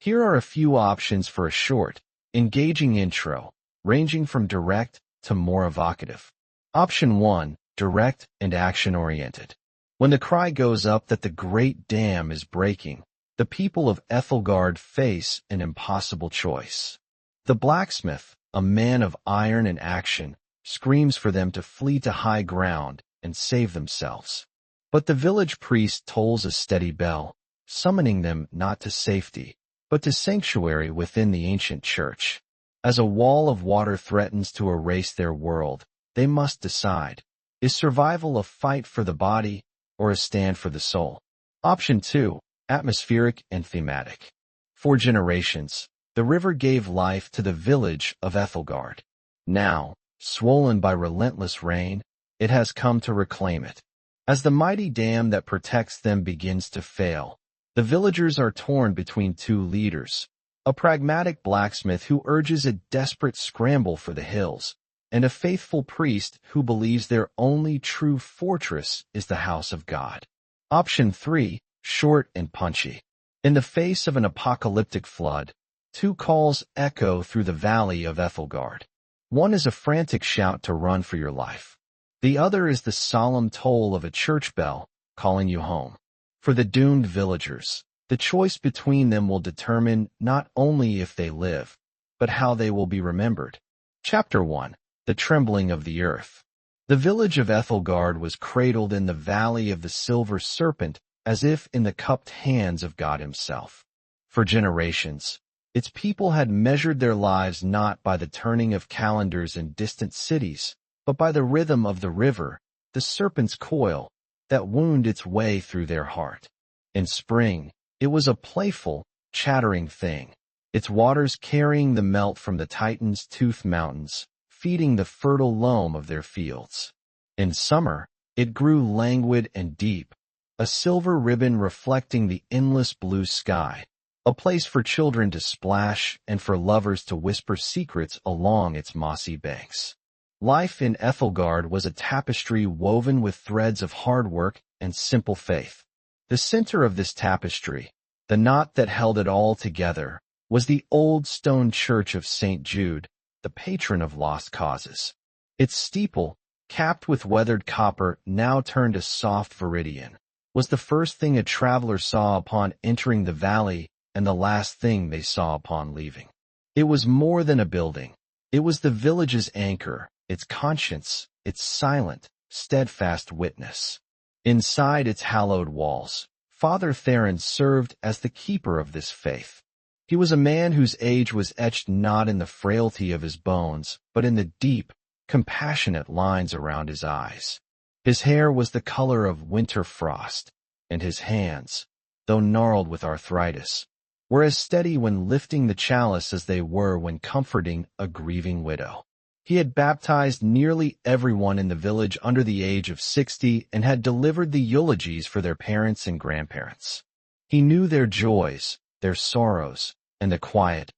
Here are a few options for a short, engaging intro, ranging from direct to more evocative. Option 1, direct and action-oriented. When the cry goes up that the great dam is breaking, the people of Ethelgard face an impossible choice. The blacksmith, a man of iron and action, screams for them to flee to high ground and save themselves. But the village priest tolls a steady bell, summoning them not to safety, but to sanctuary within the ancient church. As a wall of water threatens to erase their world, they must decide, is survival a fight for the body or a stand for the soul? Option 2, atmospheric and thematic. For generations, the river gave life to the village of Ethelgard. Now, swollen by relentless rain, it has come to reclaim it. As the mighty dam that protects them begins to fail, the villagers are torn between two leaders, a pragmatic blacksmith who urges a desperate scramble for the hills, and a faithful priest who believes their only true fortress is the house of God. Option 3, short and punchy. In the face of an apocalyptic flood, two calls echo through the valley of Ethelgard. One is a frantic shout to run for your life. The other is the solemn toll of a church bell calling you home. For the doomed villagers, the choice between them will determine not only if they live, but how they will be remembered. Chapter 1, The Trembling of the Earth. The village of Ethelgard was cradled in the valley of the silver serpent as if in the cupped hands of God himself. For generations, its people had measured their lives not by the turning of calendars in distant cities, but by the rhythm of the river, the serpent's coil, that wound its way through their heart. In spring, it was a playful, chattering thing, its waters carrying the melt from the Titan's tooth mountains, feeding the fertile loam of their fields. In summer, it grew languid and deep, a silver ribbon reflecting the endless blue sky, a place for children to splash and for lovers to whisper secrets along its mossy banks. Life in Ethelgard was a tapestry woven with threads of hard work and simple faith. The center of this tapestry, the knot that held it all together, was the old stone church of St. Jude, the patron of lost causes. Its steeple, capped with weathered copper now turned a soft viridian, was the first thing a traveler saw upon entering the valley and the last thing they saw upon leaving. It was more than a building. It was the village's anchor, its conscience, its silent, steadfast witness. Inside its hallowed walls, Father Theron served as the keeper of this faith. He was a man whose age was etched not in the frailty of his bones, but in the deep, compassionate lines around his eyes. His hair was the color of winter frost, and his hands, though gnarled with arthritis, were as steady when lifting the chalice as they were when comforting a grieving widow. He had baptized nearly everyone in the village under the age of 60 and had delivered the eulogies for their parents and grandparents. He knew their joys, their sorrows, and the quiet,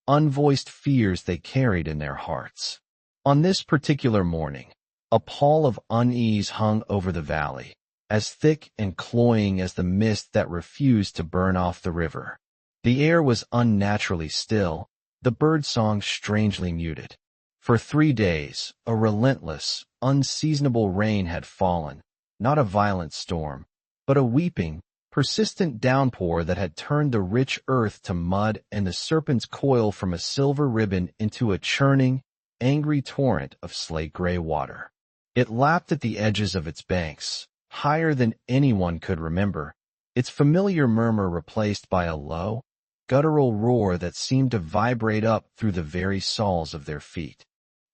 unvoiced fears they carried in their hearts. On this particular morning, a pall of unease hung over the valley, as thick and cloying as the mist that refused to burn off the river. The air was unnaturally still, the birdsong strangely muted. For 3 days, a relentless, unseasonable rain had fallen, not a violent storm, but a weeping, persistent downpour that had turned the rich earth to mud and the serpent's coil from a silver ribbon into a churning, angry torrent of slate-gray water. It lapped at the edges of its banks, higher than anyone could remember, its familiar murmur replaced by a low, guttural roar that seemed to vibrate up through the very soles of their feet.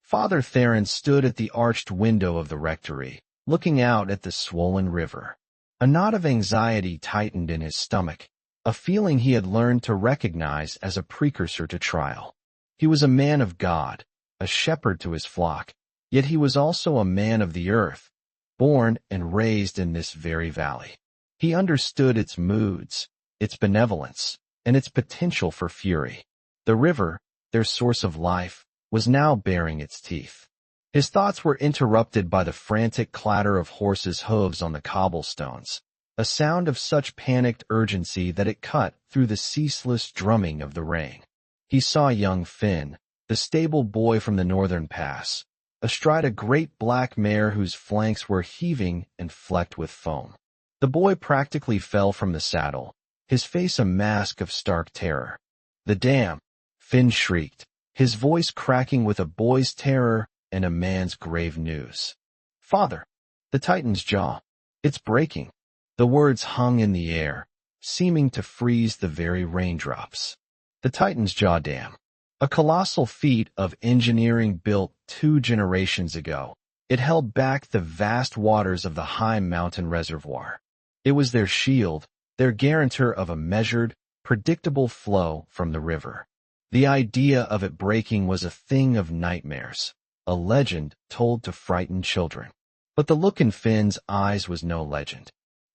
Father Theron stood at the arched window of the rectory, looking out at the swollen river. A knot of anxiety tightened in his stomach, a feeling he had learned to recognize as a precursor to trial. He was a man of God, a shepherd to his flock, yet he was also a man of the earth, born and raised in this very valley. He understood its moods, its benevolence, and its potential for fury. The river, their source of life, was now baring its teeth. His thoughts were interrupted by the frantic clatter of horses' hooves on the cobblestones, a sound of such panicked urgency that it cut through the ceaseless drumming of the rain. He saw young Finn, the stable boy from the northern pass, astride a great black mare whose flanks were heaving and flecked with foam. The boy practically fell from the saddle, his face a mask of stark terror. "The dam!" Finn shrieked, his voice cracking with a boy's terror and a man's grave news. "Father, the Titan's jaw. It's breaking." The words hung in the air, seeming to freeze the very raindrops. The Titan's jaw dam. A colossal feat of engineering built 2 generations ago, it held back the vast waters of the high mountain reservoir. It was their shield, their guarantor of a measured, predictable flow from the river. The idea of it breaking was a thing of nightmares, a legend told to frighten children. But the look in Finn's eyes was no legend.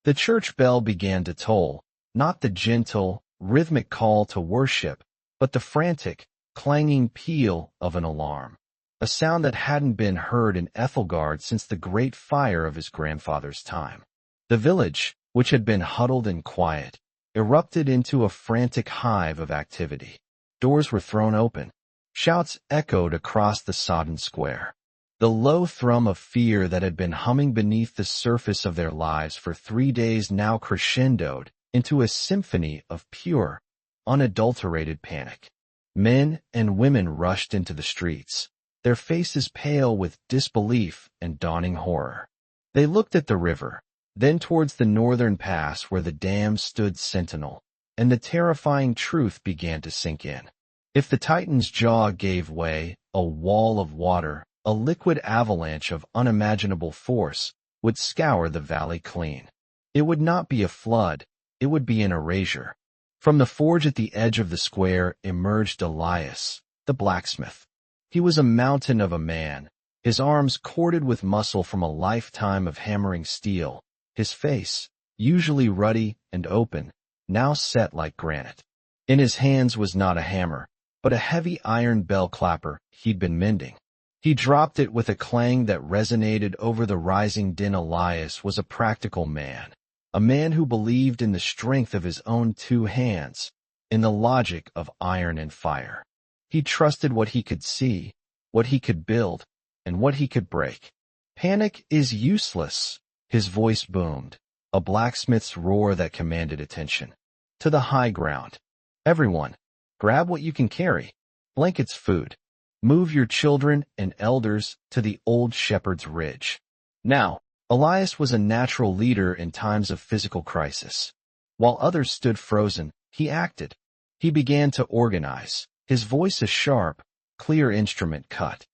The church bell began to toll, not the gentle, rhythmic call to worship, but the frantic, clanging peal of an alarm, a sound that hadn't been heard in Ethelgard since the great fire of his grandfather's time. The village, which had been huddled and quiet, erupted into a frantic hive of activity. Doors were thrown open. Shouts echoed across the sodden square. The low thrum of fear that had been humming beneath the surface of their lives for 3 days now crescendoed into a symphony of pure, unadulterated panic. Men and women rushed into the streets, their faces pale with disbelief and dawning horror. They looked at the river, then towards the northern pass where the dam stood sentinel, and the terrifying truth began to sink in. If the Titan's jaw gave way, a wall of water, a liquid avalanche of unimaginable force, would scour the valley clean. It would not be a flood, it would be an erasure. From the forge at the edge of the square emerged Elias, the blacksmith. He was a mountain of a man, his arms corded with muscle from a lifetime of hammering steel, his face, usually ruddy and open, now set like granite. In his hands was not a hammer, but a heavy iron bell clapper he'd been mending. He dropped it with a clang that resonated over the rising din. Elias was a practical man, a man who believed in the strength of his own 2 hands, in the logic of iron and fire. He trusted what he could see, what he could build, and what he could break. "Panic is useless," his voice boomed, a blacksmith's roar that commanded attention. "To the high ground. Everyone, grab what you can carry. Blankets, food. Move your children and elders to the old shepherd's ridge." Now, Elias was a natural leader in times of physical crisis. While others stood frozen, he acted. He began to organize, his voice a sharp, clear instrument cut.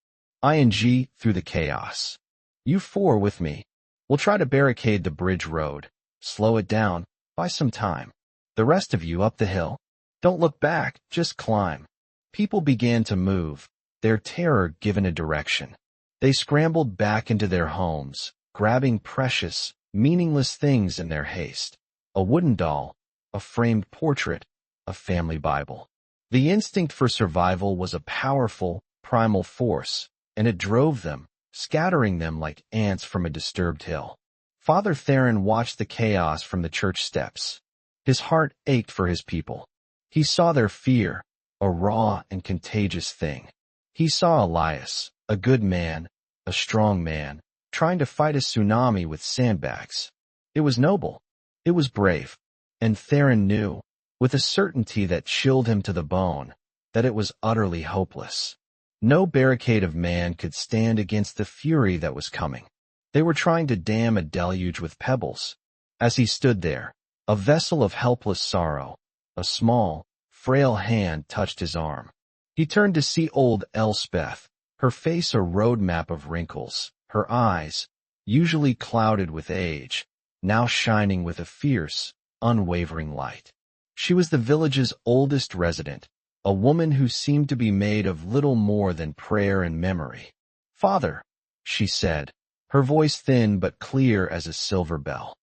"ING through the chaos. You 4 with me. We'll try to barricade the bridge road. Slow it down, buy some time. The rest of you up the hill. Don't look back, just climb." People began to move, their terror given a direction. They scrambled back into their homes, grabbing precious, meaningless things in their haste. A wooden doll, a framed portrait, a family Bible. The instinct for survival was a powerful, primal force, and it drove them, scattering them like ants from a disturbed hill. Father Theron watched the chaos from the church steps. His heart ached for his people. He saw their fear, a raw and contagious thing. He saw Elias, a good man, a strong man, trying to fight a tsunami with sandbags. It was noble. It was brave. And Theron knew, with a certainty that chilled him to the bone, that it was utterly hopeless. No barricade of man could stand against the fury that was coming. They were trying to dam a deluge with pebbles. As he stood there, a vessel of helpless sorrow, a small, frail hand touched his arm. He turned to see old Elspeth, her face a road map of wrinkles, her eyes, usually clouded with age, now shining with a fierce, unwavering light. She was the village's oldest resident, a woman who seemed to be made of little more than prayer and memory. "Father," she said, her voice thin but clear as a silver bell.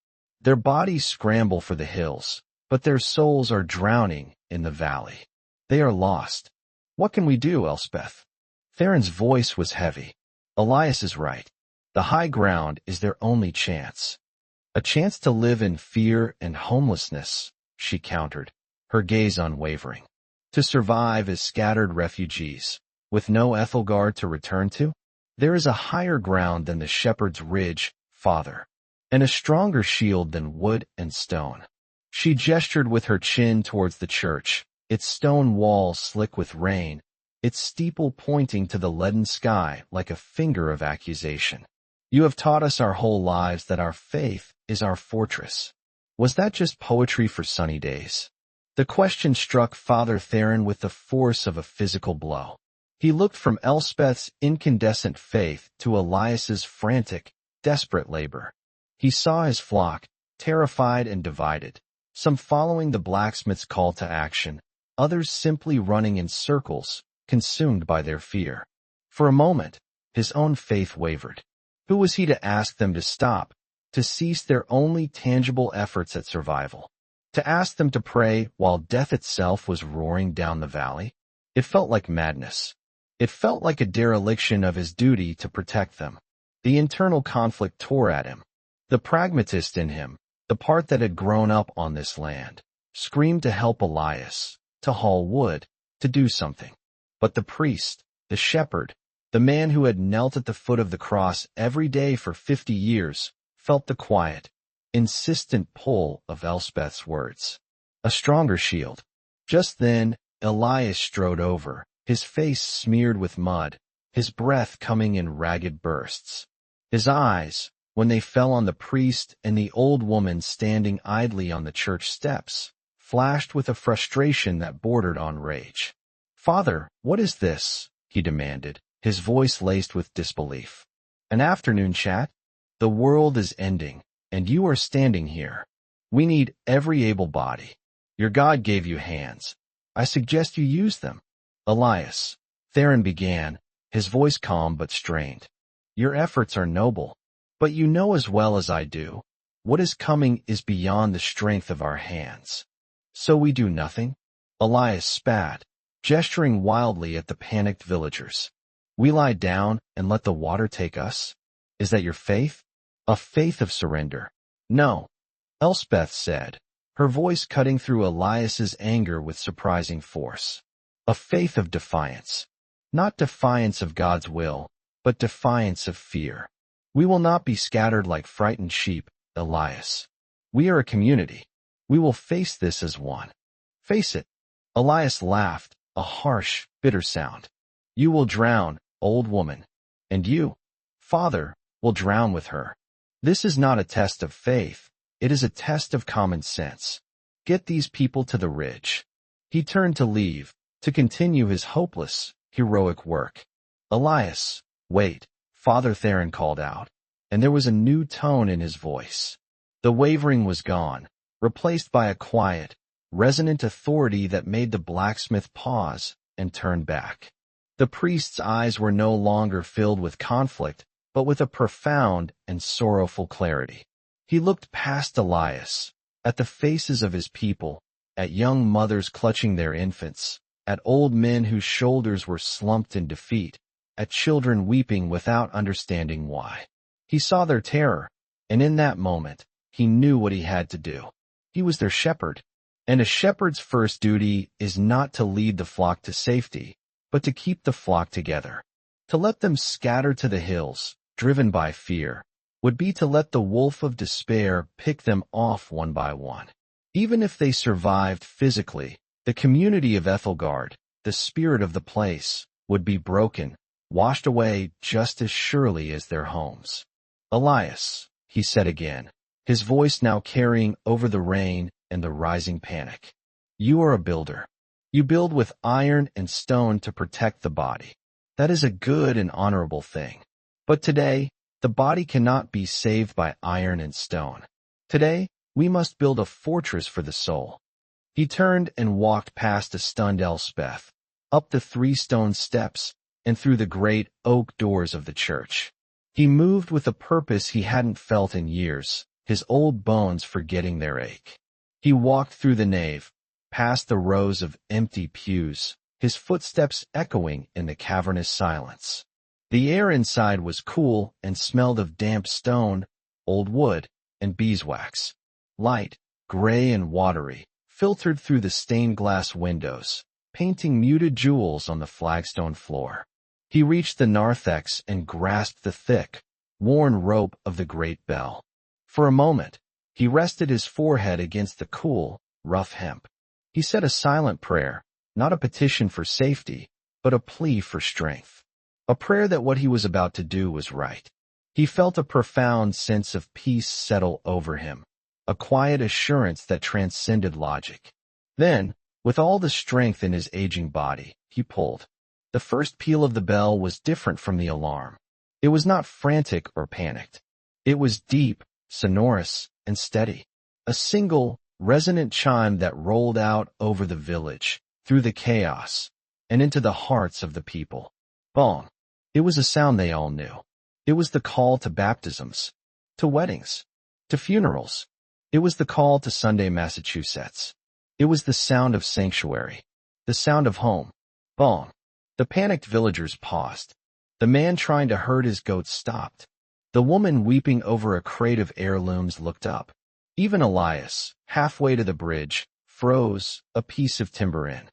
"Their bodies scramble for the hills, but their souls are drowning in the valley. They are lost. What can we do, Elspeth?" Theron's voice was heavy. "Elias is right. The high ground is their only chance." A chance to live in fear and homelessness, she countered, her gaze unwavering. To survive as scattered refugees, with no Ethelgard to return to? There is a higher ground than the shepherd's ridge, father, and a stronger shield than wood and stone. She gestured with her chin towards the church, its stone walls slick with rain, its steeple pointing to the leaden sky like a finger of accusation. You have taught us our whole lives that our faith is our fortress. Was that just poetry for sunny days? The question struck Father Theron with the force of a physical blow. He looked from Elspeth's incandescent faith to Elias's frantic, desperate labor. He saw his flock, terrified and divided, some following the blacksmith's call to action, others simply running in circles, consumed by their fear. For a moment, his own faith wavered. Who was he to ask them to stop, to cease their only tangible efforts at survival? To ask them to pray while death itself was roaring down the valley? It felt like madness. It felt like a dereliction of his duty to protect them. The internal conflict tore at him. The pragmatist in him, the part that had grown up on this land, screamed to help Elias, to haul wood, to do something. But the priest, the shepherd, the man who had knelt at the foot of the cross every day for 50 years, felt the quiet, insistent pull of Elspeth's words. A stronger shield. Just then, Elias strode over, his face smeared with mud, his breath coming in ragged bursts. His eyes, when they fell on the priest and the old woman standing idly on the church steps, flashed with a frustration that bordered on rage. "Father, what is this?" he demanded, his voice laced with disbelief. "An afternoon chat? The world is ending, and you are standing here. We need every able body. Your God gave you hands. I suggest you use them." "Elias," Theron began, his voice calm but strained. "Your efforts are noble, but you know as well as I do, what is coming is beyond the strength of our hands. So we do nothing?" Elias spat, gesturing wildly at the panicked villagers. "We lie down and let the water take us? Is that your faith? A faith of surrender?" "No," Elspeth said, her voice cutting through Elias's anger with surprising force. "A faith of defiance. Not defiance of God's will, but defiance of fear. We will not be scattered like frightened sheep, Elias. We are a community. We will face this as one. Face it." Elias laughed, a harsh, bitter sound. "You will drown, old woman. And you, father, will drown with her. This is not a test of faith. It is a test of common sense. Get these people to the ridge." He turned to leave, to continue his hopeless, heroic work. "Elias, wait," Father Theron called out, and there was a new tone in his voice. The wavering was gone, replaced by a quiet, resonant authority that made the blacksmith pause and turn back. The priest's eyes were no longer filled with conflict, but with a profound and sorrowful clarity. He looked past Elias, at the faces of his people, at young mothers clutching their infants, at old men whose shoulders were slumped in defeat, at children weeping without understanding why. He saw their terror, and in that moment, he knew what he had to do. He was their shepherd, and a shepherd's first duty is not to lead the flock to safety, but to keep the flock together. To let them scatter to the hills, driven by fear, would be to let the wolf of despair pick them off one by one. Even if they survived physically, the community of Ethelgard, the spirit of the place, would be broken, washed away just as surely as their homes. "Elias," he said again, his voice now carrying over the rain and the rising panic. "You are a builder. You build with iron and stone to protect the body. That is a good and honorable thing. But today, the body cannot be saved by iron and stone. Today, we must build a fortress for the soul." He turned and walked past a stunned Elspeth, up the 3 stone steps, and through the great oak doors of the church. He moved with a purpose he hadn't felt in years, his old bones forgetting their ache. He walked through the nave, past the rows of empty pews, his footsteps echoing in the cavernous silence. The air inside was cool and smelled of damp stone, old wood, and beeswax. Light, gray and watery, filtered through the stained glass windows, painting muted jewels on the flagstone floor. He reached the narthex and grasped the thick, worn rope of the great bell. For a moment, he rested his forehead against the cool, rough hemp. He said a silent prayer, not a petition for safety, but a plea for strength. A prayer that what he was about to do was right. He felt a profound sense of peace settle over him, a quiet assurance that transcended logic. Then, with all the strength in his aging body, he pulled. The first peal of the bell was different from the alarm. It was not frantic or panicked. It was deep, sonorous, and steady. A single, resonant chime that rolled out over the village, through the chaos, and into the hearts of the people. Bong. It was a sound they all knew. It was the call to baptisms, to weddings, to funerals. It was the call to Sunday Massachusetts. It was the sound of sanctuary, the sound of home. Bong. The panicked villagers paused. The man trying to herd his goats stopped. The woman weeping over a crate of heirlooms looked up. Even Elias, halfway to the bridge, froze, a piece of timber in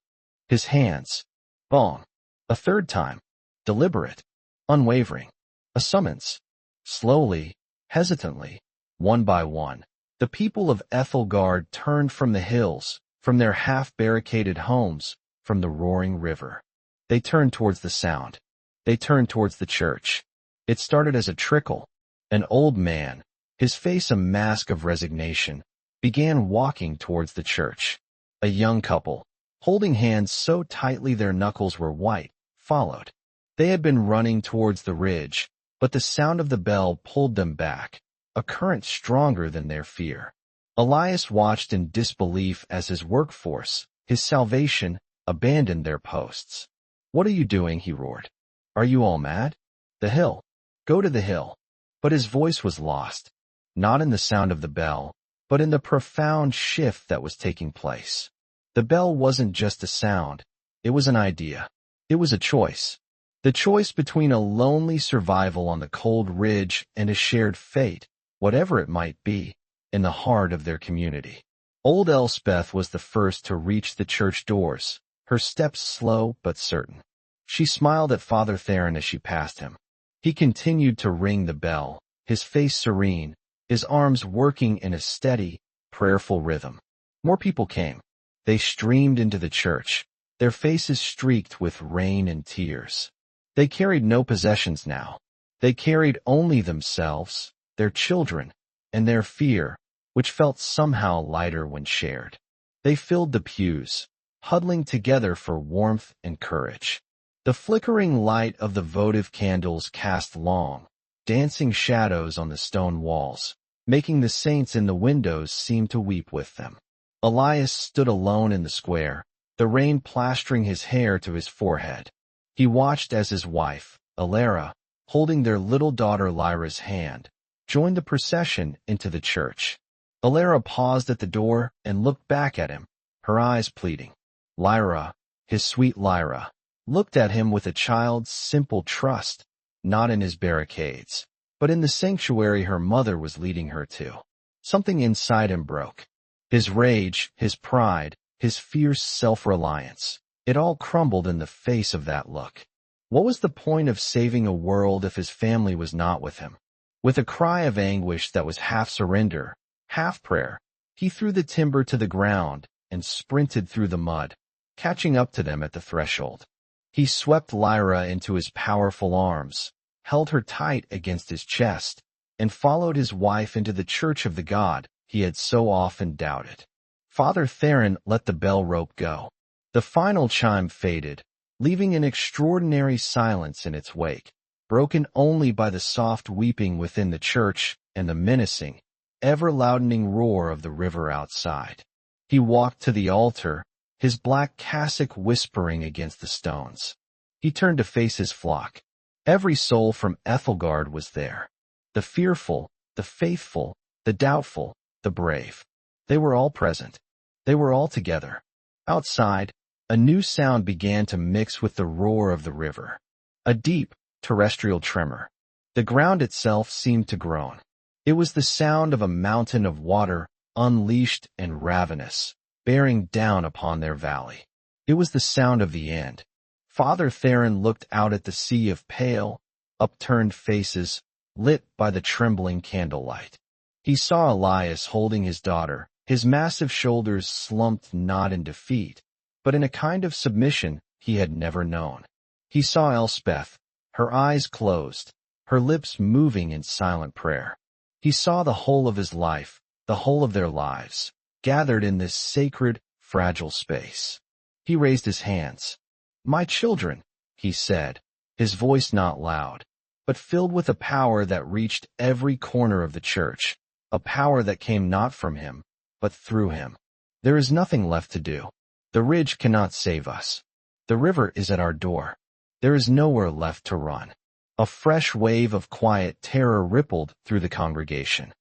his hands. Bong. A third time. Deliberate. Unwavering. A summons. Slowly, hesitantly, one by one, the people of Ethelgard turned from the hills, from their half-barricaded homes, from the roaring river. They turned towards the sound. They turned towards the church. It started as a trickle. An old man, his face a mask of resignation, began walking towards the church. A young couple, holding hands so tightly their knuckles were white, followed. They had been running towards the ridge, but the sound of the bell pulled them back, a current stronger than their fear. Elias watched in disbelief as his workforce, his salvation, abandoned their posts. "What are you doing?" he roared. "Are you all mad? The hill. Go to the hill." But his voice was lost, not in the sound of the bell, but in the profound shift that was taking place. The bell wasn't just a sound, it was an idea. It was a choice. The choice between a lonely survival on the cold ridge and a shared fate, whatever it might be, in the heart of their community. Old Elspeth was the first to reach the church doors, her steps slow but certain. She smiled at Father Theron as she passed him. He continued to ring the bell, his face serene, his arms working in a steady, prayerful rhythm. More people came. They streamed into the church, their faces streaked with rain and tears. They carried no possessions now. They carried only themselves, their children, and their fear, which felt somehow lighter when shared. They filled the pews, huddling together for warmth and courage. The flickering light of the votive candles cast long, dancing shadows on the stone walls, making the saints in the windows seem to weep with them. Elias stood alone in the square, the rain plastering his hair to his forehead. He watched as his wife, Alara, holding their little daughter Lyra's hand, joined the procession into the church. Alara paused at the door and looked back at him, her eyes pleading. Lyra, his sweet Lyra, looked at him with a child's simple trust, not in his barricades, but in the sanctuary her mother was leading her to. Something inside him broke. His rage, his pride, his fierce self-reliance. It all crumbled in the face of that look. What was the point of saving a world if his family was not with him? With a cry of anguish that was half surrender, half prayer, he threw the timber to the ground and sprinted through the mud, catching up to them at the threshold. He swept Lyra into his powerful arms, held her tight against his chest, and followed his wife into the church of the God he had so often doubted. Father Theron let the bell rope go. The final chime faded, leaving an extraordinary silence in its wake, broken only by the soft weeping within the church and the menacing, ever-loudening roar of the river outside. He walked to the altar, his black cassock whispering against the stones. He turned to face his flock. Every soul from Ethelgard was there. The fearful, the faithful, the doubtful, the brave. They were all present. They were all together. Outside, a new sound began to mix with the roar of the river. A deep, terrestrial tremor. The ground itself seemed to groan. It was the sound of a mountain of water, unleashed and ravenous, bearing down upon their valley. It was the sound of the end. Father Theron looked out at the sea of pale, upturned faces, lit by the trembling candlelight. He saw Elias holding his daughter, his massive shoulders slumped not in defeat, but in a kind of submission he had never known. He saw Elspeth, her eyes closed, her lips moving in silent prayer. He saw the whole of his life, the whole of their lives, gathered in this sacred, fragile space. He raised his hands. "My children," he said, his voice not loud, but filled with a power that reached every corner of the church, a power that came not from him, but through him. "There is nothing left to do. The ridge cannot save us. The river is at our door. There is nowhere left to run." A fresh wave of quiet terror rippled through the congregation.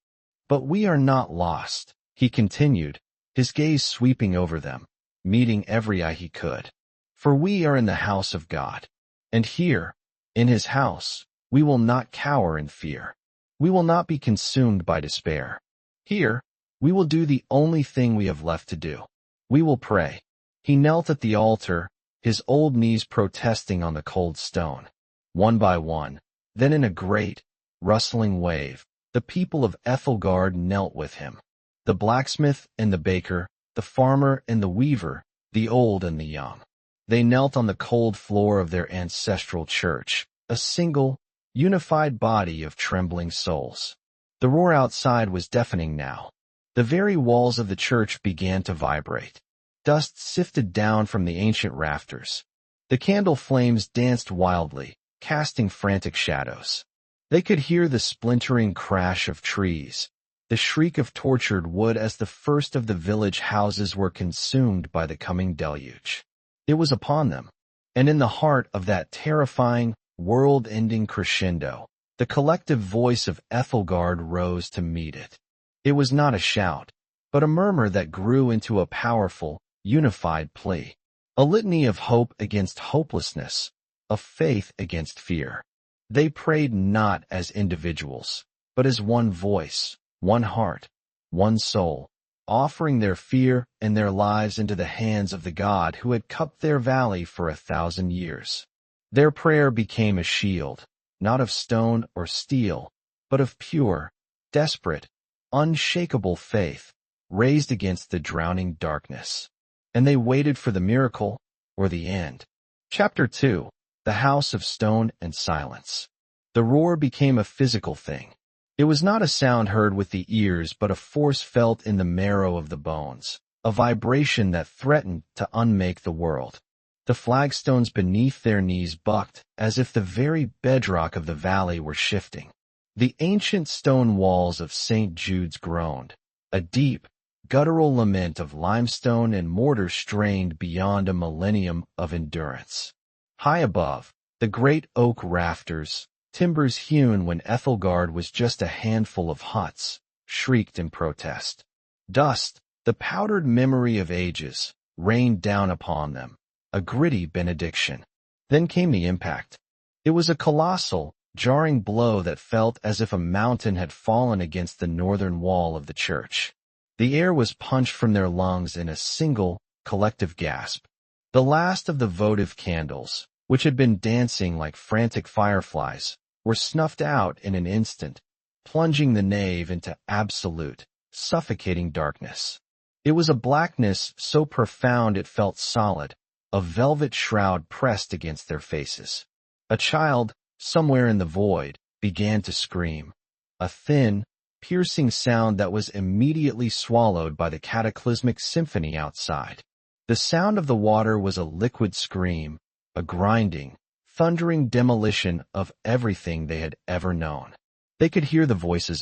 "But we are not lost," he continued, his gaze sweeping over them, meeting every eye he could. "For we are in the house of God. And here, in his house, we will not cower in fear. We will not be consumed by despair. Here, we will do the only thing we have left to do. We will pray." He knelt at the altar, his old knees protesting on the cold stone. One by one, then in a great, rustling wave, the people of Ethelgard knelt with him. The blacksmith and the baker, the farmer and the weaver, the old and the young. They knelt on the cold floor of their ancestral church, a single, unified body of trembling souls. The roar outside was deafening now. The very walls of the church began to vibrate. Dust sifted down from the ancient rafters. The candle flames danced wildly, casting frantic shadows. They could hear the splintering crash of trees, the shriek of tortured wood as the first of the village houses were consumed by the coming deluge. It was upon them, and in the heart of that terrifying, world-ending crescendo, the collective voice of Ethelgard rose to meet it. It was not a shout, but a murmur that grew into a powerful, unified plea. A litany of hope against hopelessness, of faith against fear. They prayed not as individuals, but as one voice, one heart, one soul, offering their fear and their lives into the hands of the God who had cupped their valley for 1,000 years. Their prayer became a shield, not of stone or steel, but of pure, desperate, unshakable faith, raised against the drowning darkness. And they waited for the miracle or the end. Chapter 2. The House of Stone and Silence. The roar became a physical thing. It was not a sound heard with the ears, but a force felt in the marrow of the bones, a vibration that threatened to unmake the world. The flagstones beneath their knees bucked, as if the very bedrock of the valley were shifting. The ancient stone walls of St. Jude's groaned, a deep, guttural lament of limestone and mortar strained beyond a millennium of endurance. High above, the great oak rafters, timbers hewn when Ethelgard was just a handful of huts, shrieked in protest. Dust, the powdered memory of ages, rained down upon them, a gritty benediction. Then came the impact. It was a colossal, jarring blow that felt as if a mountain had fallen against the northern wall of the church. The air was punched from their lungs in a single, collective gasp. The last of the votive candles, which had been dancing like frantic fireflies, were snuffed out in an instant, plunging the nave into absolute, suffocating darkness. It was a blackness so profound it felt solid, a velvet shroud pressed against their faces. A child, somewhere in the void, began to scream, a thin, piercing sound that was immediately swallowed by the cataclysmic symphony outside. The sound of the water was a liquid scream, a grinding, thundering demolition of everything they had ever known. They could hear the voices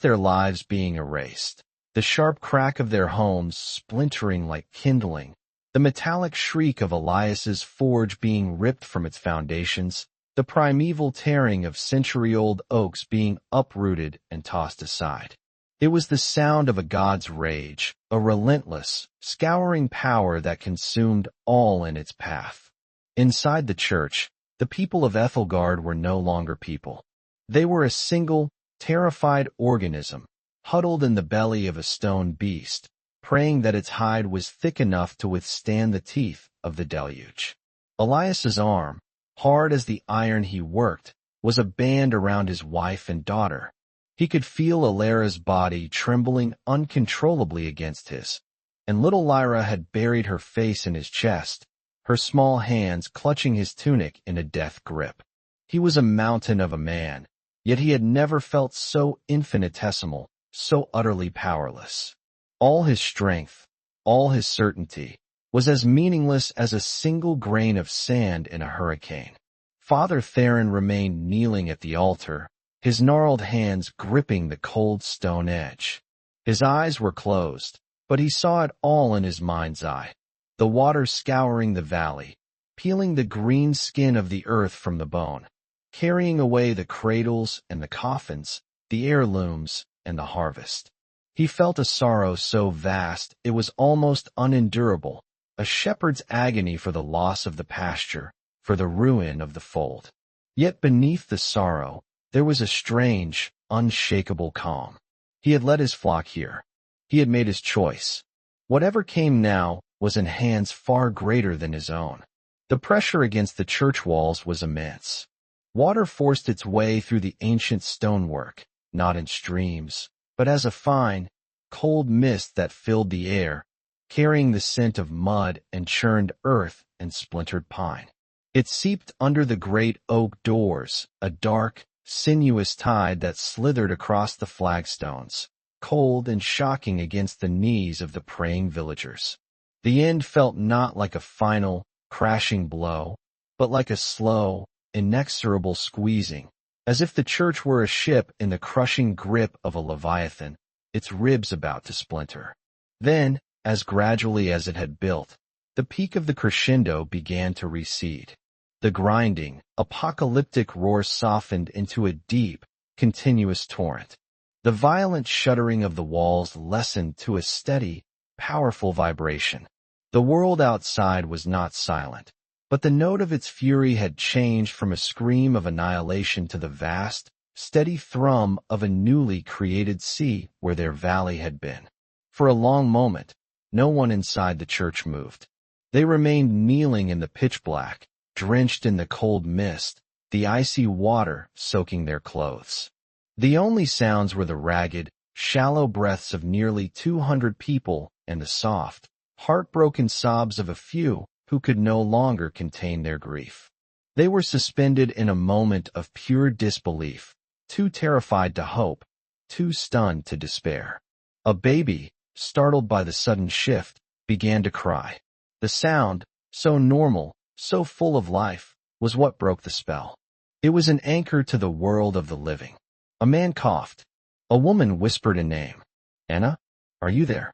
their lives being erased, the sharp crack of their homes splintering like kindling, the metallic shriek of Elias's forge being ripped from its foundations, the primeval tearing of century-old oaks being uprooted and tossed aside. It was the sound of a god's rage, a relentless, scouring power that consumed all in its path. Inside the church, the people of Ethelgard were no longer people. They were a single, terrified organism, huddled in the belly of a stone beast, praying that its hide was thick enough to withstand the teeth of the deluge. Elias's arm, hard as the iron he worked, was a band around his wife and daughter. He could feel Alara's body trembling uncontrollably against his, and little Lyra had buried her face in his chest, her small hands clutching his tunic in a death grip. He was a mountain of a man, yet he had never felt so infinitesimal, so utterly powerless. All his strength, all his certainty, was as meaningless as a single grain of sand in a hurricane. Father Theron remained kneeling at the altar, his gnarled hands gripping the cold stone edge. His eyes were closed, but he saw it all in his mind's eye. The water scouring the valley, peeling the green skin of the earth from the bone, carrying away the cradles and the coffins, the heirlooms and the harvest. He felt a sorrow so vast it was almost unendurable, a shepherd's agony for the loss of the pasture, for the ruin of the fold. Yet beneath the sorrow, there was a strange, unshakable calm. He had led his flock here. He had made his choice. Whatever came now was in hands far greater than his own. The pressure against the church walls was immense. Water forced its way through the ancient stonework, not in streams, but as a fine, cold mist that filled the air, carrying the scent of mud and churned earth and splintered pine. It seeped under the great oak doors, a dark, sinuous tide that slithered across the flagstones, cold and shocking against the knees of the praying villagers. The end felt not like a final, crashing blow, but like a slow, inexorable squeezing, as if the church were a ship in the crushing grip of a leviathan, its ribs about to splinter. Then, as gradually as it had built, the peak of the crescendo began to recede. The grinding, apocalyptic roar softened into a deep, continuous torrent. The violent shuddering of the walls lessened to a steady, powerful vibration. The world outside was not silent, but the note of its fury had changed from a scream of annihilation to the vast, steady thrum of a newly created sea where their valley had been. For a long moment, no one inside the church moved. They remained kneeling in the pitch black, drenched in the cold mist, the icy water soaking their clothes. The only sounds were the ragged, shallow breaths of nearly 200 people and the soft, heartbroken sobs of a few who could no longer contain their grief. They were suspended in a moment of pure disbelief, too terrified to hope, too stunned to despair. A baby, startled by the sudden shift, began to cry. The sound, so normal, so full of life, was what broke the spell. It was an anchor to the world of the living. A man coughed. A woman whispered a name. "Anna, are you there?"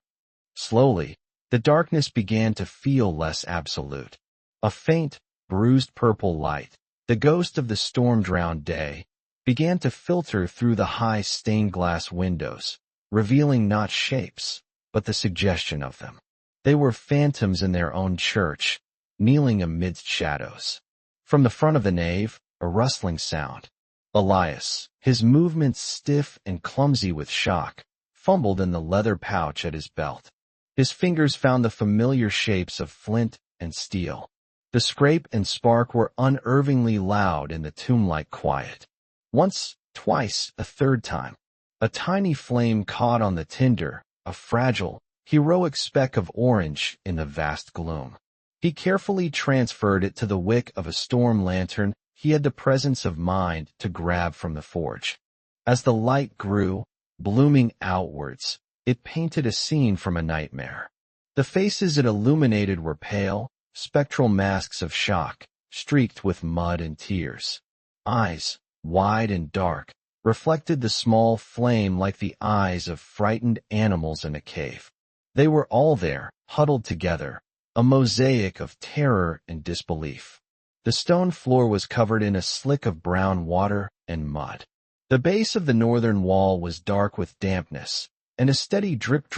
Slowly, the darkness began to feel less absolute. A faint, bruised purple light, the ghost of the storm-drowned day, began to filter through the high stained-glass windows, revealing not shapes, but the suggestion of them. They were phantoms in their own church, kneeling amidst shadows. From the front of the nave, a rustling sound. Elias, his movements stiff and clumsy with shock, fumbled in the leather pouch at his belt. His fingers found the familiar shapes of flint and steel. The scrape and spark were unnervingly loud in the tomb-like quiet. Once, twice, a third time, a tiny flame caught on the tinder, a fragile, heroic speck of orange in the vast gloom. He carefully transferred it to the wick of a storm lantern he had the presence of mind to grab from the forge. As the light grew, blooming outwards, it painted a scene from a nightmare. The faces it illuminated were pale, spectral masks of shock, streaked with mud and tears. Eyes, wide and dark, reflected the small flame like the eyes of frightened animals in a cave. They were all there, huddled together, a mosaic of terror and disbelief. The stone floor was covered in a slick of brown water and mud. The base of the northern wall was dark with dampness, and a steady drip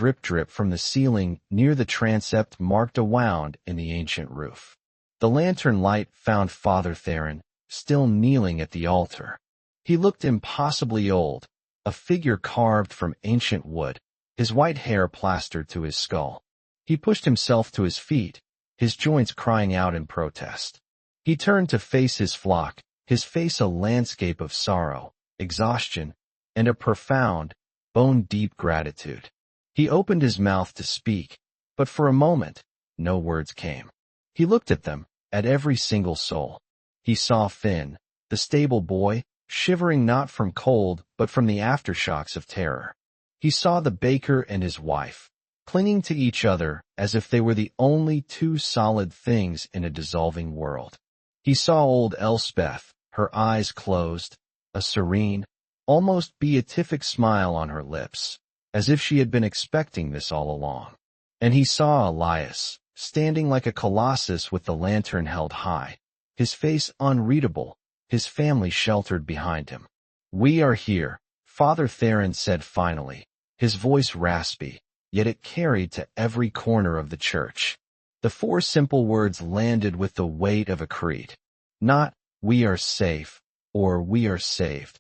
from the ceiling near the transept marked a wound in the ancient roof. The lantern light found Father Theron, still kneeling at the altar. He looked impossibly old, a figure carved from ancient wood, his white hair plastered to his skull. He pushed himself to his feet, his joints crying out in protest. He turned to face his flock, his face a landscape of sorrow, exhaustion, and a profound, bone-deep gratitude. He opened his mouth to speak, but for a moment, no words came. He looked at them, at every single soul. He saw Finn, the stable boy, shivering not from cold but from the aftershocks of terror. He saw the baker and his wife, clinging to each other as if they were the only two solid things in a dissolving world. He saw old Elspeth, her eyes closed, a serene, almost beatific smile on her lips, as if she had been expecting this all along. And he saw Elias, standing like a colossus with the lantern held high, his face unreadable, his family sheltered behind him. "We are here," Father Theron said finally, his voice raspy, yet it carried to every corner of the church. The four simple words landed with the weight of a creed. Not, "We are safe," or "We are saved,"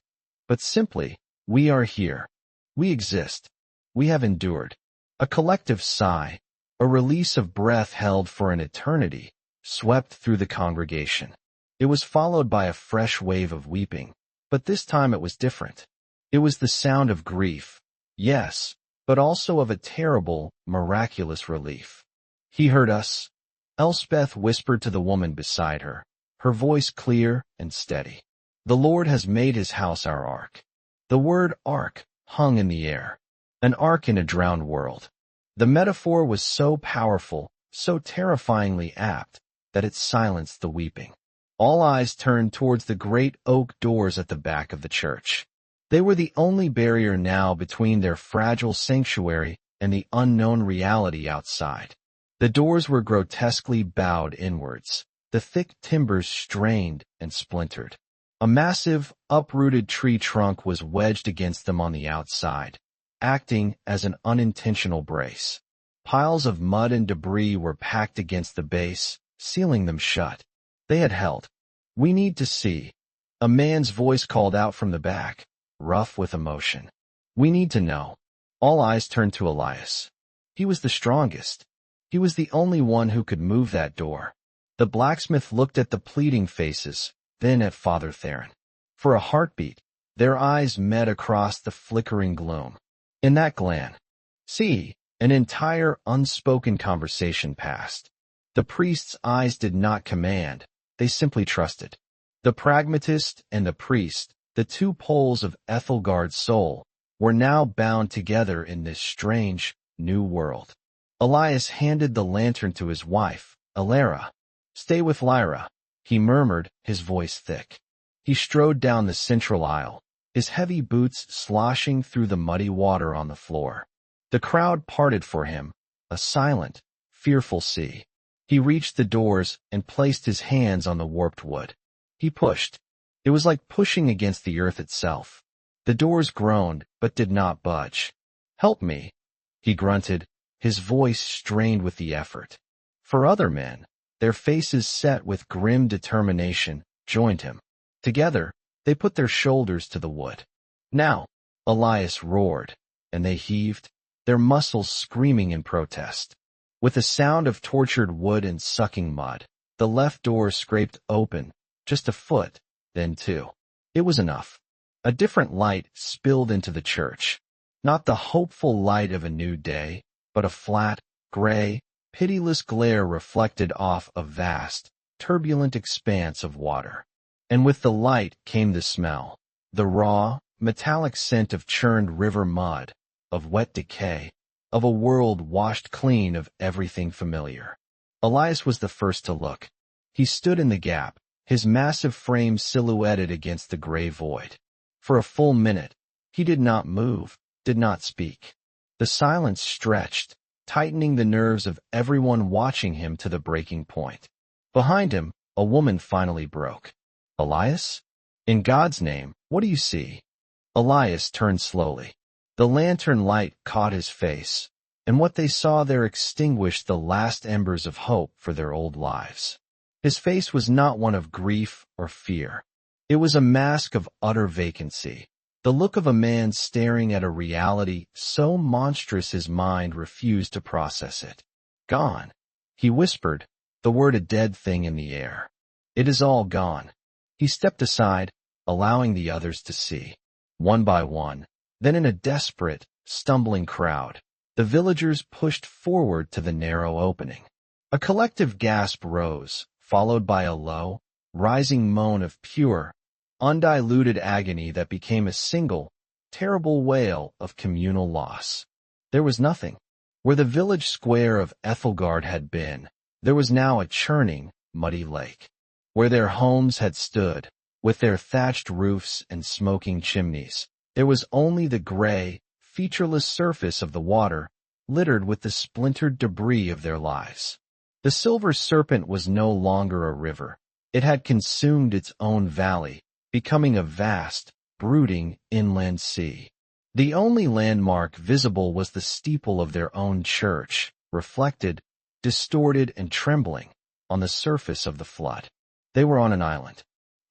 but simply, "We are here. We exist. We have endured." A collective sigh, a release of breath held for an eternity, swept through the congregation. It was followed by a fresh wave of weeping, but this time it was different. It was the sound of grief, yes, but also of a terrible, miraculous relief. "He heard us," Elspeth whispered to the woman beside her, her voice clear and steady. "The Lord has made his house our ark." The word ark hung in the air, an ark in a drowned world. The metaphor was so powerful, so terrifyingly apt, that it silenced the weeping. All eyes turned towards the great oak doors at the back of the church. They were the only barrier now between their fragile sanctuary and the unknown reality outside. The doors were grotesquely bowed inwards, the thick timbers strained and splintered. A massive, uprooted tree trunk was wedged against them on the outside, acting as an unintentional brace. Piles of mud and debris were packed against the base, sealing them shut. They had held. "We need to see," a man's voice called out from the back, rough with emotion. "We need to know." All eyes turned to Elias. He was the strongest. He was the only one who could move that door. The blacksmith looked at the pleading faces, then at Father Theron. For a heartbeat, their eyes met across the flickering gloom. In that glance, an entire unspoken conversation passed. The priest's eyes did not command, they simply trusted. The pragmatist and the priest, the two poles of Ethelgard's soul, were now bound together in this strange, new world. Elias handed the lantern to his wife, Alara. "Stay with Lyra," he murmured, his voice thick. He strode down the central aisle, his heavy boots sloshing through the muddy water on the floor. The crowd parted for him, a silent, fearful sea. He reached the doors and placed his hands on the warped wood. He pushed. It was like pushing against the earth itself. The doors groaned, but did not budge. "Help me," he grunted, his voice strained with the effort. For other men, their faces set with grim determination, joined him. Together, they put their shoulders to the wood. "Now," Elias roared, and they heaved, their muscles screaming in protest. With a sound of tortured wood and sucking mud, the left door scraped open, just a foot, then two. It was enough. A different light spilled into the church. Not the hopeful light of a new day, but a flat, gray, pitiless glare reflected off a vast, turbulent expanse of water. And with the light came the smell, the raw, metallic scent of churned river mud, of wet decay, of a world washed clean of everything familiar. Elias was the first to look. He stood in the gap, his massive frame silhouetted against the gray void. For a full minute, he did not move, did not speak. The silence stretched, tightening the nerves of everyone watching him to the breaking point. Behind him, a woman finally broke. "Elias? In God's name, what do you see?" Elias turned slowly. The lantern light caught his face, and what they saw there extinguished the last embers of hope for their old lives. His face was not one of grief or fear. It was a mask of utter vacancy. the look of a man staring at a reality so monstrous his mind refused to process it. Gone, he whispered, the word a dead thing in the air. It is all gone. He stepped aside, allowing the others to see. One by one, then in a desperate, stumbling crowd, the villagers pushed forward to the narrow opening. A collective gasp rose, followed by a low, rising moan of pure, undiluted agony that became a single, terrible wail of communal loss. There was nothing. Where the village square of Ethelgard had been, there was now a churning, muddy lake. Where their homes had stood, with their thatched roofs and smoking chimneys, there was only the gray, featureless surface of the water, littered with the splintered debris of their lives. The Silver Serpent was no longer a river. It had consumed its own valley, becoming a vast, brooding inland sea. The only landmark visible was the steeple of their own church, reflected, distorted and trembling, on the surface of the flood. They were on an island.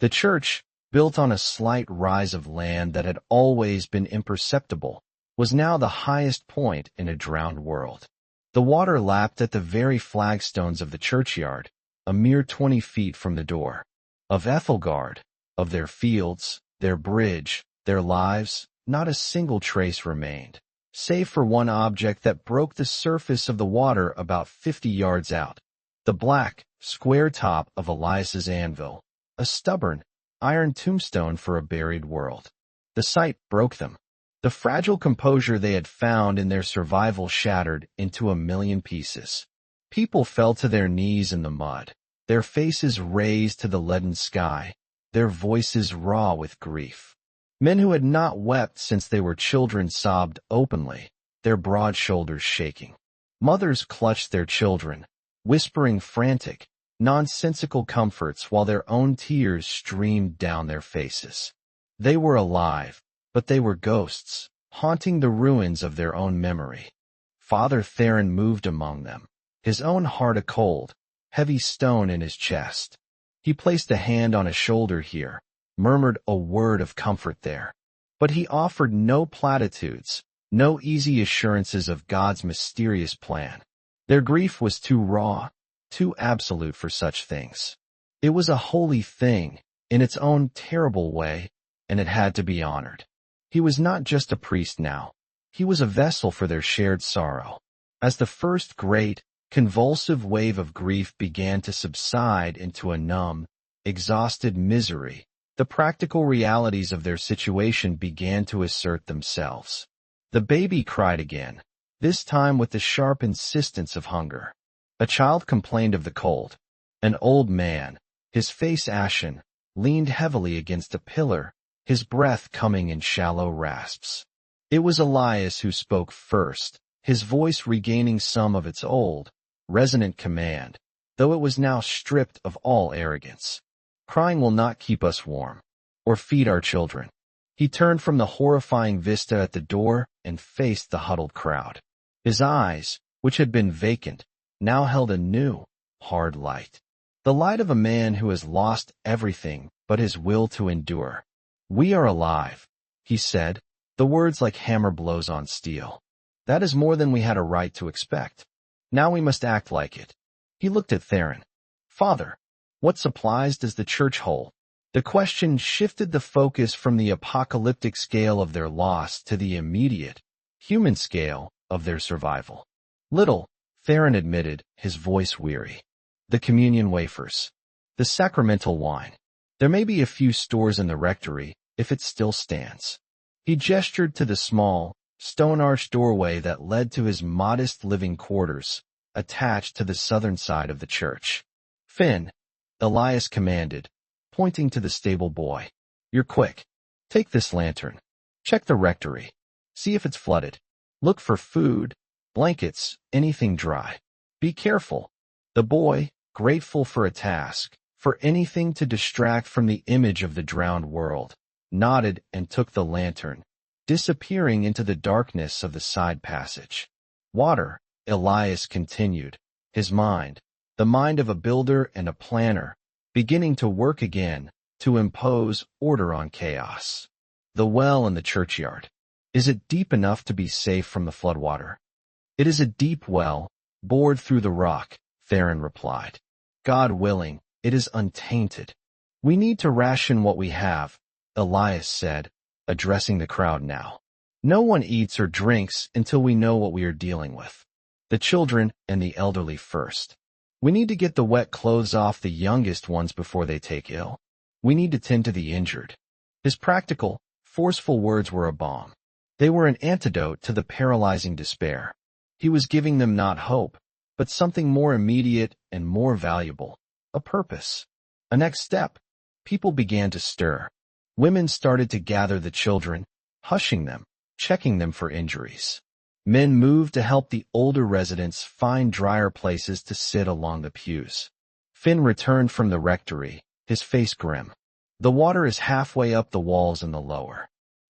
The church, built on a slight rise of land that had always been imperceptible, was now the highest point in a drowned world. The water lapped at the very flagstones of the churchyard, a mere 20 feet from the door. Of Ethelgard, of their fields, their bridge, their lives, not a single trace remained, save for one object that broke the surface of the water about 50 yards out. The black, square top of Elias's anvil, a stubborn, iron tombstone for a buried world. The sight broke them. The fragile composure they had found in their survival shattered into a million pieces. People fell to their knees in the mud, their faces raised to the leaden sky, their voices raw with grief. Men who had not wept since they were children sobbed openly, their broad shoulders shaking. Mothers clutched their children, whispering frantic, nonsensical comforts while their own tears streamed down their faces. They were alive, but they were ghosts, haunting the ruins of their own memory. Father Theron moved among them, his own heart a cold, heavy stone in his chest. He placed a hand on a shoulder here, murmured a word of comfort there. But he offered no platitudes, no easy assurances of God's mysterious plan. Their grief was too raw, too absolute for such things. It was a holy thing, in its own terrible way, and it had to be honored. He was not just a priest now. He was a vessel for their shared sorrow. As the first great, convulsive wave of grief began to subside into a numb, exhausted misery, the practical realities of their situation began to assert themselves. The baby cried again, this time with the sharp insistence of hunger. A child complained of the cold. An old man, his face ashen, leaned heavily against a pillar, his breath coming in shallow rasps. It was Elias who spoke first, his voice regaining some of its old, resonant command, though it was now stripped of all arrogance. Crying will not keep us warm, or feed our children. He turned from the horrifying vista at the door and faced the huddled crowd. His eyes, which had been vacant, now held a new, hard light. The light of a man who has lost everything but his will to endure. We are alive, he said, the words like hammer blows on steel. That is more than we had a right to expect. Now we must act like it. He looked at Theron. Father, what supplies does the church hold? The question shifted the focus from the apocalyptic scale of their loss to the immediate, human scale of their survival. Little, Theron admitted, his voice weary. The communion wafers. The sacramental wine. There may be a few stores in the rectory, if it still stands. He gestured to the small, stone-arched doorway that led to his modest living quarters, attached to the southern side of the church. Finn, Elias commanded, pointing to the stable boy. You're quick. Take this lantern. Check the rectory. See if it's flooded. Look for food, blankets, anything dry. Be careful. The boy, grateful for a task, for anything to distract from the image of the drowned world, nodded and took the lantern, disappearing into the darkness of the side passage. Water, Elias continued, his mind, the mind of a builder and a planner, beginning to work again, to impose order on chaos. The well in the churchyard. Is it deep enough to be safe from the floodwater? It is a deep well, bored through the rock, Theron replied. God willing, it is untainted. We need to ration what we have, Elias said, addressing the crowd now. No one eats or drinks until we know what we are dealing with. The children and the elderly first. We need to get the wet clothes off the youngest ones before they take ill. We need to tend to the injured. His practical, forceful words were a balm. They were an antidote to the paralyzing despair. He was giving them not hope, but something more immediate and more valuable, a purpose. A next step. People began to stir. Women started to gather the children, hushing them, checking them for injuries. Men moved to help the older residents find drier places to sit along the pews. Finn returned from the rectory, his face grim. The water is halfway up the walls in the lower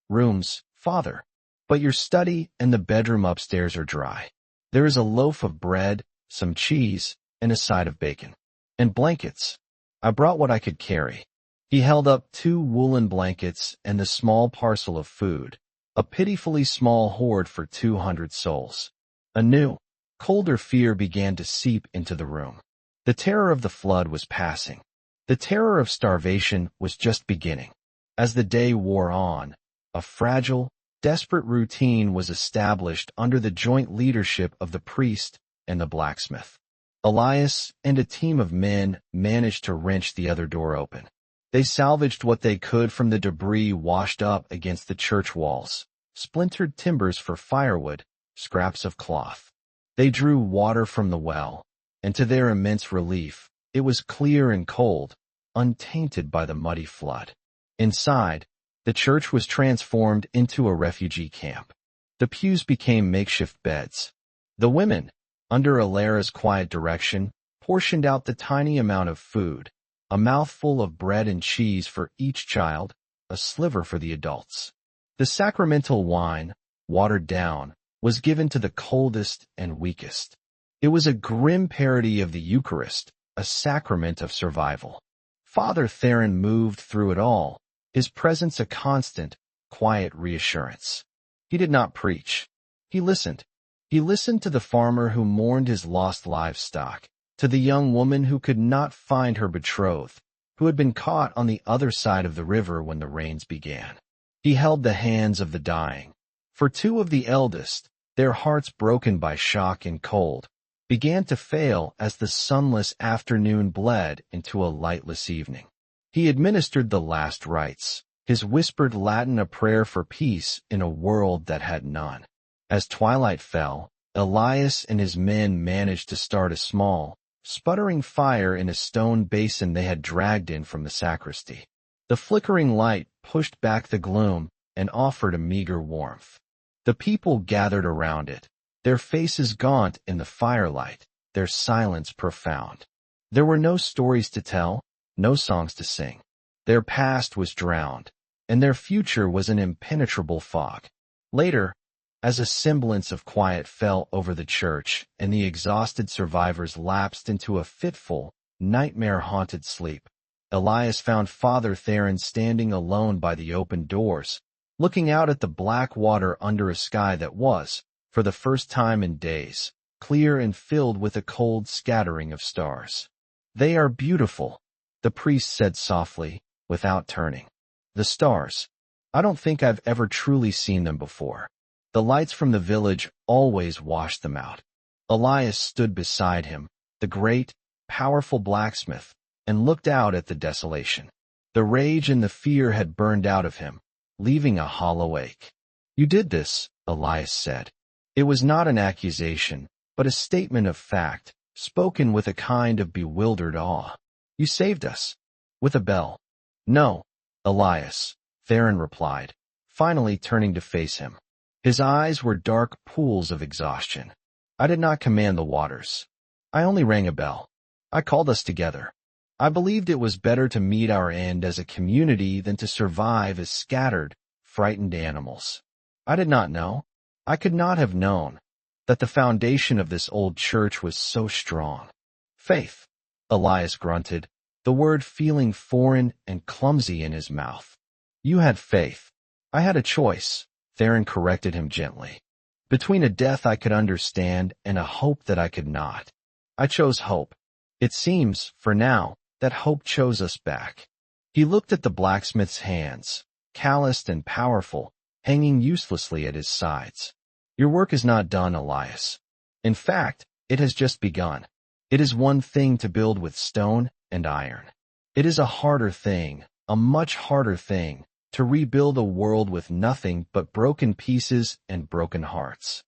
rooms, Father, but your study and the bedroom upstairs are dry. There is a loaf of bread, some cheese, and a side of bacon. And blankets. I brought what I could carry. He held up 2 woolen blankets and the small parcel of food, a pitifully small hoard for 200 souls. A new, colder fear began to seep into the room. The terror of the flood was passing. The terror of starvation was just beginning. As the day wore on, a fragile, desperate routine was established under the joint leadership of the priest and the blacksmith. Elias and a team of men managed to wrench the other door open. They salvaged what they could from the debris washed up against the church walls, splintered timbers for firewood, scraps of cloth. They drew water from the well, and to their immense relief, it was clear and cold, untainted by the muddy flood. Inside, the church was transformed into a refugee camp. The pews became makeshift beds. The women, under Alara's quiet direction, portioned out the tiny amount of food, a mouthful of bread and cheese for each child, a sliver for the adults. The sacramental wine, watered down, was given to the coldest and weakest. It was a grim parody of the Eucharist, a sacrament of survival. Father Theron moved through it all, his presence a constant, quiet reassurance. He did not preach. He listened. He listened to the farmer who mourned his lost livestock, to the young woman who could not find her betrothed, who had been caught on the other side of the river when the rains began. He held the hands of the dying. For 2 of the eldest, their hearts broken by shock and cold, began to fail as the sunless afternoon bled into a lightless evening. He administered the last rites, his whispered Latin a prayer for peace in a world that had none. As twilight fell, Elias and his men managed to start a small, sputtering fire in a stone basin they had dragged in from the sacristy. The flickering light pushed back the gloom and offered a meager warmth. The people gathered around it, their faces gaunt in the firelight, their silence profound. There were no stories to tell, no songs to sing. Their past was drowned, and their future was an impenetrable fog. Later, as a semblance of quiet fell over the church and the exhausted survivors lapsed into a fitful, nightmare-haunted sleep, Elias found Father Theron standing alone by the open doors, looking out at the black water under a sky that was, for the first time in days, clear and filled with a cold scattering of stars. "They are beautiful," the priest said softly, without turning. "The stars. I don't think I've ever truly seen them before. The lights from the village always washed them out." Elias stood beside him, the great, powerful blacksmith, and looked out at the desolation. The rage and the fear had burned out of him, leaving a hollow ache. "You did this," Elias said. It was not an accusation, but a statement of fact, spoken with a kind of bewildered awe. "You saved us." With a bell. "No, Elias," Theron replied, finally turning to face him. His eyes were dark pools of exhaustion. "I did not command the waters. I only rang a bell. I called us together. I believed it was better to meet our end as a community than to survive as scattered, frightened animals. I did not know, I could not have known, that the foundation of this old church was so strong." "Faith," Elias grunted, the word feeling foreign and clumsy in his mouth. "You had faith. I had a choice, Theron corrected him gently. Between a death I could understand and a hope that I could not. I chose hope. It seems, for now, that hope chose us back. He looked at the blacksmith's hands, calloused and powerful, hanging uselessly at his sides. Your work is not done, Elias. In fact, it has just begun. It is one thing to build with stone and iron. It is a harder thing, a much harder thing, to rebuild a world with nothing but broken pieces and broken hearts.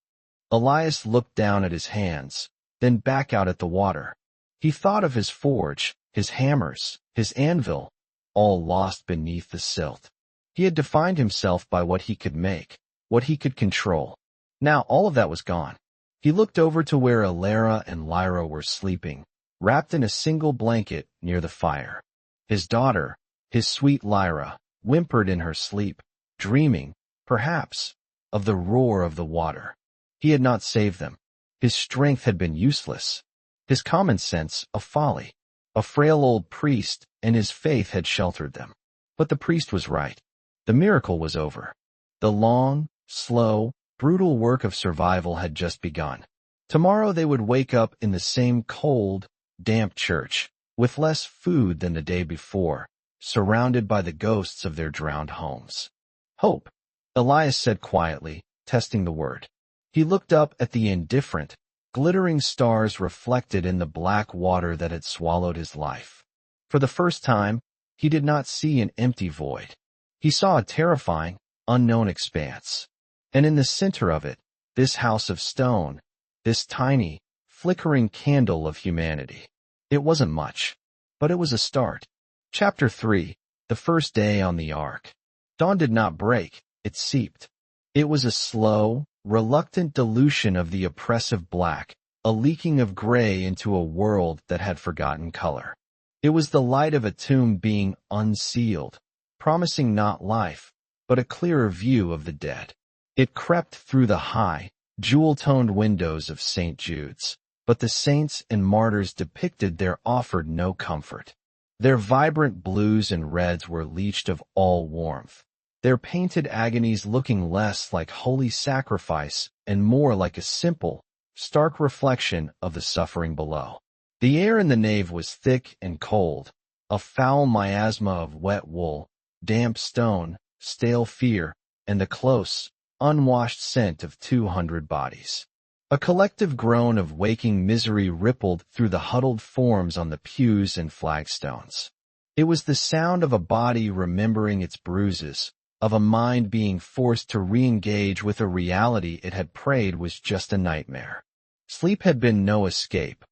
Elias looked down at his hands, then back out at the water. He thought of his forge, his hammers, his anvil, all lost beneath the silt. He had defined himself by what he could make, what he could control. Now all of that was gone. He looked over to where Alara and Lyra were sleeping, wrapped in a single blanket near the fire. His daughter, his sweet Lyra, whimpered in her sleep, dreaming, perhaps, of the roar of the water. He had not saved them. His strength had been useless. His common sense a folly. A frail old priest and his faith had sheltered them. But the priest was right. The miracle was over. The long, slow, brutal work of survival had just begun. Tomorrow they would wake up in the same cold, damp church, with less food than the day before, surrounded by the ghosts of their drowned homes. Hope, Elias said quietly, testing the word. He looked up at the indifferent, glittering stars reflected in the black water that had swallowed his life. For the first time, he did not see an empty void. He saw a terrifying, unknown expanse. And in the center of it, this house of stone, this tiny, flickering candle of humanity. It wasn't much, but it was a start. Chapter 3, the first day on the ark. Dawn did not break, it seeped. It was a slow, reluctant dilution of the oppressive black, a leaking of gray into a world that had forgotten color. It was the light of a tomb being unsealed, promising not life, but a clearer view of the dead. It crept through the high, jewel-toned windows of St. Jude's, but the saints and martyrs depicted there offered no comfort. Their vibrant blues and reds were leached of all warmth, their painted agonies looking less like holy sacrifice and more like a simple, stark reflection of the suffering below. The air in the nave was thick and cold, a foul miasma of wet wool, damp stone, stale fear, and the close, unwashed scent of 200 bodies. A collective groan of waking misery rippled through the huddled forms on the pews and flagstones. It was the sound of a body remembering its bruises, of a mind being forced to re-engage with a reality it had prayed was just a nightmare. Sleep had been no escape,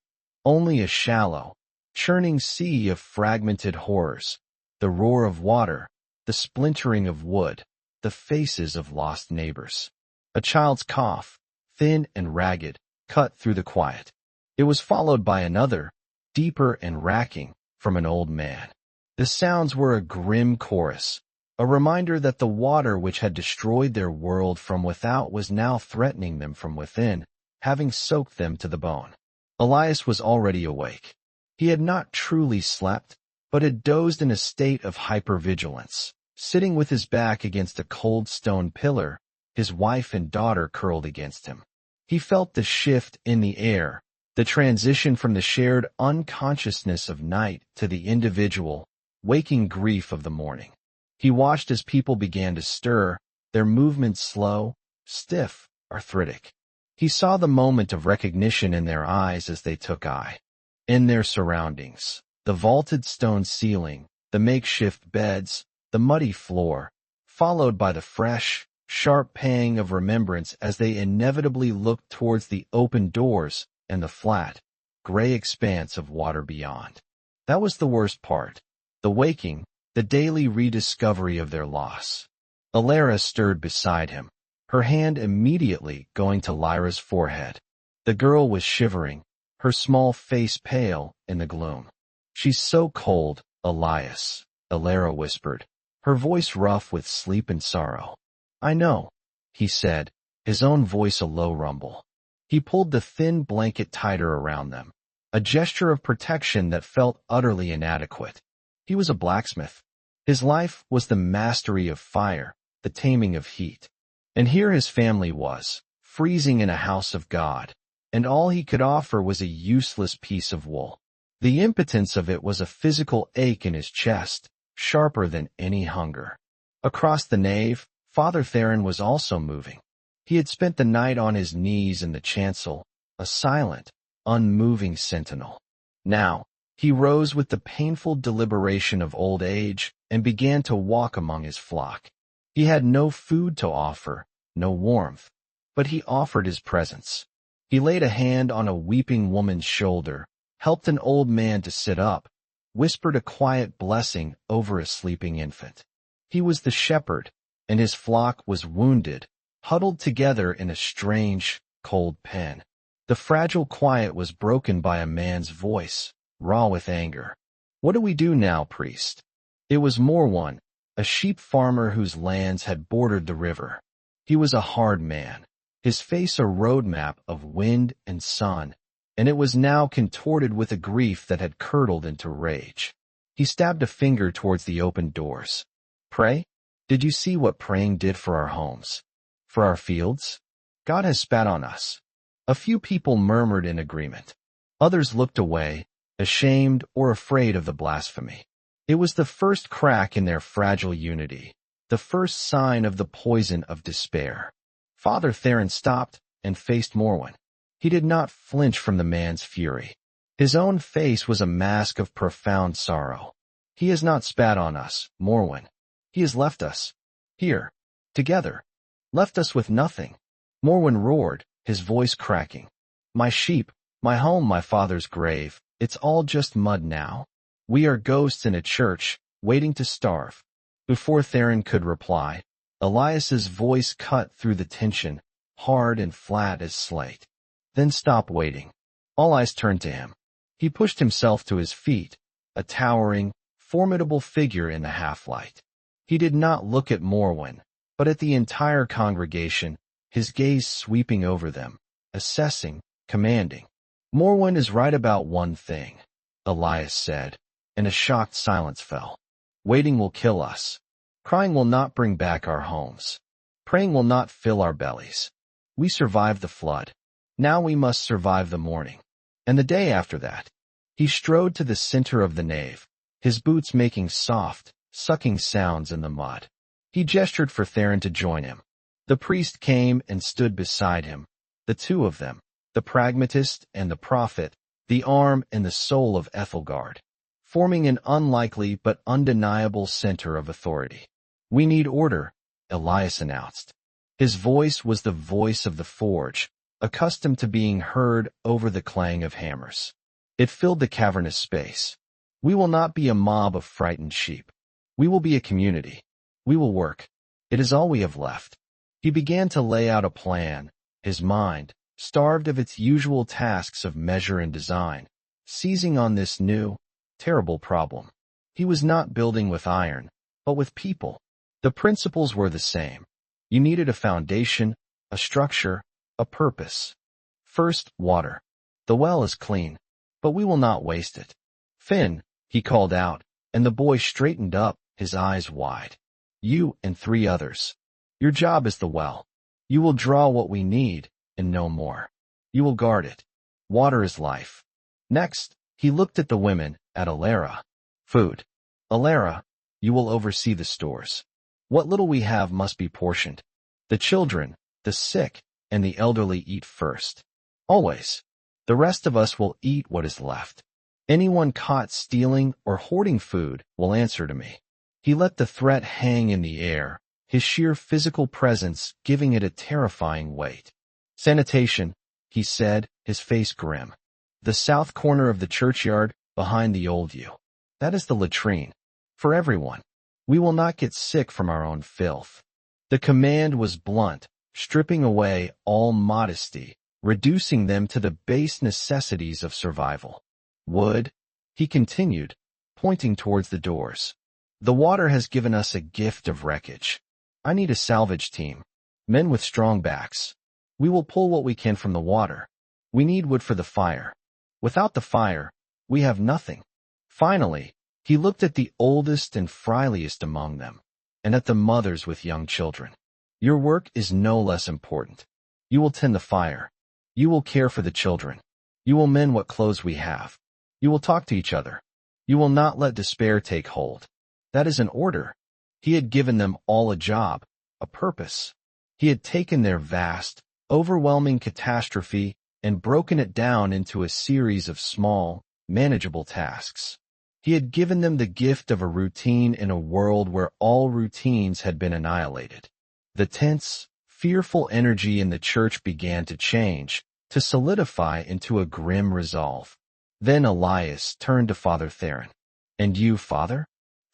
only a shallow, churning sea of fragmented horrors, the roar of water, the splintering of wood, the faces of lost neighbors. A child's cough, thin and ragged, cut through the quiet. It was followed by another, deeper and racking, from an old man. The sounds were a grim chorus, a reminder that the water which had destroyed their world from without was now threatening them from within, having soaked them to the bone. Elias was already awake. He had not truly slept, but had dozed in a state of hypervigilance, sitting with his back against a cold stone pillar, his wife and daughter curled against him. He felt the shift in the air, the transition from the shared unconsciousness of night to the individual, waking grief of the morning. He watched as people began to stir, their movements slow, stiff, arthritic. He saw the moment of recognition in their eyes as they took eye. In their surroundings, the vaulted stone ceiling, the makeshift beds, the muddy floor, followed by the fresh, sharp pang of remembrance as they inevitably looked towards the open doors and the flat, gray expanse of water beyond. That was the worst part, the waking, the daily rediscovery of their loss. Alara stirred beside him, her hand immediately going to Lyra's forehead. The girl was shivering, her small face pale in the gloom. "She's so cold, Elias," Alara whispered, her voice rough with sleep and sorrow. "I know," he said, his own voice a low rumble. He pulled the thin blanket tighter around them, a gesture of protection that felt utterly inadequate. He was a blacksmith. His life was the mastery of fire, the taming of heat. And here his family was, freezing in a house of God, and all he could offer was a useless piece of wool. The impotence of it was a physical ache in his chest, sharper than any hunger. Across the nave, Father Theron was also moving. He had spent the night on his knees in the chancel, a silent, unmoving sentinel. Now, he rose with the painful deliberation of old age and began to walk among his flock. He had no food to offer, no warmth, but he offered his presence. He laid a hand on a weeping woman's shoulder, helped an old man to sit up, whispered a quiet blessing over a sleeping infant. He was the shepherd, and his flock was wounded, huddled together in a strange, cold pen. The fragile quiet was broken by a man's voice, raw with anger. "What do we do now, priest?" It was Morwan, a sheep farmer whose lands had bordered the river. He was a hard man, his face a road map of wind and sun, and it was now contorted with a grief that had curdled into rage. He stabbed a finger towards the open doors. "Pray? Did you see what praying did for our homes? For our fields? God has spat on us." A few people murmured in agreement. Others looked away, ashamed or afraid of the blasphemy. It was the first crack in their fragile unity, the first sign of the poison of despair. Father Theron stopped and faced Morwan. He did not flinch from the man's fury. His own face was a mask of profound sorrow. "He has not spat on us, Morwan. He has left us. Here. Together. Left us with nothing." Morwan roared, his voice cracking. "My sheep, my home, my father's grave, it's all just mud now. We are ghosts in a church, waiting to starve." Before Theron could reply, Elias's voice cut through the tension, hard and flat as slate. "Then stop waiting." All eyes turned to him. He pushed himself to his feet, a towering, formidable figure in the half-light. He did not look at Morwan, but at the entire congregation, his gaze sweeping over them, assessing, commanding. "Morwan is right about one thing," Elias said, and a shocked silence fell. "Waiting will kill us. Crying will not bring back our homes. Praying will not fill our bellies. We survived the flood. Now we must survive the morning. And the day after that." He strode to the center of the nave, his boots making soft, sucking sounds in the mud. He gestured for Theron to join him. The priest came and stood beside him, the two of them, the pragmatist and the prophet, the arm and the soul of Ethelgard, forming an unlikely but undeniable center of authority. "We need order," Elias announced. His voice was the voice of the forge, accustomed to being heard over the clang of hammers. It filled the cavernous space. "We will not be a mob of frightened sheep. We will be a community. We will work. It is all we have left." He began to lay out a plan, his mind, starved of its usual tasks of measure and design, seizing on this new, terrible problem. He was not building with iron, but with people. The principles were the same. You needed a foundation, a structure, a purpose. First, water. "The well is clean, but we will not waste it." "Finn," he called out, and the boy straightened up, his eyes wide. "You and 3 others. Your job is the well. You will draw what we need, and no more. You will guard it. Water is life." Next, he looked at the women, at Alara. "Food. Alara, you will oversee the stores. What little we have must be portioned. The children, the sick, and the elderly eat first. Always. The rest of us will eat what is left. Anyone caught stealing or hoarding food will answer to me." He let the threat hang in the air, his sheer physical presence giving it a terrifying weight. "Sanitation," he said, his face grim. "The south corner of the churchyard, behind the old yew. That is the latrine. For everyone. We will not get sick from our own filth." The command was blunt, stripping away all modesty, reducing them to the base necessities of survival. "Wood," he continued, pointing towards the doors. "The water has given us a gift of wreckage. I need a salvage team, men with strong backs. We will pull what we can from the water. We need wood for the fire. Without the fire, we have nothing." Finally, he looked at the oldest and friliest among them, and at the mothers with young children. Your work is no less important. You will tend the fire. You will care for the children. You will mend what clothes we have. You will talk to each other. You will not let despair take hold. That is an order. He had given them all a job, a purpose. He had taken their vast, overwhelming catastrophe and broken it down into a series of small, manageable tasks. He had given them the gift of a routine in a world where all routines had been annihilated. The tense, fearful energy in the church began to change, to solidify into a grim resolve. Then Elias turned to Father Theron. "And you, Father?"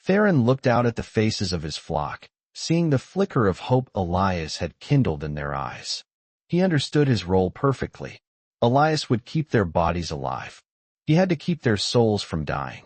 Theron looked out at the faces of his flock, seeing the flicker of hope Elias had kindled in their eyes. He understood his role perfectly. Elias would keep their bodies alive. He had to keep their souls from dying.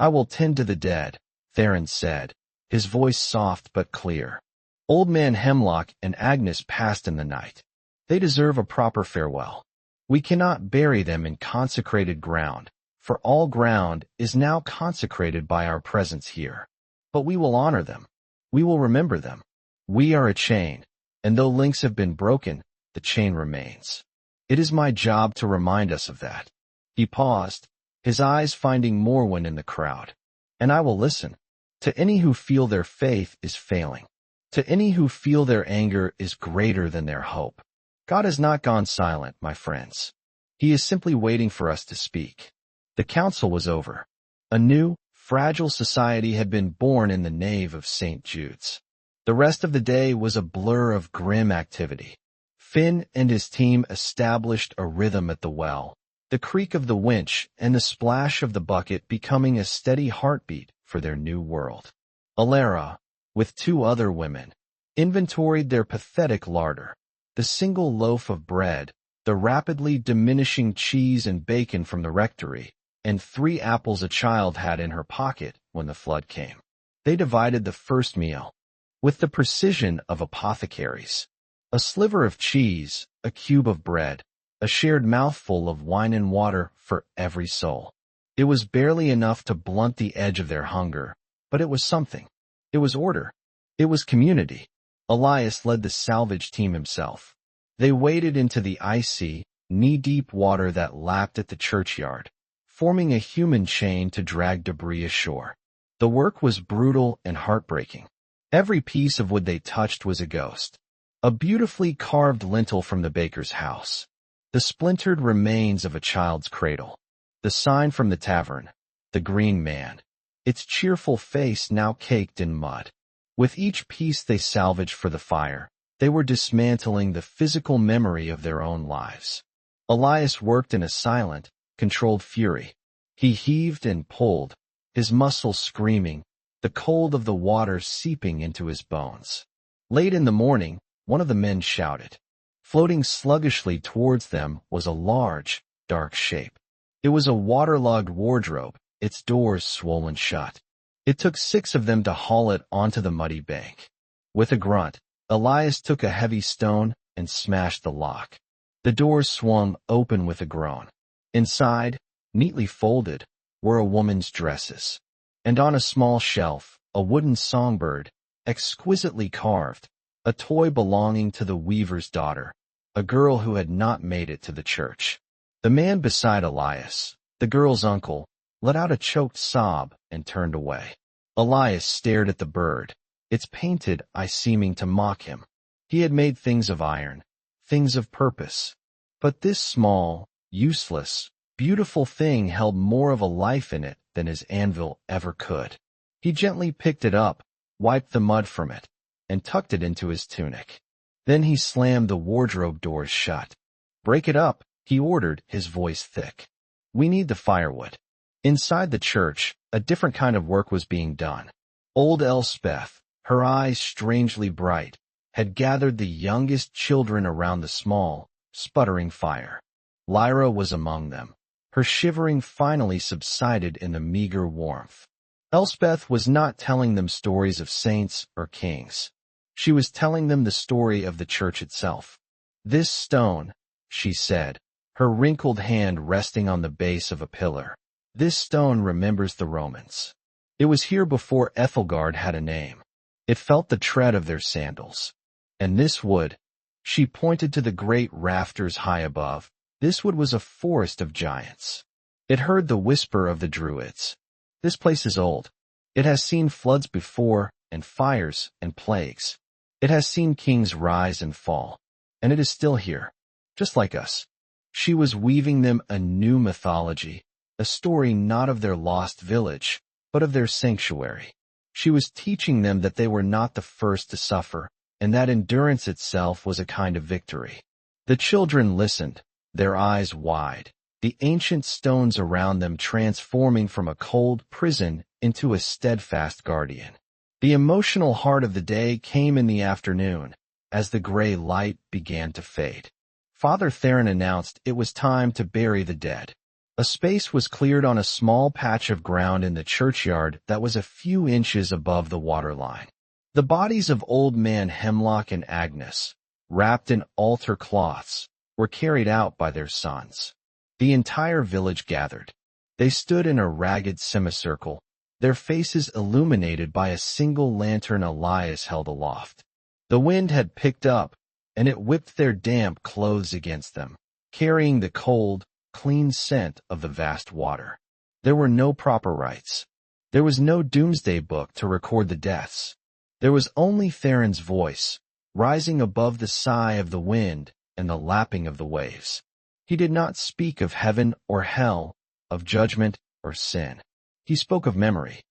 "I will tend to the dead," Theron said, his voice soft but clear. Old Man Hemlock and Agnes passed in the night. They deserve a proper farewell. We cannot bury them in consecrated ground, for all ground is now consecrated by our presence here. But we will honor them. We will remember them. We are a chain, and though links have been broken, the chain remains. It is my job to remind us of that." He paused, his eyes finding Morwen in the crowd. "And I will listen. To any who feel their faith is failing. To any who feel their anger is greater than their hope. God has not gone silent, my friends. He is simply waiting for us to speak." The council was over. A new, fragile society had been born in the nave of St. Jude's. The rest of the day was a blur of grim activity. Finn and his team established a rhythm at the well, the creak of the winch and the splash of the bucket becoming a steady heartbeat for their new world. Alara, with 2 other women, inventoried their pathetic larder, the single loaf of bread, the rapidly diminishing cheese and bacon from the rectory, and 3 apples a child had in her pocket when the flood came. They divided the first meal with the precision of apothecaries. A sliver of cheese, a cube of bread, a shared mouthful of wine and water for every soul. It was barely enough to blunt the edge of their hunger, but it was something. It was order. It was community. Elias led the salvage team himself. They waded into the icy, knee-deep water that lapped at the churchyard, forming a human chain to drag debris ashore. The work was brutal and heartbreaking. Every piece of wood they touched was a ghost. A beautifully carved lintel from the baker's house. The splintered remains of a child's cradle. The sign from the tavern, the Green Man, its cheerful face now caked in mud. With each piece they salvaged for the fire, they were dismantling the physical memory of their own lives. Elias worked in a silent, controlled fury. He heaved and pulled, his muscles screaming, the cold of the water seeping into his bones. Late in the morning, one of the men shouted. Floating sluggishly towards them was a large, dark shape. It was a waterlogged wardrobe, its doors swollen shut. It took 6 of them to haul it onto the muddy bank. With a grunt, Elias took a heavy stone and smashed the lock. The doors swung open with a groan. Inside, neatly folded, were a woman's dresses. And on a small shelf, a wooden songbird, exquisitely carved, a toy belonging to the weaver's daughter, a girl who had not made it to the church. The man beside Elias, the girl's uncle, let out a choked sob and turned away. Elias stared at the bird, its painted eye seeming to mock him. He had made things of iron, things of purpose. But this small, useless, beautiful thing held more of a life in it than his anvil ever could. He gently picked it up, wiped the mud from it, and tucked it into his tunic. Then he slammed the wardrobe doors shut. "Break it up," he ordered, his voice thick. "We need the firewood." Inside the church, a different kind of work was being done. Old Elspeth, her eyes strangely bright, had gathered the youngest children around the small, sputtering fire. Lyra was among them. Her shivering finally subsided in the meager warmth. Elspeth was not telling them stories of saints or kings. She was telling them the story of the church itself. "This stone," she said, her wrinkled hand resting on the base of a pillar. "This stone remembers the Romans. It was here before Ethelgard had a name. It felt the tread of their sandals. And this wood, she pointed to the great rafters high above, this wood was a forest of giants. It heard the whisper of the druids. This place is old. It has seen floods before, and fires, and plagues. It has seen kings rise and fall. And it is still here, just like us. She was weaving them a new mythology, a story not of their lost village, but of their sanctuary. She was teaching them that they were not the first to suffer, and that endurance itself was a kind of victory. The children listened, their eyes wide, the ancient stones around them transforming from a cold prison into a steadfast guardian. The emotional heart of the day came in the afternoon, as the gray light began to fade. Father Theron announced it was time to bury the dead. A space was cleared on a small patch of ground in the churchyard that was a few inches above the waterline. The bodies of Old Man Hemlock and Agnes, wrapped in altar cloths, were carried out by their sons. The entire village gathered. They stood in a ragged semicircle, their faces illuminated by a single lantern Elias held aloft. The wind had picked up, and it whipped their damp clothes against them, carrying the cold, clean scent of the vast water. There were no proper rites. There was no doomsday book to record the deaths. There was only Theron's voice, rising above the sigh of the wind and the lapping of the waves. He did not speak of heaven or hell, of judgment or sin. He spoke of memory.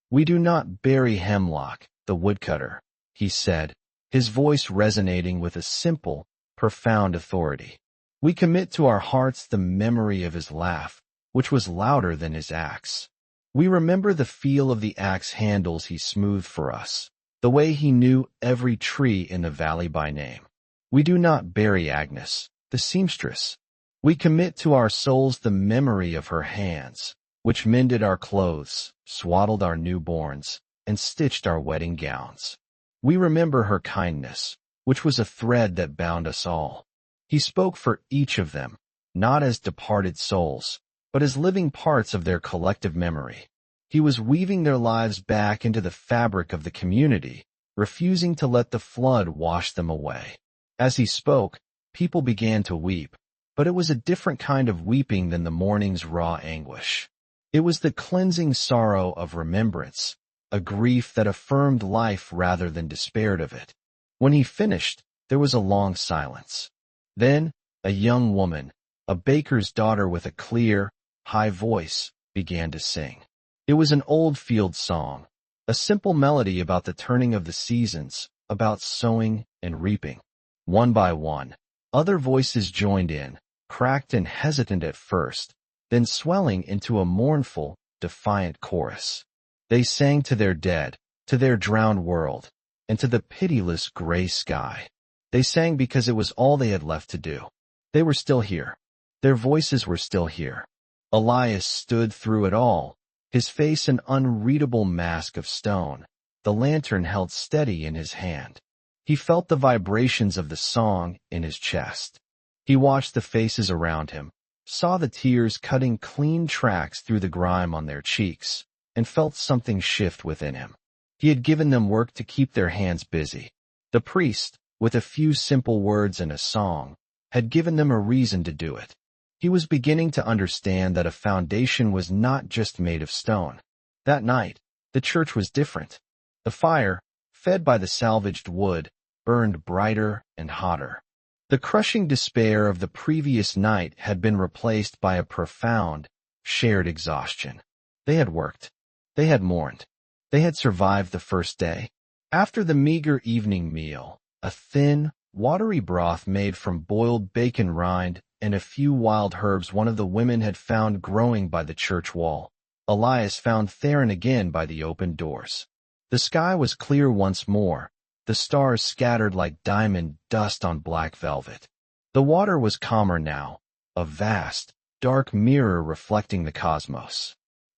"We do not bury Hemlock, the woodcutter," he said, his voice resonating with a simple, profound authority. "We commit to our hearts the memory of his laugh, which was louder than his axe. We remember the feel of the axe handles he smoothed for us, the way he knew every tree in the valley by name. We do not bury Agnes, the seamstress. We commit to our souls the memory of her hands, which mended our clothes, swaddled our newborns, and stitched our wedding gowns. We remember her kindness, which was a thread that bound us all." He spoke for each of them, not as departed souls, but as living parts of their collective memory. He was weaving their lives back into the fabric of the community, refusing to let the flood wash them away. As he spoke, people began to weep, but it was a different kind of weeping than the morning's raw anguish. It was the cleansing sorrow of remembrance, a grief that affirmed life rather than despaired of it. When he finished, there was a long silence. Then, a young woman, a baker's daughter with a clear, high voice, began to sing. It was an old field song, a simple melody about the turning of the seasons, about sowing and reaping. One by one, other voices joined in, cracked and hesitant at first, then swelling into a mournful, defiant chorus. They sang to their dead, to their drowned world, and to the pitiless gray sky. They sang because it was all they had left to do. They were still here. Their voices were still here. Elias stood through it all, his face an unreadable mask of stone, the lantern held steady in his hand. He felt the vibrations of the song in his chest. He watched the faces around him, saw the tears cutting clean tracks through the grime on their cheeks, and felt something shift within him. He had given them work to keep their hands busy. The priest, with a few simple words and a song, had given them a reason to do it. He was beginning to understand that a foundation was not just made of stone. That night, the church was different. The fire, fed by the salvaged wood, burned brighter and hotter. The crushing despair of the previous night had been replaced by a profound, shared exhaustion. They had worked. They had mourned. They had survived the first day. After the meager evening meal, a thin, watery broth made from boiled bacon rind and a few wild herbs one of the women had found growing by the church wall, Elias found Theron again by the open doors. The sky was clear once more, the stars scattered like diamond dust on black velvet. The water was calmer now, a vast, dark mirror reflecting the cosmos.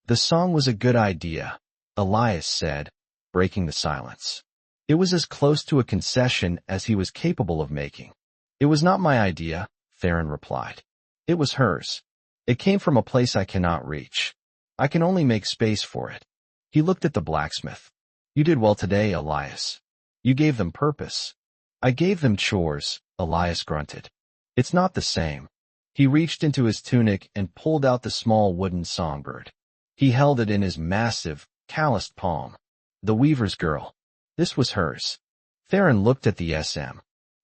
"The song was a good idea," Elias said, breaking the silence. It was as close to a concession as he was capable of making. "It was not my idea," Theron replied. "It was hers. It came from a place I cannot reach. I can only make space for it." He looked at the blacksmith. You did well today, Elias. You gave them purpose. I gave them chores, Elias grunted. It's not the same. He reached into his tunic and pulled out the small wooden songbird. He held it in his massive, calloused palm. The weaver's girl. This was hers. Theron looked at the SM.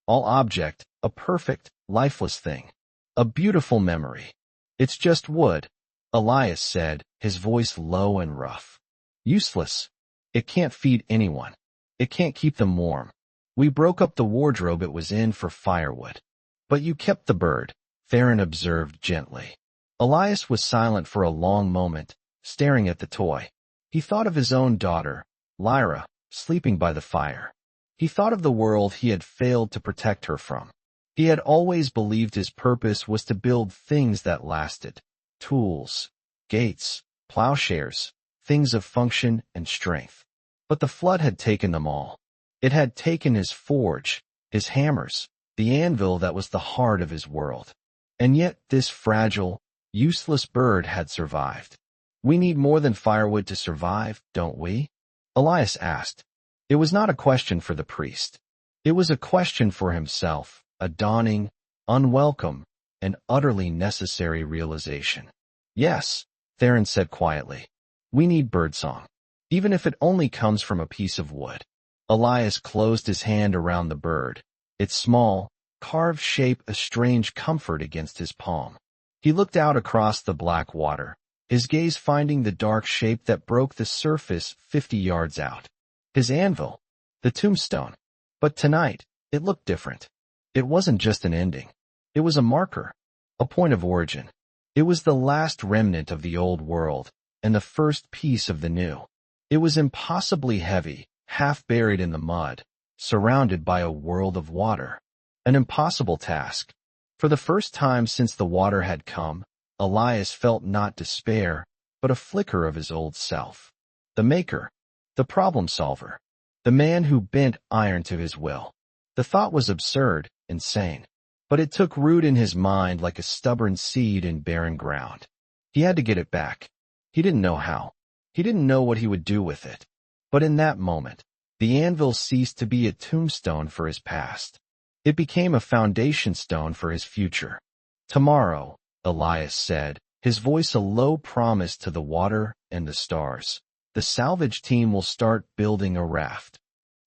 All object, a perfect, lifeless thing. A beautiful memory. It's just wood, Elias said, his voice low and rough. Useless. It can't feed anyone. It can't keep them warm. We broke up the wardrobe it was in for firewood. But you kept the bird, Theron observed gently. Elias was silent for a long moment, staring at the toy. He thought of his own daughter, Lyra, sleeping by the fire. He thought of the world he had failed to protect her from. He had always believed his purpose was to build things that lasted. Tools, gates, plowshares, things of function and strength. But the flood had taken them all. It had taken his forge, his hammers, the anvil that was the heart of his world. And yet this fragile, useless bird had survived. We need more than firewood to survive, don't we? Elias asked. It was not a question for the priest. It was a question for himself, a dawning, unwelcome, and utterly necessary realization. Yes, Theron said quietly. We need birdsong. Even if it only comes from a piece of wood. Elias closed his hand around the bird, its small, carved shape a strange comfort against his palm. He looked out across the black water, his gaze finding the dark shape that broke the surface 50 yards out. His anvil, the tombstone. But tonight, it looked different. It wasn't just an ending. It was a marker, a point of origin. It was the last remnant of the old world, and the first piece of the new. It was impossibly heavy, half buried in the mud, surrounded by a world of water. An impossible task. For the first time since the water had come, Elias felt not despair, but a flicker of his old self. The maker, the problem solver, the man who bent iron to his will. The thought was absurd, insane, but it took root in his mind like a stubborn seed in barren ground. He had to get it back. He didn't know how. He didn't know what he would do with it. But in that moment, the anvil ceased to be a tombstone for his past. It became a foundation stone for his future. Tomorrow, Elias said, his voice a low promise to the water and the stars, the salvage team will start building a raft.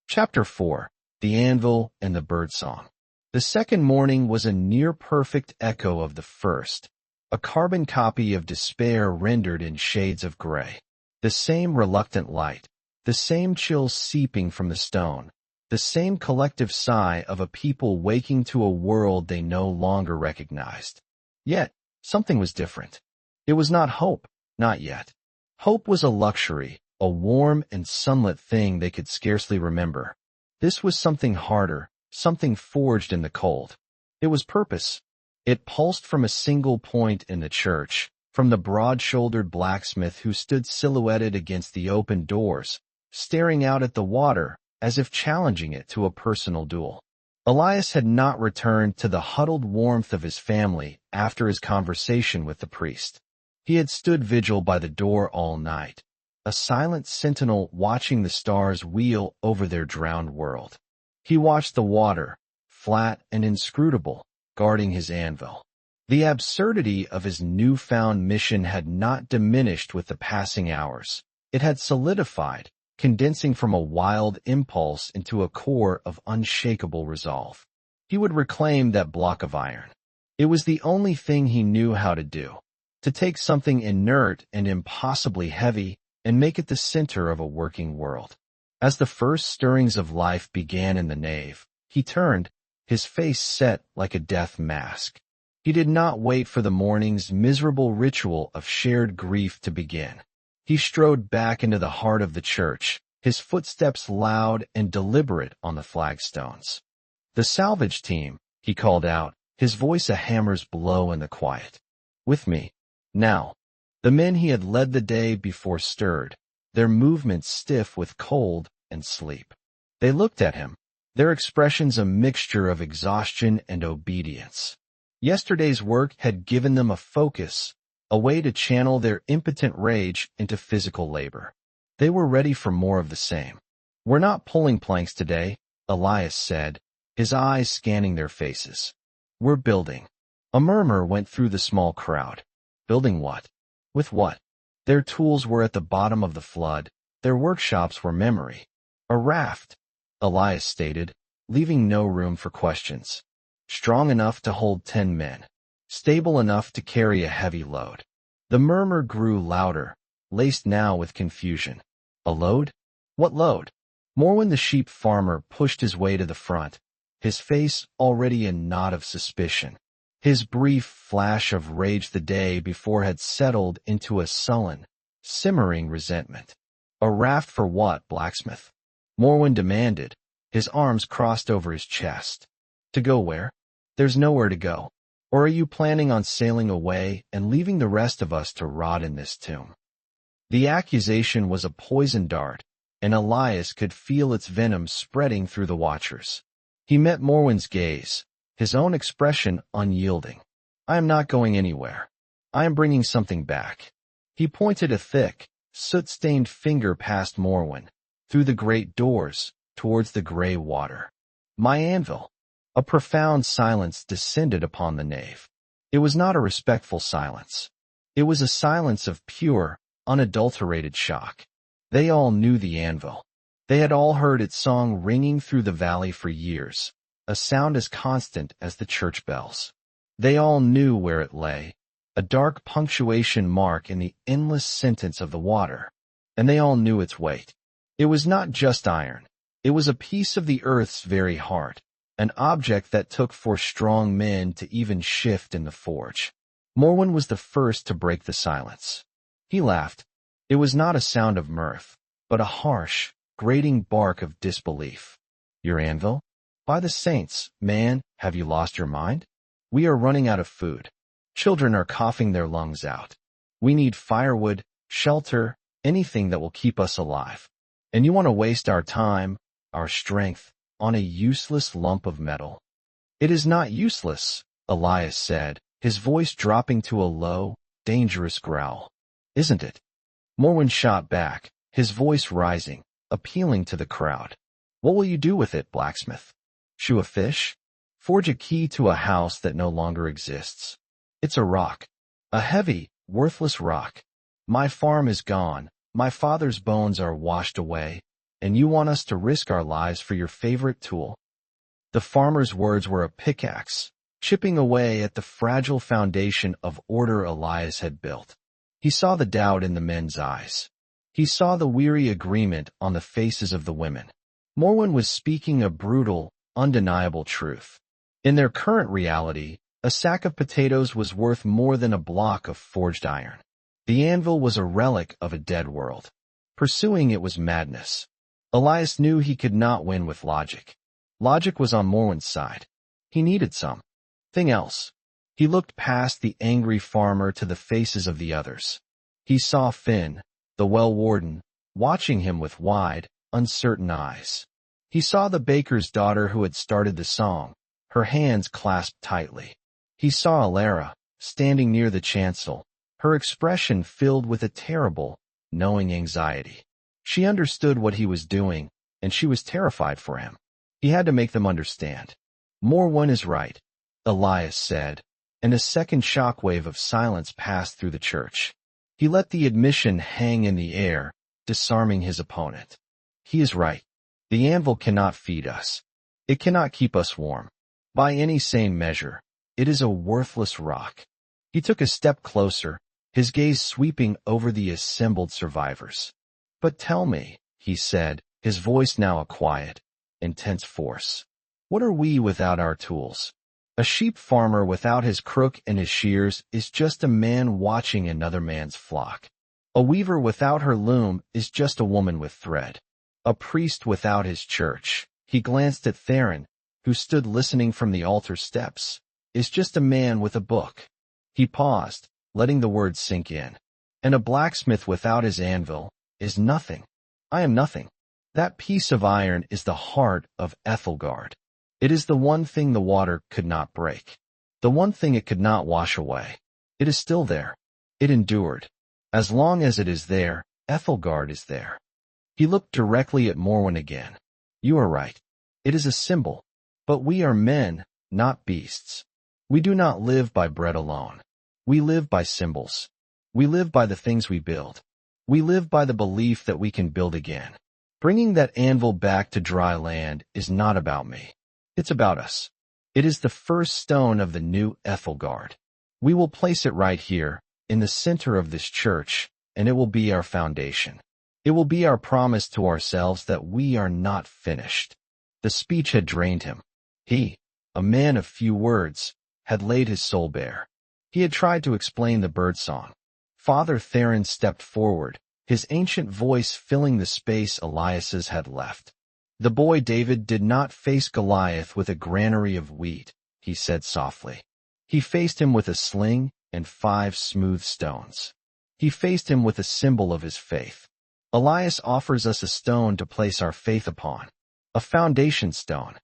Chapter 4. The Anvil and the Birdsong. The second morning was a near-perfect echo of the first, a carbon copy of despair rendered in shades of gray. The same reluctant light, the same chill seeping from the stone, the same collective sigh of a people waking to a world they no longer recognized. Yet, something was different. It was not hope, not yet. Hope was a luxury, a warm and sunlit thing they could scarcely remember. This was something harder, something forged in the cold. It was purpose. It pulsed from a single point in the church, from the broad-shouldered blacksmith who stood silhouetted against the open doors, staring out at the water as if challenging it to a personal duel. Elias had not returned to the huddled warmth of his family after his conversation with the priest. He had stood vigil by the door all night, a silent sentinel watching the stars wheel over their drowned world. He watched the water, flat and inscrutable, guarding his anvil. The absurdity of his newfound mission had not diminished with the passing hours. It had solidified, condensing from a wild impulse into a core of unshakable resolve. He would reclaim that block of iron. It was the only thing he knew how to do, to take something inert and impossibly heavy and make it the center of a working world. As the first stirrings of life began in the nave, he turned, his face set like a death mask. He did not wait for the morning's miserable ritual of shared grief to begin. He strode back into the heart of the church, his footsteps loud and deliberate on the flagstones. The salvage team, he called out, his voice a hammer's blow in the quiet. With me. Now. The men he had led the day before stirred, their movements stiff with cold and sleep. They looked at him, their expressions a mixture of exhaustion and obedience. Yesterday's work had given them a focus, a way to channel their impotent rage into physical labor. They were ready for more of the same. We're not pulling planks today, Elias said, his eyes scanning their faces. We're building. A murmur went through the small crowd. Building what? With what? Their tools were at the bottom of the flood. Their workshops were memory. A raft, Elias stated, leaving no room for questions. Strong enough to hold 10 men. Stable enough to carry a heavy load. The murmur grew louder, laced now with confusion. A load? What load? Morwen the sheep farmer pushed his way to the front, his face already a knot of suspicion. His brief flash of rage the day before had settled into a sullen, simmering resentment. A raft for what, blacksmith? Morwen demanded, his arms crossed over his chest. To go where? There's nowhere to go. Or are you planning on sailing away and leaving the rest of us to rot in this tomb? The accusation was a poison dart, and Elias could feel its venom spreading through the watchers. He met Morwen's gaze, his own expression unyielding. I am not going anywhere. I am bringing something back. He pointed a thick, soot-stained finger past Morwen, through the great doors, towards the gray water. My anvil. A profound silence descended upon the nave. It was not a respectful silence. It was a silence of pure, unadulterated shock. They all knew the anvil. They had all heard its song ringing through the valley for years, a sound as constant as the church bells. They all knew where it lay, a dark punctuation mark in the endless sentence of the water, and they all knew its weight. It was not just iron. It was a piece of the earth's very heart, an object that took for strong men to even shift in the forge. Morwen was the first to break the silence. He laughed. It was not a sound of mirth, but a harsh, grating bark of disbelief. Your anvil? By the saints, man, have you lost your mind? We are running out of food. Children are coughing their lungs out. We need firewood, shelter, anything that will keep us alive. And you want to waste our time, our strength, on a useless lump of metal? It is not useless, Elias said, his voice dropping to a low, dangerous growl. Isn't it? Morwen shot back, his voice rising, appealing to the crowd. What will you do with it, blacksmith? Shoe a fish? Forge a key to a house that no longer exists? It's a rock. A heavy, worthless rock. My farm is gone, my father's bones are washed away, and you want us to risk our lives for your favorite tool? The farmer's words were a pickaxe, chipping away at the fragile foundation of order Elias had built. He saw the doubt in the men's eyes. He saw the weary agreement on the faces of the women. Morwen was speaking a brutal, undeniable truth. In their current reality, a sack of potatoes was worth more than a block of forged iron. The anvil was a relic of a dead world. Pursuing it was madness. Elias knew he could not win with logic. Logic was on Morwen's side. He needed something else. He looked past the angry farmer to the faces of the others. He saw Finn, the well-warden, watching him with wide, uncertain eyes. He saw the baker's daughter who had started the song, her hands clasped tightly. He saw Alara, standing near the chancel, her expression filled with a terrible, knowing anxiety. She understood what he was doing, and she was terrified for him. He had to make them understand. Morwen is right, Elias said, and a second shockwave of silence passed through the church. He let the admission hang in the air, disarming his opponent. He is right. The anvil cannot feed us. It cannot keep us warm. By any sane measure, it is a worthless rock. He took a step closer, his gaze sweeping over the assembled survivors. But tell me, he said, his voice now a quiet, intense force. What are we without our tools? A sheep farmer without his crook and his shears is just a man watching another man's flock. A weaver without her loom is just a woman with thread. A priest without his church, he glanced at Theron, who stood listening from the altar steps, is just a man with a book. He paused, letting the words sink in. And a blacksmith without his anvil is nothing. I am nothing. That piece of iron is the heart of Ethelgard. It is the one thing the water could not break. The one thing it could not wash away. It is still there. It endured. As long as it is there, Ethelgard is there. He looked directly at Morwen again. You are right. It is a symbol. But we are men, not beasts. We do not live by bread alone. We live by symbols. We live by the things we build. We live by the belief that we can build again. Bringing that anvil back to dry land is not about me. It's about us. It is the first stone of the new Ethelgard. We will place it right here, in the center of this church, and it will be our foundation. It will be our promise to ourselves that we are not finished. The speech had drained him. He, a man of few words, had laid his soul bare. He had tried to explain the birdsong. Father Theron stepped forward, his ancient voice filling the space Elias's had left. The boy David did not face Goliath with a granary of wheat, he said softly. He faced him with a sling and 5 smooth stones. He faced him with a symbol of his faith. Elias offers us a stone to place our faith upon. A foundation stone.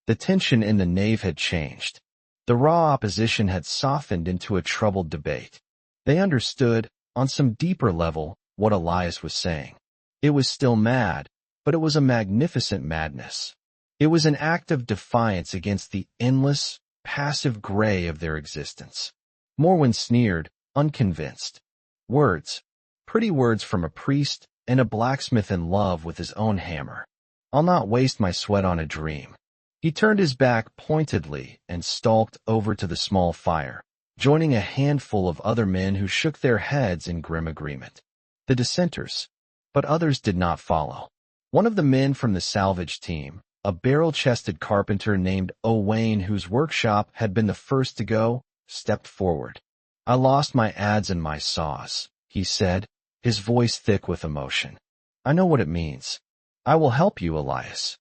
The tension in the nave had changed. The raw opposition had softened into a troubled debate. They understood, on some deeper level, what Elias was saying. It was still mad, but it was a magnificent madness. It was an act of defiance against the endless, passive gray of their existence. Morwen sneered, unconvinced. Words. Pretty words from a priest and a blacksmith in love with his own hammer. I'll not waste my sweat on a dream. He turned his back pointedly and stalked over to the small fire, joining a handful of other men who shook their heads in grim agreement. The dissenters. But others did not follow. One of the men from the salvage team, a barrel-chested carpenter named Owain, whose workshop had been the first to go, stepped forward. I lost my adze and my saws, he said, his voice thick with emotion. I know what it means. I will help you, Elias.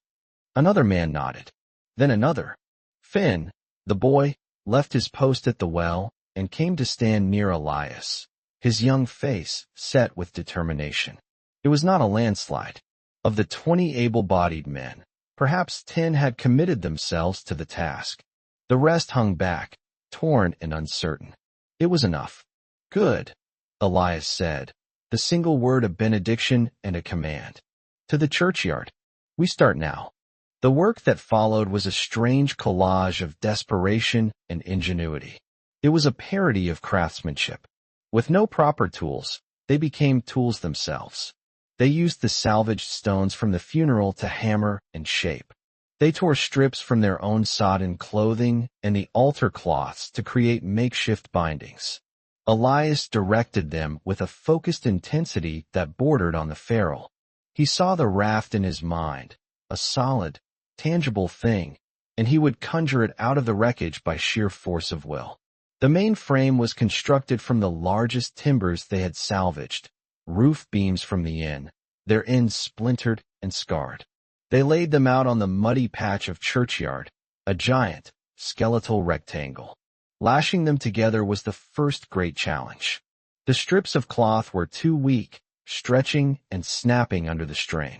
Another man nodded. Then another. Finn, the boy, left his post at the well and came to stand near Elias, his young face set with determination. It was not a landslide. Of the 20 able-bodied men, perhaps 10 had committed themselves to the task. The rest hung back, torn and uncertain. It was enough. Good, Elias said, the single word a benediction and a command. To the churchyard. We start now. The work that followed was a strange collage of desperation and ingenuity. It was a parody of craftsmanship. With no proper tools, they became tools themselves. They used the salvaged stones from the funeral to hammer and shape. They tore strips from their own sodden clothing and the altar cloths to create makeshift bindings. Elias directed them with a focused intensity that bordered on the feral. He saw the raft in his mind, a solid, tangible thing, and he would conjure it out of the wreckage by sheer force of will. The main frame was constructed from the largest timbers they had salvaged, roof beams from the inn, their ends splintered and scarred. They laid them out on the muddy patch of churchyard, a giant, skeletal rectangle. Lashing them together was the first great challenge. The strips of cloth were too weak, stretching and snapping under the strain.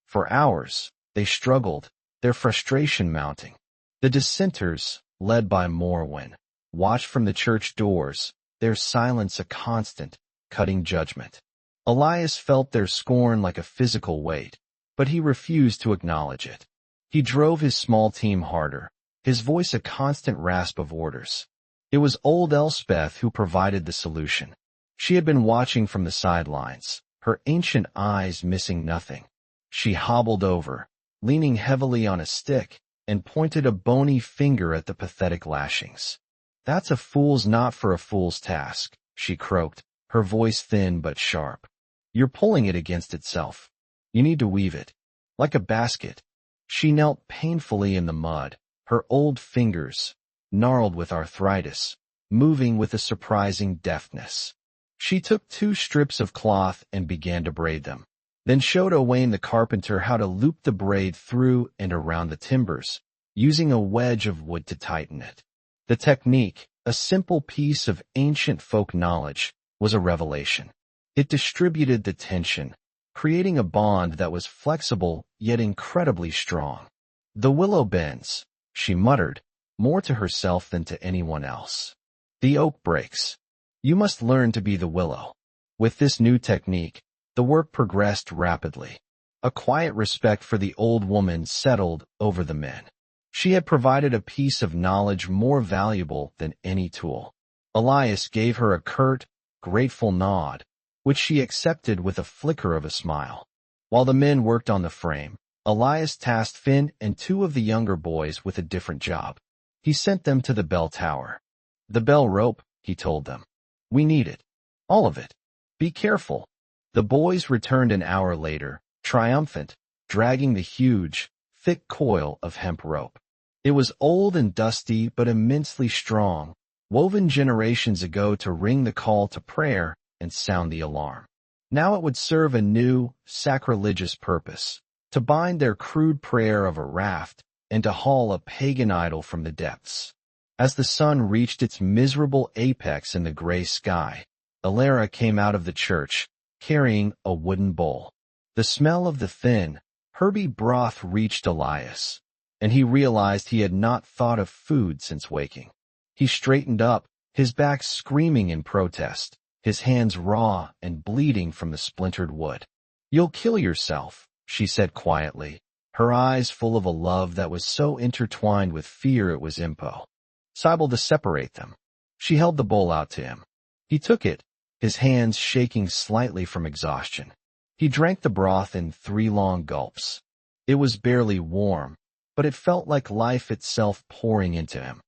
For hours, they struggled, their frustration mounting. The dissenters, led by Morwen, watched from the church doors, their silence a constant, cutting judgment. Elias felt their scorn like a physical weight, but he refused to acknowledge it. He drove his small team harder, his voice a constant rasp of orders. It was old Elspeth who provided the solution. She had been watching from the sidelines, her ancient eyes missing nothing. She hobbled over, leaning heavily on a stick, and pointed a bony finger at the pathetic lashings. That's a fool's knot for a fool's task, she croaked, her voice thin but sharp. You're pulling it against itself. You need to weave it. Like a basket. She knelt painfully in the mud, her old fingers, gnarled with arthritis, moving with a surprising deftness. She took 2 strips of cloth and began to braid them, then showed Owain the carpenter how to loop the braid through and around the timbers, using a wedge of wood to tighten it. The technique, a simple piece of ancient folk knowledge, was a revelation. It distributed the tension, creating a bond that was flexible yet incredibly strong. The willow bends, she muttered, more to herself than to anyone else. The oak breaks. You must learn to be the willow. With this new technique, the work progressed rapidly. A quiet respect for the old woman settled over the men. She had provided a piece of knowledge more valuable than any tool. Elias gave her a curt, grateful nod, which she accepted with a flicker of a smile. While the men worked on the frame, Elias tasked Finn and two of the younger boys with a different job. He sent them to the bell tower. "The bell rope," he told them. "We need it. All of it. Be careful." The boys returned an hour later, triumphant, dragging the huge, thick coil of hemp rope. It was old and dusty but immensely strong, woven generations ago to ring the call to prayer and sound the alarm. Now it would serve a new, sacrilegious purpose, to bind their crude prayer of a raft and to haul a pagan idol from the depths. As the sun reached its miserable apex in the gray sky, Alara came out of the church, carrying a wooden bowl. The smell of the thin, herby broth reached Elias, and he realized he had not thought of food since waking. He straightened up, his back screaming in protest, his hands raw and bleeding from the splintered wood. "You'll kill yourself," she said quietly, her eyes full of a love that was so intertwined with fear it was impossible to separate them. She held the bowl out to him. He took it, his hands shaking slightly from exhaustion. He drank the broth in 3 long gulps. It was barely warm, but it felt like life itself pouring into him.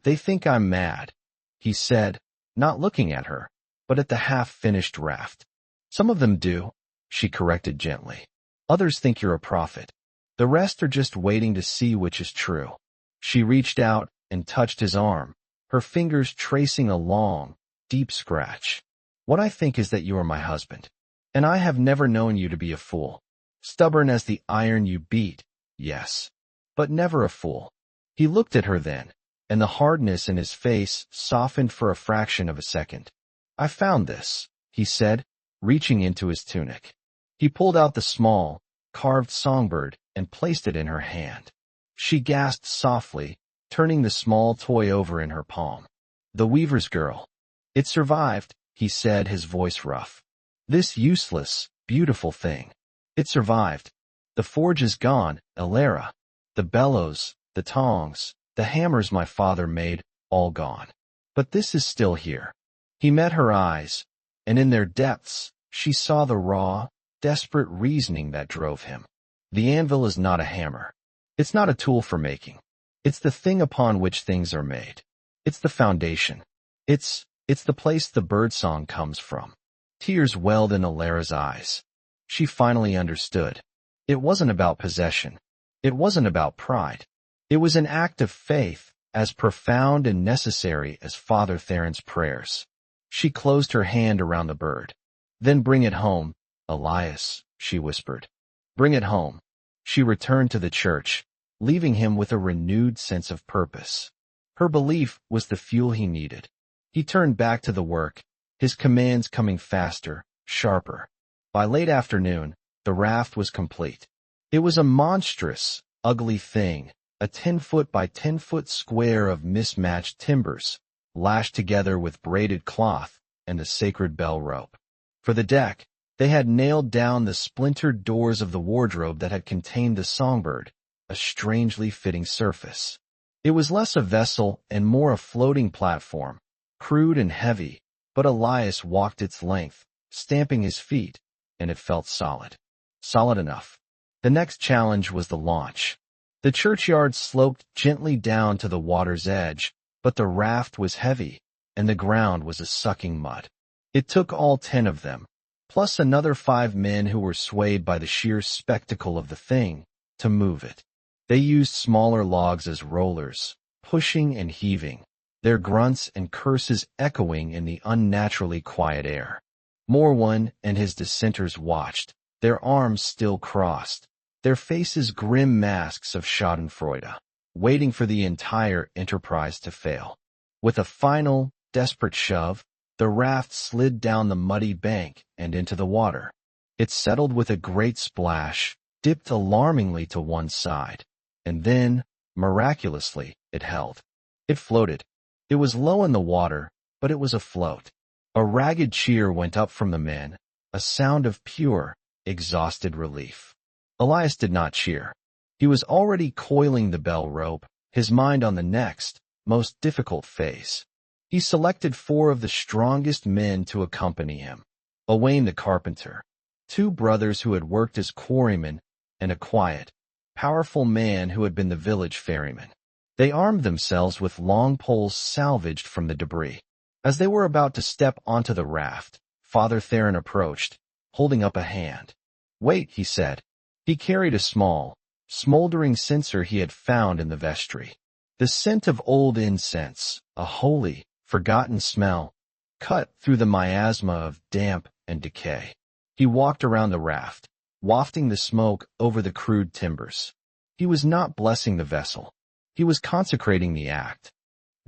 "They think I'm mad," he said, not looking at her, but at the half-finished raft. "Some of them do," she corrected gently. "Others think you're a prophet. The rest are just waiting to see which is true." She reached out and touched his arm, her fingers tracing a long, deep scratch. "What I think is that you are my husband, and I have never known you to be a fool. Stubborn as the iron you beat, yes, but never a fool." He looked at her then, and the hardness in his face softened for a fraction of a second. "I found this," he said, reaching into his tunic. He pulled out the small, carved songbird and placed it in her hand. She gasped softly, turning the small toy over in her palm. "The weaver's girl. It survived," he said, his voice rough. "This useless, beautiful thing. It survived. The forge is gone, Alara. The bellows, the tongs, the hammers my father made, all gone. But this is still here." He met her eyes, and in their depths, she saw the raw, desperate reasoning that drove him. "The anvil is not a hammer. It's not a tool for making. It's the thing upon which things are made. It's the foundation. It's the place the birdsong comes from." Tears welled in Alara's eyes. She finally understood. It wasn't about possession. It wasn't about pride. It was an act of faith, as profound and necessary as Father Theron's prayers. She closed her hand around the bird. "Then bring it home, Elias," she whispered. "Bring it home." She returned to the church, leaving him with a renewed sense of purpose. Her belief was the fuel he needed. He turned back to the work, his commands coming faster, sharper. By late afternoon, the raft was complete. It was a monstrous, ugly thing, a 10-foot by 10-foot square of mismatched timbers, lashed together with braided cloth and the sacred bell rope. For the deck, they had nailed down the splintered doors of the wardrobe that had contained the songbird, a strangely fitting surface. It was less a vessel and more a floating platform, crude and heavy, but Elias walked its length, stamping his feet, and it felt solid. Solid enough. The next challenge was the launch. The churchyard sloped gently down to the water's edge, but the raft was heavy, and the ground was a sucking mud. It took all 10 of them, plus another 5 men who were swayed by the sheer spectacle of the thing, to move it. They used smaller logs as rollers, pushing and heaving, their grunts and curses echoing in the unnaturally quiet air. Morwen and his dissenters watched, their arms still crossed, their faces grim masks of schadenfreude, waiting for the entire enterprise to fail. With a final, desperate shove, the raft slid down the muddy bank and into the water. It settled with a great splash, dipped alarmingly to one side, and then, miraculously, it held. It floated. It was low in the water, but it was afloat. A ragged cheer went up from the men, a sound of pure, exhausted relief. Elias did not cheer. He was already coiling the bell rope, his mind on the next, most difficult phase. He selected 4 of the strongest men to accompany him. Owain the carpenter, 2 brothers who had worked as quarrymen, and a quiet, powerful man who had been the village ferryman. They armed themselves with long poles salvaged from the debris. As they were about to step onto the raft, Father Theron approached, holding up a hand. "Wait," he said. He carried a small, smoldering censer he had found in the vestry. The scent of old incense, a holy, forgotten smell, cut through the miasma of damp and decay. He walked around the raft, wafting the smoke over the crude timbers. He was not blessing the vessel. He was consecrating the act.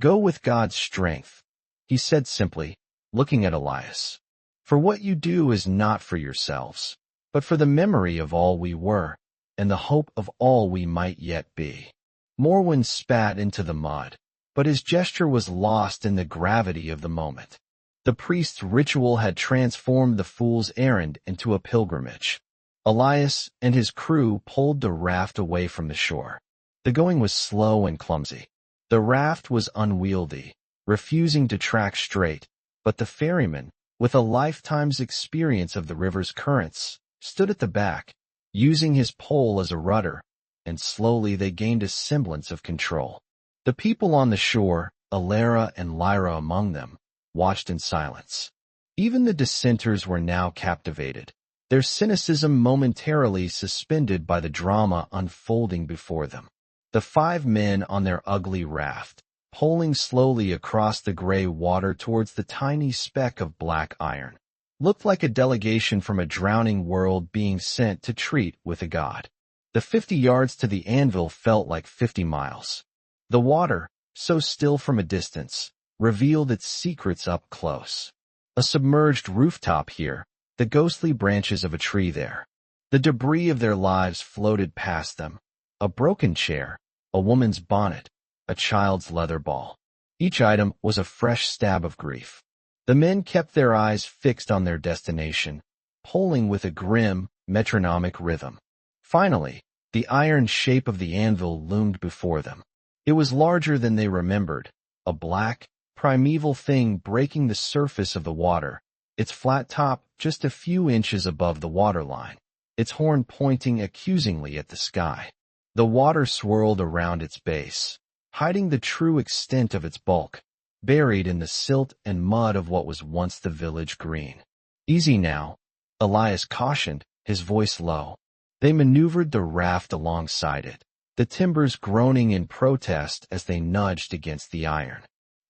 "Go with God's strength," he said simply, looking at Elias. "For what you do is not for yourselves, but for the memory of all we were, and the hope of all we might yet be." Morwen spat into the mud, but his gesture was lost in the gravity of the moment. The priest's ritual had transformed the fool's errand into a pilgrimage. Elias and his crew pulled the raft away from the shore. The going was slow and clumsy. The raft was unwieldy, refusing to track straight, but the ferryman, with a lifetime's experience of the river's currents, stood at the back, using his pole as a rudder, and slowly they gained a semblance of control. The people on the shore, Alara and Lyra among them, watched in silence. Even the dissenters were now captivated, their cynicism momentarily suspended by the drama unfolding before them. The 5 men on their ugly raft, poling slowly across the gray water towards the tiny speck of black iron, looked like a delegation from a drowning world being sent to treat with a god. The 50 yards to the anvil felt like 50 miles. The water, so still from a distance, revealed its secrets up close. A submerged rooftop here, the ghostly branches of a tree there. The debris of their lives floated past them. A broken chair, a woman's bonnet, a child's leather ball. Each item was a fresh stab of grief. The men kept their eyes fixed on their destination, pulling with a grim, metronomic rhythm. Finally, the iron shape of the anvil loomed before them. It was larger than they remembered, a black, primeval thing breaking the surface of the water, its flat top just a few inches above the waterline, its horn pointing accusingly at the sky. The water swirled around its base, hiding the true extent of its bulk, buried in the silt and mud of what was once the village green. "Easy now," Elias cautioned, his voice low. They maneuvered the raft alongside it, the timbers groaning in protest as they nudged against the iron.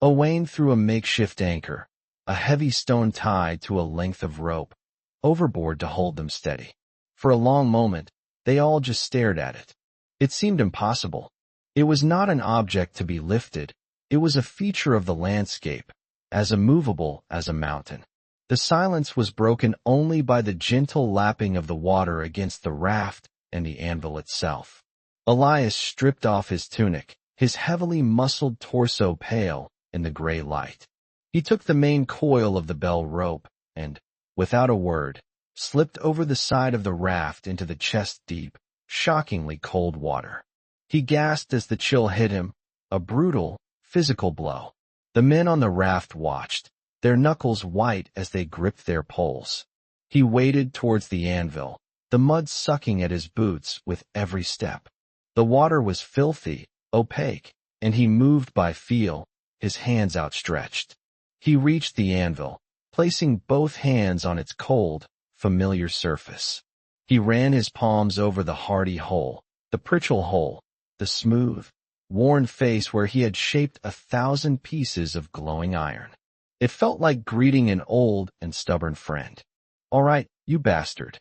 Owain threw a makeshift anchor, a heavy stone tied to a length of rope, overboard to hold them steady. For a long moment, they all just stared at it. It seemed impossible. It was not an object to be lifted. It was a feature of the landscape, as immovable as a mountain. The silence was broken only by the gentle lapping of the water against the raft and the anvil itself. Elias stripped off his tunic, his heavily muscled torso pale in the gray light. He took the main coil of the bell rope and, without a word, slipped over the side of the raft into the chest-deep, shockingly cold water. He gasped as the chill hit him, a brutal, physical blow. The men on the raft watched, their knuckles white as they gripped their poles. He waded towards the anvil, the mud sucking at his boots with every step. The water was filthy, opaque, and he moved by feel, his hands outstretched. He reached the anvil, placing both hands on its cold, familiar surface. He ran his palms over the hardy hole, the pritchel hole, the smooth, worn face where he had shaped 1,000 pieces of glowing iron. It felt like greeting an old and stubborn friend. "All right, you bastard,"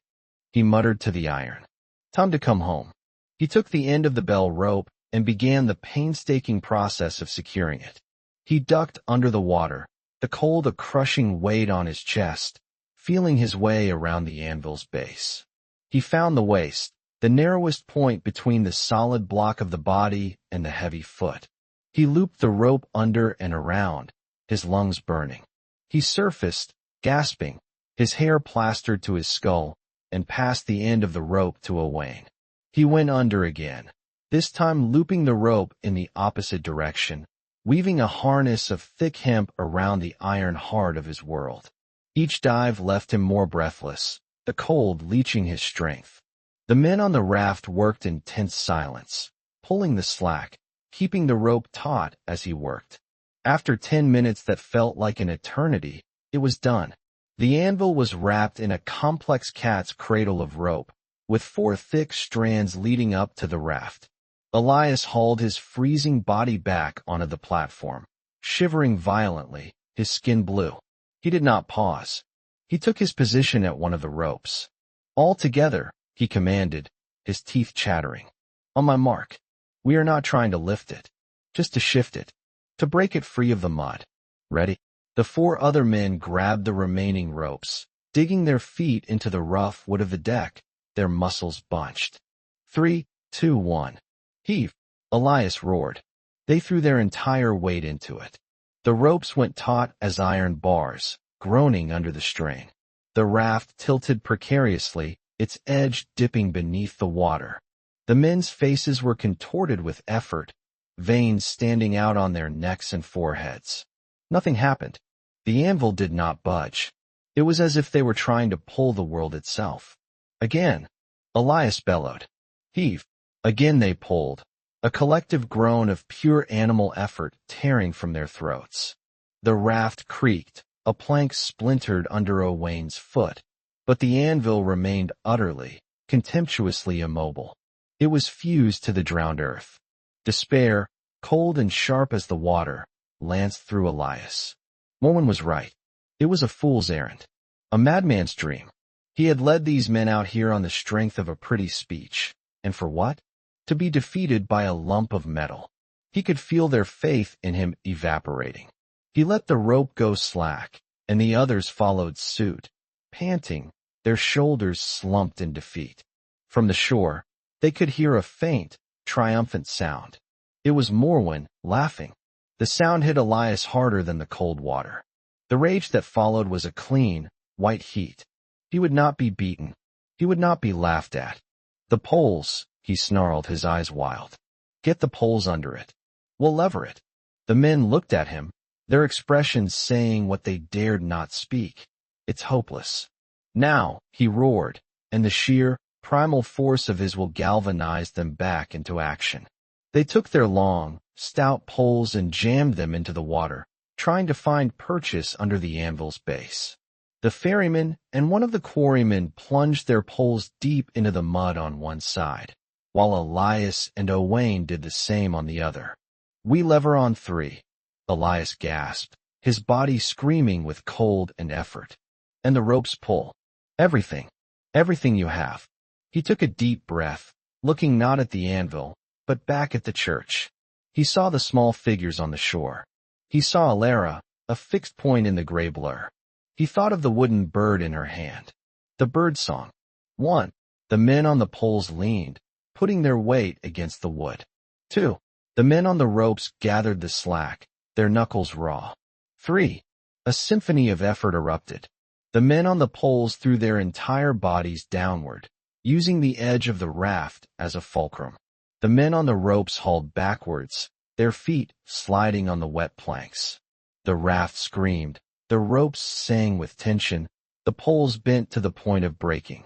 he muttered to the iron. "Time to come home." He took the end of the bell rope and began the painstaking process of securing it. He ducked under the water, the cold a crushing weight on his chest, feeling his way around the anvil's base. He found the waist, the narrowest point between the solid block of the body and the heavy foot. He looped the rope under and around, his lungs burning. He surfaced, gasping, his hair plastered to his skull, and passed the end of the rope to Owain. He went under again, this time looping the rope in the opposite direction, weaving a harness of thick hemp around the iron heart of his world. Each dive left him more breathless, the cold leeching his strength. The men on the raft worked in tense silence, pulling the slack, keeping the rope taut as he worked. After 10 minutes that felt like an eternity, it was done. The anvil was wrapped in a complex cat's cradle of rope, with 4 thick strands leading up to the raft. Elias hauled his freezing body back onto the platform, shivering violently, his skin blue. He did not pause. He took his position at one of the ropes. "All together," he commanded, his teeth chattering. "On my mark. We are not trying to lift it, just to shift it, to break it free of the mud. Ready?" The 4 other men grabbed the remaining ropes, digging their feet into the rough wood of the deck, their muscles bunched. 3, 2, 1. "Heave!" Elias roared. They threw their entire weight into it. The ropes went taut as iron bars, groaning under the strain. The raft tilted precariously, its edge dipping beneath the water. The men's faces were contorted with effort, veins standing out on their necks and foreheads. Nothing happened. The anvil did not budge. It was as if they were trying to pull the world itself. Again, Elias bellowed. "Heave!" Again they pulled, a collective groan of pure animal effort tearing from their throats. The raft creaked, a plank splintered under Owain's foot, but the anvil remained utterly, contemptuously immobile. It was fused to the drowned earth. Despair, cold and sharp as the water, lanced through Elias. Morwen was right. It was a fool's errand, a madman's dream. He had led these men out here on the strength of a pretty speech. And for what? To be defeated by a lump of metal. He could feel their faith in him evaporating. He let the rope go slack, and the others followed suit, panting, their shoulders slumped in defeat. From the shore, they could hear a faint, triumphant sound. It was Morwen, laughing. The sound hit Elias harder than the cold water. The rage that followed was a clean, white heat. He would not be beaten. He would not be laughed at. "The poles," he snarled, his eyes wild. "Get the poles under it. We'll lever it." The men looked at him, their expressions saying what they dared not speak. "It's hopeless." "Now," he roared, and the sheer, primal force of his will galvanized them back into action. They took their long, stout poles and jammed them into the water, trying to find purchase under the anvil's base. The ferryman and one of the quarrymen plunged their poles deep into the mud on one side, while Elias and Owain did the same on the other. "We lever on 3. Elias gasped, his body screaming with cold and effort. "And the ropes pull. Everything. Everything you have." He took a deep breath, looking not at the anvil, but back at the church. He saw the small figures on the shore. He saw Alara, a fixed point in the gray blur. He thought of the wooden bird in her hand. The bird song. 1. The men on the poles leaned, putting their weight against the wood. 2. The men on the ropes gathered the slack, their knuckles raw. 3. A symphony of effort erupted. The men on the poles threw their entire bodies downward, using the edge of the raft as a fulcrum. The men on the ropes hauled backwards, their feet sliding on the wet planks. The raft screamed, the ropes sang with tension, the poles bent to the point of breaking.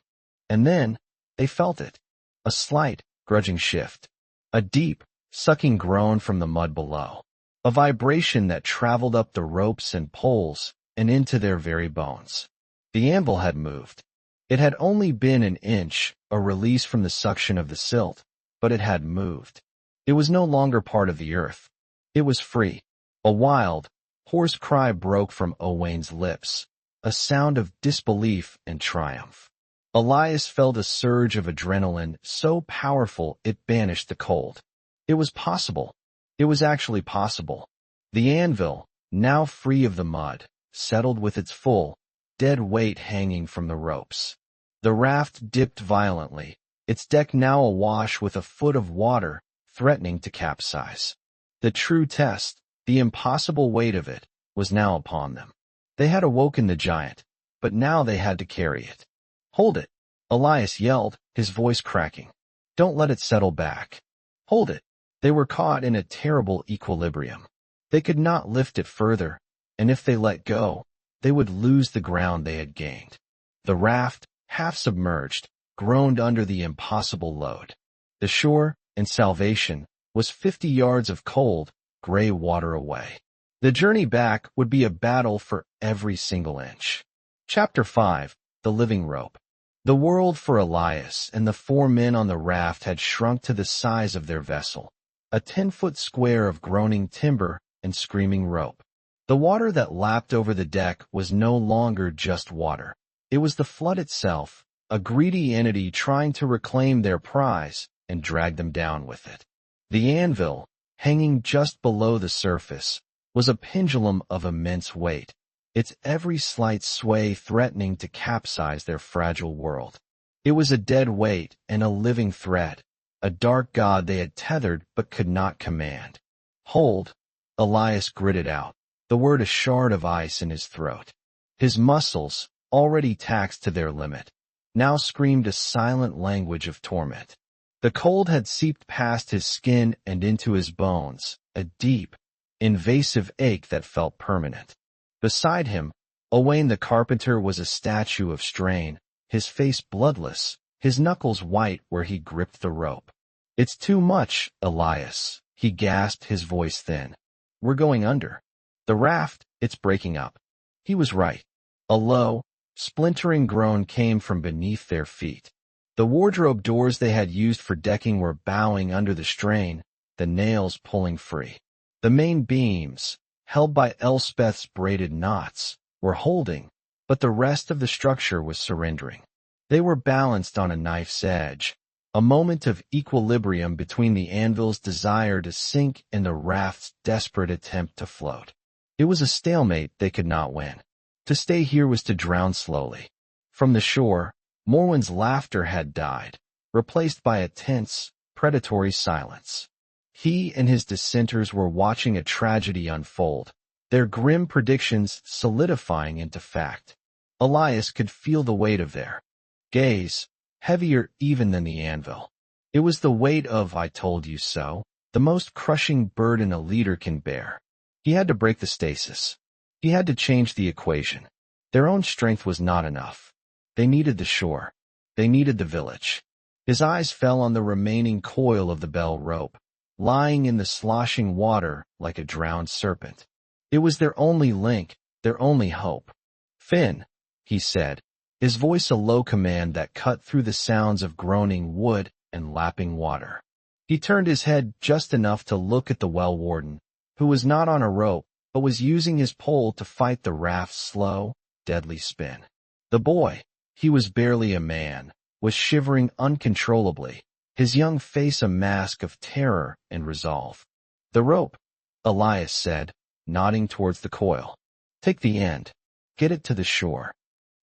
And then, they felt it. A slight, grudging shift. A deep, sucking groan from the mud below. A vibration that traveled up the ropes and poles and into their very bones. The anvil had moved. It had only been an inch, a release from the suction of the silt, but it had moved. It was no longer part of the earth. It was free. A wild, hoarse cry broke from Owain's lips, a sound of disbelief and triumph. Elias felt a surge of adrenaline so powerful it banished the cold. It was possible. It was actually possible. The anvil, now free of the mud, settled with its full, dead weight hanging from the ropes. The raft dipped violently, its deck now awash with a foot of water, threatening to capsize. The true test, the impossible weight of it, was now upon them. They had awoken the giant, but now they had to carry it. "Hold it!" Elias yelled, his voice cracking. Don't let it settle back. Hold it. They were caught in a terrible equilibrium. They could not lift it further, and if they let go, they would lose the ground they had gained. The raft, half submerged, groaned under the impossible load. The shore, in salvation, was 50 yards of cold, gray water away. The journey back would be a battle for every single inch. Chapter 5. The Living Rope. The world for Elias and the 4 men on the raft had shrunk to the size of their vessel, a 10-foot square of groaning timber and screaming rope. The water that lapped over the deck was no longer just water. It was the flood itself, a greedy entity trying to reclaim their prize and drag them down with it. The anvil, hanging just below the surface, was a pendulum of immense weight, its every slight sway threatening to capsize their fragile world. It was a dead weight and a living thread, a dark god they had tethered but could not command. Hold, Elias gritted out, the word a shard of ice in his throat. His muscles, already taxed to their limit, now screamed a silent language of torment. The cold had seeped past his skin and into his bones, a deep, invasive ache that felt permanent. Beside him, Owain the carpenter was a statue of strain, his face bloodless, his knuckles white where he gripped the rope. It's too much, Elias, he gasped, his voice thin. We're going under. The raft, it's breaking up. He was right. A low, splintering groan came from beneath their feet. The wardrobe doors they had used for decking were bowing under the strain, the nails pulling free. The main beams, held by Elspeth's braided knots, were holding, but the rest of the structure was surrendering. They were balanced on a knife's edge, a moment of equilibrium between the anvil's desire to sink and the raft's desperate attempt to float. It was a stalemate they could not win. To stay here was to drown slowly. From the shore, Morwen's laughter had died, replaced by a tense, predatory silence. He and his dissenters were watching a tragedy unfold, their grim predictions solidifying into fact. Elias could feel the weight of their gaze, heavier even than the anvil. It was the weight of "I told you so," the most crushing burden a leader can bear. He had to break the stasis. He had to change the equation. Their own strength was not enough. They needed the shore. They needed the village. His eyes fell on the remaining coil of the bell rope, lying in the sloshing water like a drowned serpent. It was their only link, their only hope. Finn, he said, his voice a low command that cut through the sounds of groaning wood and lapping water. He turned his head just enough to look at the well warden, who was not on a rope, but was using his pole to fight the raft's slow, deadly spin. The boy, he was barely a man, was shivering uncontrollably, his young face a mask of terror and resolve. The rope, Elias said, nodding towards the coil. Take the end. Get it to the shore.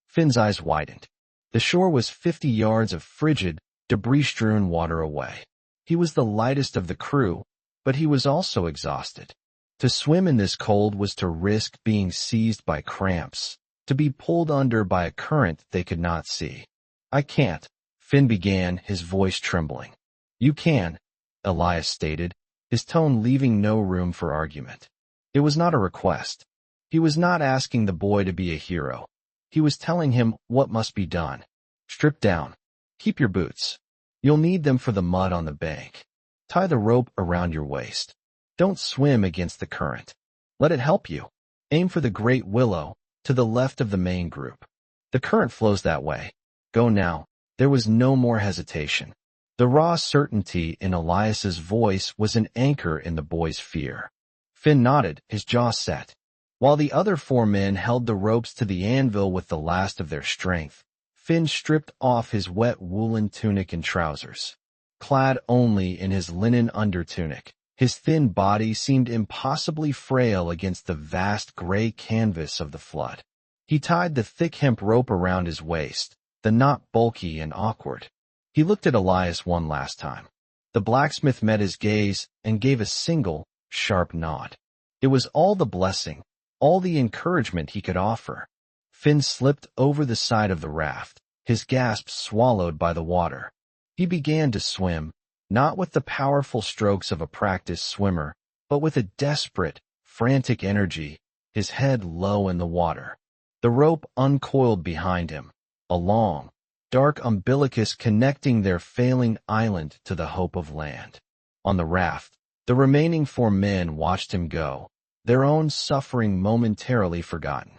Finn's eyes widened. The shore was 50 yards of frigid, debris-strewn water away. He was the lightest of the crew, but he was also exhausted. To swim in this cold was to risk being seized by cramps, to be pulled under by a current they could not see. I can't, Finn began, his voice trembling. You can, Elias stated, his tone leaving no room for argument. It was not a request. He was not asking the boy to be a hero. He was telling him what must be done. Strip down. Keep your boots. You'll need them for the mud on the bank. Tie the rope around your waist. Don't swim against the current. Let it help you. Aim for the great willow, to the left of the main group. The current flows that way. Go now. There was no more hesitation. The raw certainty in Elias's voice was an anchor in the boy's fear. Finn nodded, his jaw set. While the other 4 men held the ropes to the anvil with the last of their strength, Finn stripped off his wet woolen tunic and trousers. Clad only in his linen undertunic, his thin body seemed impossibly frail against the vast gray canvas of the flood. He tied the thick hemp rope around his waist, the knot bulky and awkward. He looked at Elias one last time. The blacksmith met his gaze and gave a single, sharp nod. It was all the blessing, all the encouragement he could offer. Finn slipped over the side of the raft, his gasps swallowed by the water. He began to swim, not with the powerful strokes of a practiced swimmer, but with a desperate, frantic energy, his head low in the water. The rope uncoiled behind him, a long, dark umbilicus connecting their failing island to the hope of land. On the raft, the remaining 4 men watched him go, their own suffering momentarily forgotten.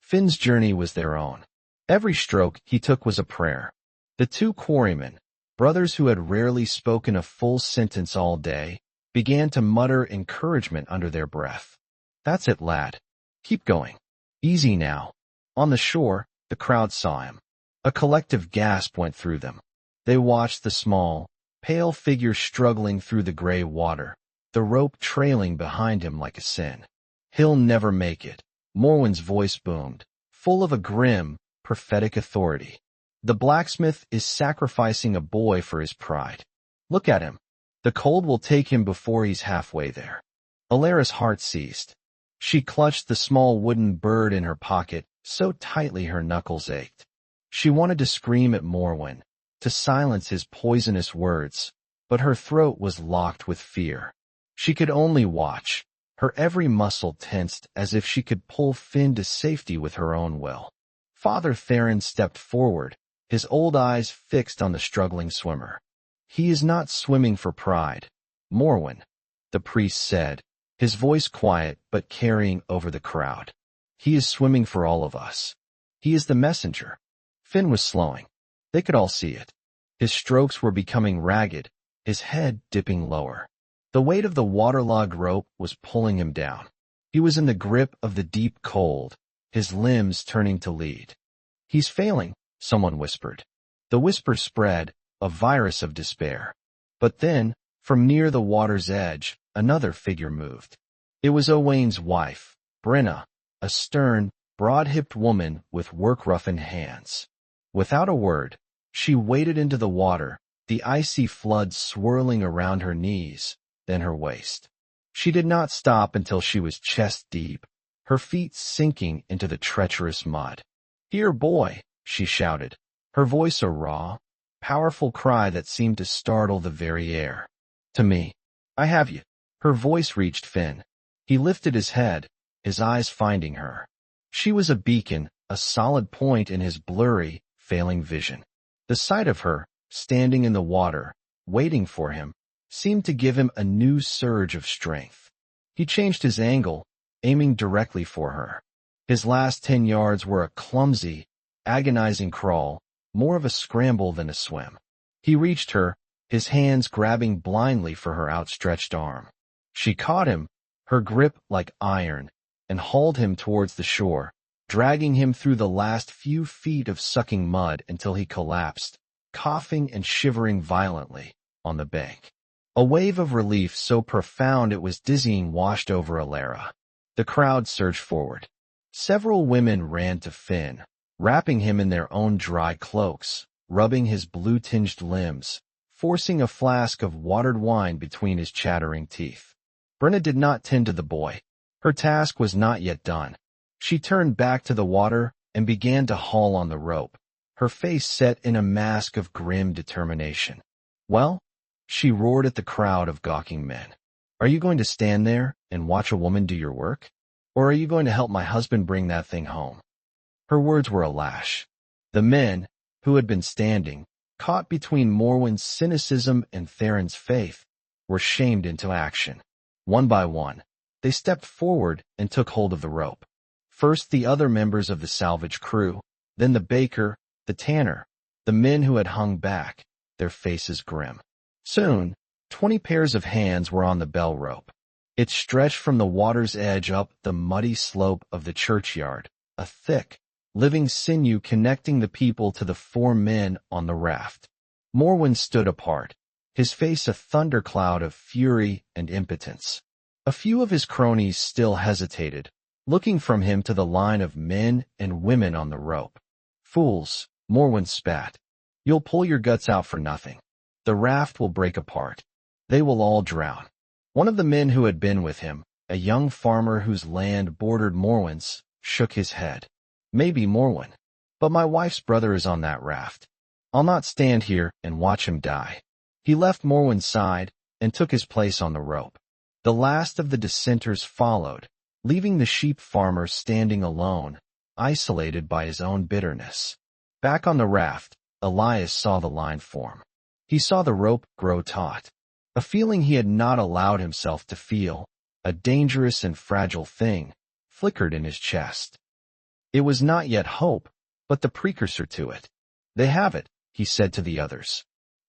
Finn's journey was their own. Every stroke he took was a prayer. The 2 quarrymen, brothers who had rarely spoken a full sentence all day, began to mutter encouragement under their breath. "That's it, lad. Keep going. Easy now." On the shore, the crowd saw him. A collective gasp went through them. They watched the small, pale figure struggling through the gray water, the rope trailing behind him like a sin. "He'll never make it," Morwen's voice boomed, full of a grim, prophetic authority. "The blacksmith is sacrificing a boy for his pride. Look at him. The cold will take him before he's halfway there." Alara's heart seized. She clutched the small wooden bird in her pocket so tightly her knuckles ached. She wanted to scream at Morwen, to silence his poisonous words, but her throat was locked with fear. She could only watch, her every muscle tensed as if she could pull Finn to safety with her own will. Father Theron stepped forward, his old eyes fixed on the struggling swimmer. "He is not swimming for pride, Morwen," the priest said, his voice quiet but carrying over the crowd. "He is swimming for all of us. He is the messenger." Finn was slowing. They could all see it. His strokes were becoming ragged, his head dipping lower. The weight of the waterlogged rope was pulling him down. He was in the grip of the deep cold, his limbs turning to lead. "He's failing," someone whispered. The whisper spread, a virus of despair. But then, from near the water's edge, another figure moved. It was Owain's wife, Brenna, a stern, broad-hipped woman with work-roughened hands. Without a word, she waded into the water, the icy flood swirling around her knees, then her waist. She did not stop until she was chest-deep, her feet sinking into the treacherous mud. "Here, boy," she shouted, her voice a raw, powerful cry that seemed to startle the very air. "To me. I have you." Her voice reached Finn. He lifted his head, his eyes finding her. She was a beacon, a solid point in his blurry, failing vision. The sight of her, standing in the water, waiting for him, seemed to give him a new surge of strength. He changed his angle, aiming directly for her. His last 10 yards were a clumsy, agonizing crawl, more of a scramble than a swim. He reached her, his hands grabbing blindly for her outstretched arm. She caught him, her grip like iron, and hauled him towards the shore, dragging him through the last few feet of sucking mud until he collapsed, coughing and shivering violently, on the bank. A wave of relief so profound it was dizzying washed over Alara. The crowd surged forward. Several women ran to Finn, wrapping him in their own dry cloaks, rubbing his blue-tinged limbs, forcing a flask of watered wine between his chattering teeth. Brenna did not tend to the boy. Her task was not yet done. She turned back to the water and began to haul on the rope, her face set in a mask of grim determination. "Well?" she roared at the crowd of gawking men. "Are you going to stand there and watch a woman do your work? Or are you going to help my husband bring that thing home?" Her words were a lash. The men, who had been standing, caught between Morwen's cynicism and Theron's faith, were shamed into action. One by one, they stepped forward and took hold of the rope. First the other members of the salvage crew, then the baker, the tanner, the men who had hung back, their faces grim. Soon, 20 pairs of hands were on the bell rope. It stretched from the water's edge up the muddy slope of the churchyard, a thick, living sinew connecting the people to the 4 men on the raft. Morwen stood apart, his face a thundercloud of fury and impotence. A few of his cronies still hesitated, looking from him to the line of men and women on the rope. "Fools," Morwen spat. "You'll pull your guts out for nothing. The raft will break apart. They will all drown." One of the men who had been with him, a young farmer whose land bordered Morwen's, shook his head. "Maybe, Morwen. But my wife's brother is on that raft. I'll not stand here and watch him die. He left Morwen's side and took his place on the rope. The last of the dissenters followed, leaving the sheep farmer standing alone, isolated by his own bitterness. Back on the raft, Elias saw the line form. He saw the rope grow taut. A feeling he had not allowed himself to feel, a dangerous and fragile thing, flickered in his chest. It was not yet hope, but the precursor to it. They have it, he said to the others.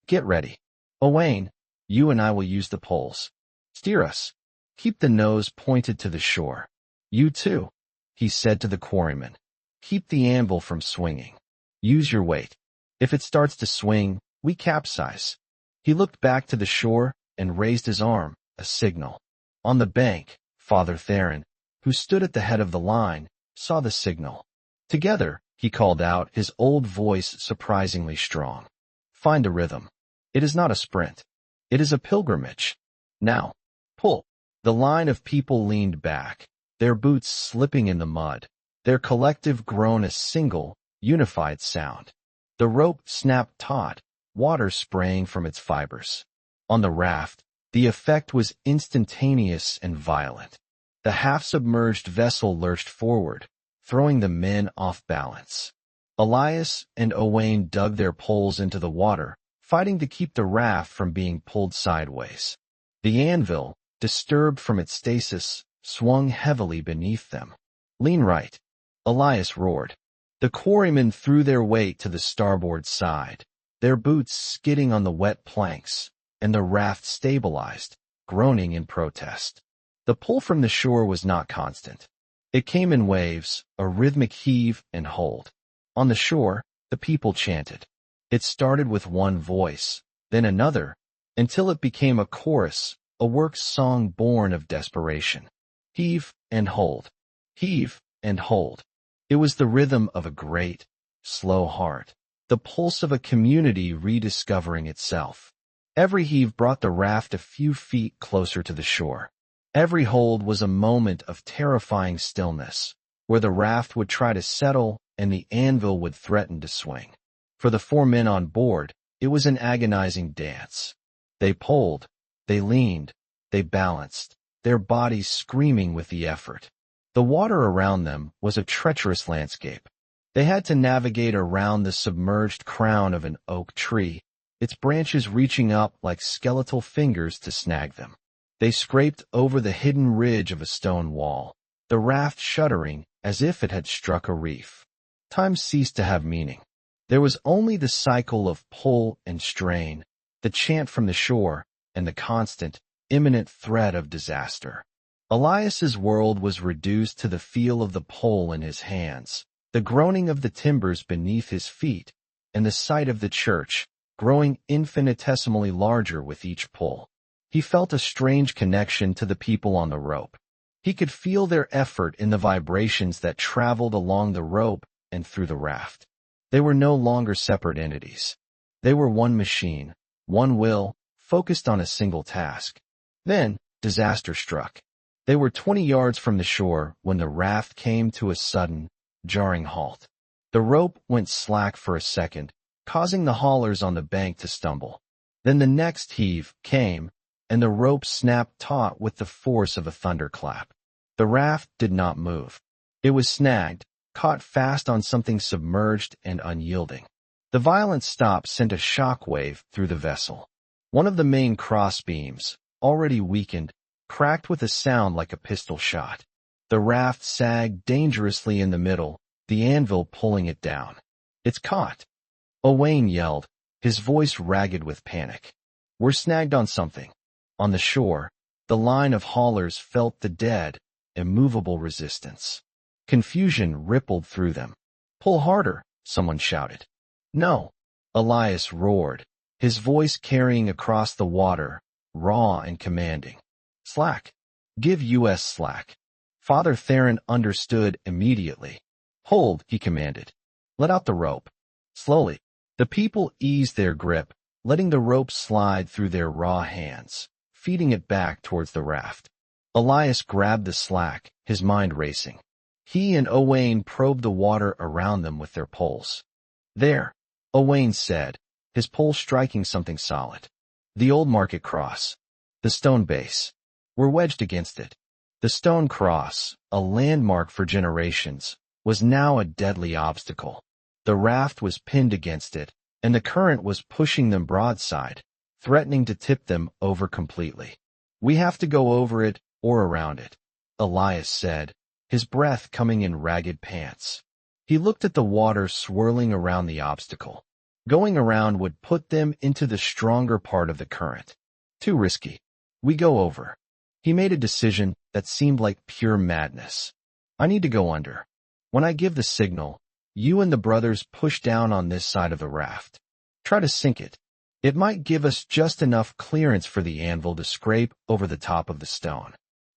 Get ready. Owain, you and I will use the poles. Steer us. Keep the nose pointed to the shore. You too, he said to the quarryman. Keep the anvil from swinging. Use your weight. If it starts to swing, we capsize. He looked back to the shore and raised his arm, a signal. On the bank, Father Theron, who stood at the head of the line, saw the signal. Together, he called out, his old voice surprisingly strong. Find a rhythm. It is not a sprint. It is a pilgrimage. Now, pull. The line of people leaned back, their boots slipping in the mud, their collective groan a single, unified sound. The rope snapped taut, water spraying from its fibers. On the raft, the effect was instantaneous and violent. The half-submerged vessel lurched forward, throwing the men off balance. Elias and Owain dug their poles into the water, fighting to keep the raft from being pulled sideways. The anvil, disturbed from its stasis, swung heavily beneath them. Lean right, Elias roared. The quarrymen threw their weight to the starboard side, their boots skidding on the wet planks, and the raft stabilized, groaning in protest. The pull from the shore was not constant. It came in waves, a rhythmic heave and hold. On the shore, the people chanted. It started with one voice, then another, until it became a chorus, a work song born of desperation. Heave and hold. Heave and hold. It was the rhythm of a great, slow heart, the pulse of a community rediscovering itself. Every heave brought the raft a few feet closer to the shore. Every hold was a moment of terrifying stillness, where the raft would try to settle and the anvil would threaten to swing. For the 4 men on board, it was an agonizing dance. They pulled, they leaned, they balanced, their bodies screaming with the effort. The water around them was a treacherous landscape. They had to navigate around the submerged crown of an oak tree, its branches reaching up like skeletal fingers to snag them. They scraped over the hidden ridge of a stone wall, the raft shuddering as if it had struck a reef. Time ceased to have meaning. There was only the cycle of pull and strain, the chant from the shore, and the constant, imminent threat of disaster. Elias's world was reduced to the feel of the pole in his hands, the groaning of the timbers beneath his feet, and the sight of the church, growing infinitesimally larger with each pull. He felt a strange connection to the people on the rope. He could feel their effort in the vibrations that traveled along the rope and through the raft. They were no longer separate entities. They were one machine, one will, focused on a single task. Then, disaster struck. They were 20 yards from the shore when the raft came to a sudden, jarring halt. The rope went slack for a second, causing the haulers on the bank to stumble. Then the next heave came, and the rope snapped taut with the force of a thunderclap. The raft did not move. It was snagged, caught fast on something submerged and unyielding. The violent stop sent a shock wave through the vessel. One of the main crossbeams, already weakened, cracked with a sound like a pistol shot. The raft sagged dangerously in the middle, the anvil pulling it down. It's caught. Owain yelled, his voice ragged with panic. We're snagged on something. On the shore, the line of haulers felt the dead, immovable resistance. Confusion rippled through them. Pull harder, someone shouted. No, Elias roared, his voice carrying across the water, raw and commanding. Slack. Give us slack. Father Theron understood immediately. Hold, he commanded. Let out the rope. Slowly, the people eased their grip, letting the rope slide through their raw hands, feeding it back towards the raft. Elias grabbed the slack, his mind racing. He and Owain probed the water around them with their poles. "There," Owain said, his pole striking something solid. The old market cross. The stone base. Were wedged against it. The stone cross, a landmark for generations, was now a deadly obstacle. The raft was pinned against it, and the current was pushing them broadside, threatening to tip them over completely. "We have to go over it or around it," Elias said, his breath coming in ragged pants. He looked at the water swirling around the obstacle. Going around would put them into the stronger part of the current. Too risky. "We go over." He made a decision that seemed like pure madness. "I need to go under. When I give the signal, you and the brothers push down on this side of the raft. Try to sink it. It might give us just enough clearance for the anvil to scrape over the top of the stone."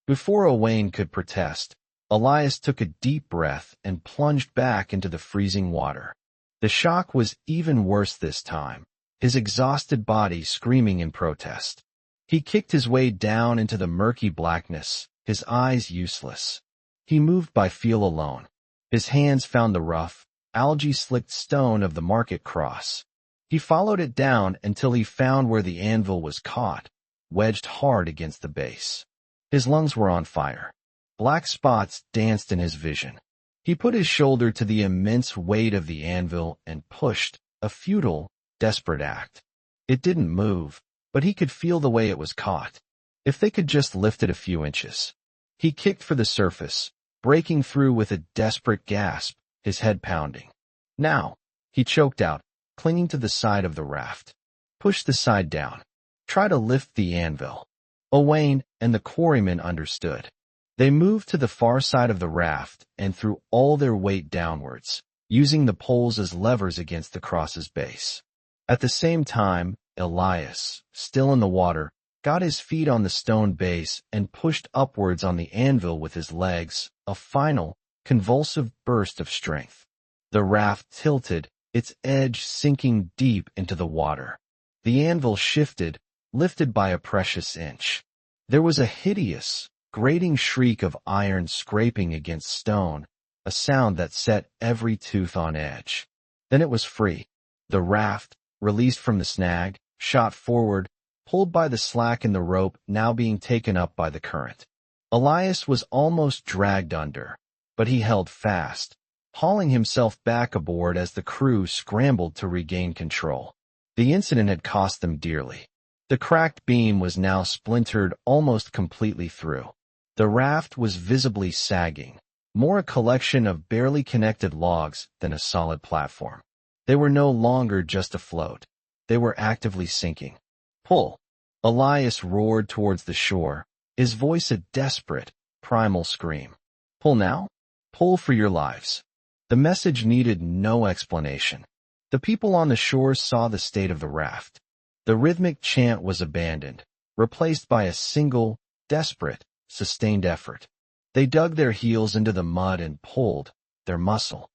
Before Owain could protest, Elias took a deep breath and plunged back into the freezing water. The shock was even worse this time, his exhausted body screaming in protest. He kicked his way down into the murky blackness, his eyes useless. He moved by feel alone. His hands found the rough, algae-slicked stone of the market cross. He followed it down until he found where the anvil was caught, wedged hard against the base. His lungs were on fire. Black spots danced in his vision. He put his shoulder to the immense weight of the anvil and pushed, a futile, desperate act. It didn't move, but he could feel the way it was caught. If they could just lift it a few inches. He kicked for the surface, breaking through with a desperate gasp, his head pounding. "Now," he choked out, clinging to the side of the raft. "Push the side down. Try to lift the anvil." Owain and the quarrymen understood. They moved to the far side of the raft and threw all their weight downwards, using the poles as levers against the cross's base. At the same time, Elias, still in the water, got his feet on the stone base and pushed upwards on the anvil with his legs, a final, convulsive burst of strength. The raft tilted, its edge sinking deep into the water. The anvil shifted, lifted by a precious inch. There was a hideous, grating shriek of iron scraping against stone, a sound that set every tooth on edge. Then it was free. The raft, released from the snag, shot forward, pulled by the slack in the rope now being taken up by the current. Elias was almost dragged under, but he held fast, hauling himself back aboard as the crew scrambled to regain control. The incident had cost them dearly. The cracked beam was now splintered almost completely through. The raft was visibly sagging, more a collection of barely connected logs than a solid platform. They were no longer just afloat. They were actively sinking. "Pull!" Elias roared towards the shore, his voice a desperate, primal scream. "Pull now? Pull for your lives." The message needed no explanation. The people on the shore saw the state of the raft. The rhythmic chant was abandoned, replaced by a single, desperate, sustained effort. They dug their heels into the mud and pulled, their muscles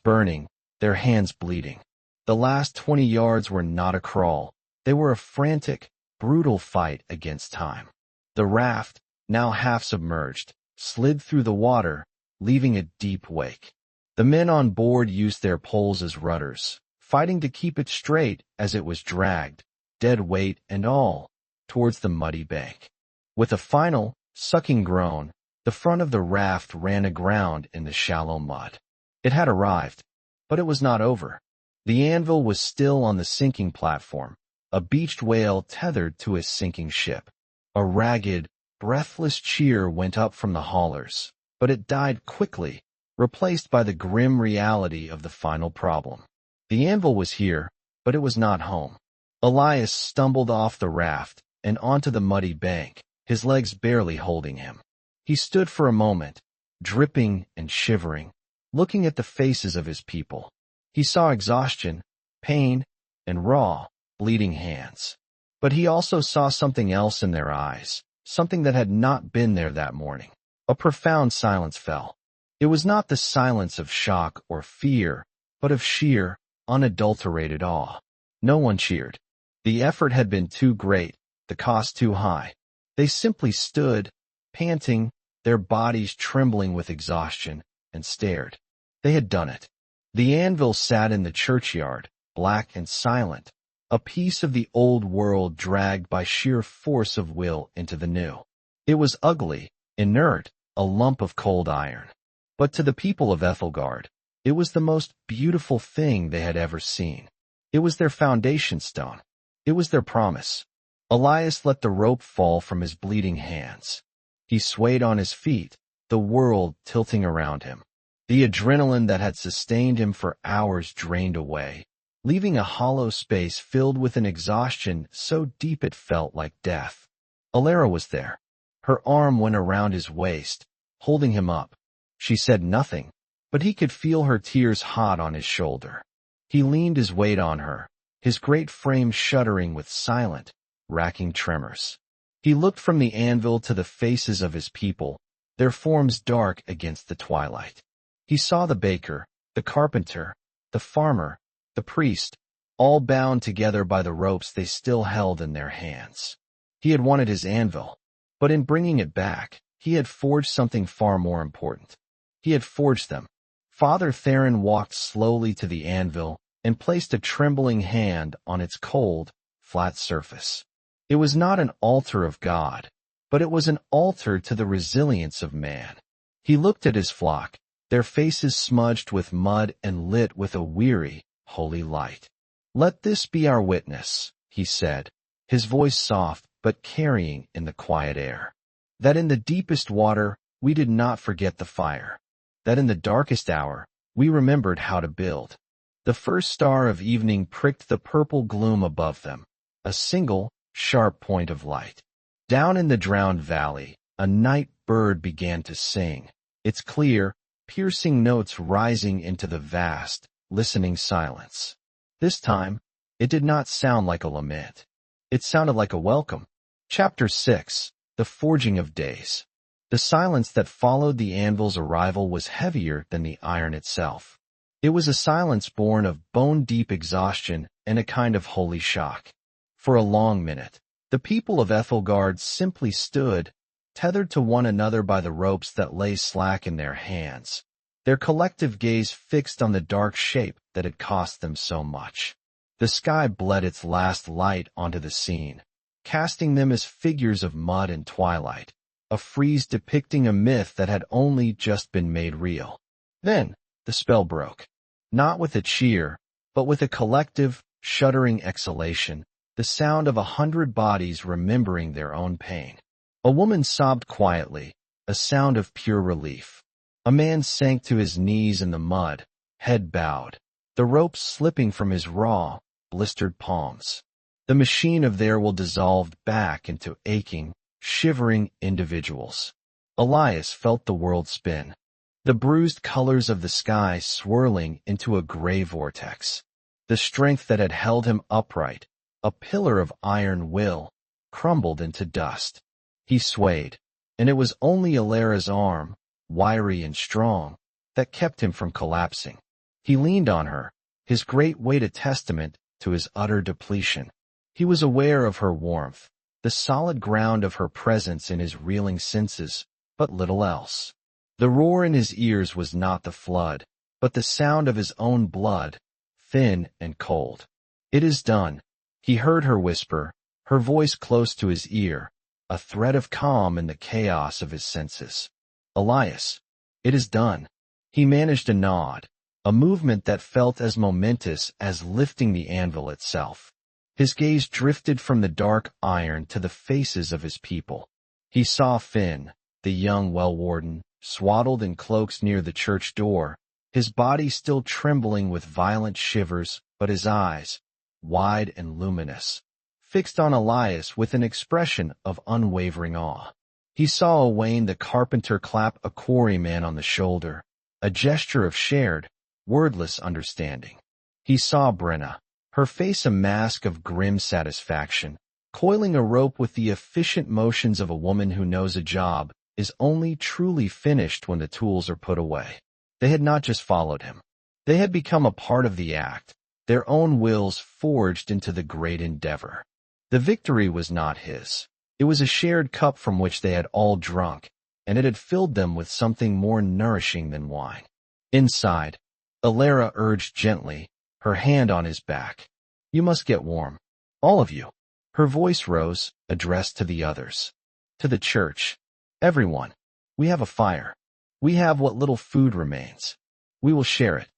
burning, their hands bleeding. The last 20 yards were not a crawl. They were a frantic, brutal fight against time. The raft, now half submerged, slid through the water, leaving a deep wake. The men on board used their poles as rudders, fighting to keep it straight as it was dragged, dead weight and all, towards the muddy bank. With a final, sucking groan, the front of the raft ran aground in the shallow mud. It had arrived, but it was not over. The anvil was still on the sinking platform, a beached whale tethered to his sinking ship. A ragged, breathless cheer went up from the haulers, but it died quickly, replaced by the grim reality of the final problem. The anvil was here, but it was not home. Elias stumbled off the raft and onto the muddy bank, his legs barely holding him. He stood for a moment, dripping and shivering, looking at the faces of his people. He saw exhaustion, pain, and raw, bleeding hands. But he also saw something else in their eyes, something that had not been there that morning. A profound silence fell. It was not the silence of shock or fear, but of sheer, unadulterated awe. No one cheered. The effort had been too great, the cost too high. They simply stood, panting, their bodies trembling with exhaustion, and stared. They had done it. The anvil sat in the churchyard, black and silent, a piece of the old world dragged by sheer force of will into the new. It was ugly, inert, a lump of cold iron. But to the people of Ethelgard, it was the most beautiful thing they had ever seen. It was their foundation stone. It was their promise. Elias let the rope fall from his bleeding hands. He swayed on his feet, the world tilting around him. The adrenaline that had sustained him for hours drained away, leaving a hollow space filled with an exhaustion so deep it felt like death. Alara was there. Her arm went around his waist, holding him up. She said nothing, but he could feel her tears hot on his shoulder. He leaned his weight on her, his great frame shuddering with silent, racking tremors. He looked from the anvil to the faces of his people, their forms dark against the twilight. He saw the baker, the carpenter, the farmer, the priest, all bound together by the ropes they still held in their hands. He had wanted his anvil, but in bringing it back, he had forged something far more important. He had forged them. Father Theron walked slowly to the anvil and placed a trembling hand on its cold, flat surface. It was not an altar of God, but it was an altar to the resilience of man. He looked at his flock, their faces smudged with mud and lit with a weary, holy light. "Let this be our witness," he said, his voice soft but carrying in the quiet air. "That in the deepest water we did not forget the fire. That in the darkest hour we remembered how to build." The first star of evening pricked the purple gloom above them, a single, sharp point of light. Down in the drowned valley, a night bird began to sing, its clear, piercing notes rising into the vast, listening silence. This time, it did not sound like a lament. It sounded like a welcome. Chapter 6, The Forging of Days. The silence that followed the anvil's arrival was heavier than the iron itself. It was a silence born of bone-deep exhaustion and a kind of holy shock. For a long minute, the people of Ethelgard simply stood, tethered to one another by the ropes that lay slack in their hands, their collective gaze fixed on the dark shape that had cost them so much. The sky bled its last light onto the scene, casting them as figures of mud and twilight, a frieze depicting a myth that had only just been made real. Then, the spell broke, not with a cheer, but with a collective, shuddering exhalation, the sound of 100 bodies remembering their own pain. A woman sobbed quietly, a sound of pure relief. A man sank to his knees in the mud, head bowed, the ropes slipping from his raw, blistered palms. The machine of their will dissolved back into aching, shivering individuals. Elias felt the world spin, the bruised colors of the sky swirling into a gray vortex. The strength that had held him upright, a pillar of iron will, crumbled into dust. He swayed, and it was only Alara's arm, wiry and strong, that kept him from collapsing. He leaned on her, his great weight a testament to his utter depletion. He was aware of her warmth, the solid ground of her presence in his reeling senses, but little else. The roar in his ears was not the flood, but the sound of his own blood, thin and cold. "It is done," he heard her whisper, her voice close to his ear, a thread of calm in the chaos of his senses. "Elias, it is done." He managed a nod, a movement that felt as momentous as lifting the anvil itself. His gaze drifted from the dark iron to the faces of his people. He saw Finn, the young well-warden, swaddled in cloaks near the church door, his body still trembling with violent shivers, but his eyes, wide and luminous, fixed on Elias with an expression of unwavering awe. He saw Owain the carpenter clap a quarryman on the shoulder, a gesture of shared, wordless understanding. He saw Brenna, her face a mask of grim satisfaction, coiling a rope with the efficient motions of a woman who knows a job is only truly finished when the tools are put away. They had not just followed him. They had become a part of the act, their own wills forged into the great endeavor. The victory was not his. It was a shared cup from which they had all drunk, and it had filled them with something more nourishing than wine. Inside, Alara urged gently, her hand on his back. You must get warm. All of you. Her voice rose, addressed to the others. To the church. Everyone. We have a fire. We have what little food remains. We will share it.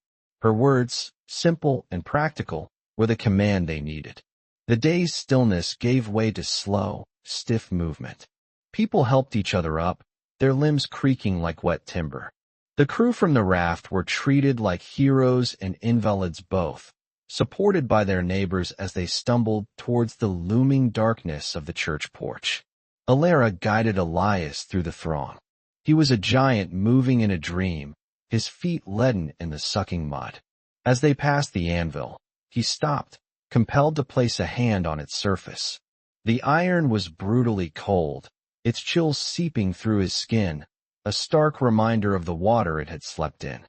Her words, simple and practical, were the command they needed. The day's stillness gave way to slow, stiff movement. People helped each other up, their limbs creaking like wet timber. The crew from the raft were treated like heroes and invalids both, supported by their neighbors as they stumbled towards the looming darkness of the church porch. Alara guided Elias through the throng. He was a giant moving in a dream, his feet leaden in the sucking mud. As they passed the anvil, he stopped, compelled to place a hand on its surface. The iron was brutally cold, its chills seeping through his skin, a stark reminder of the water it had slept in.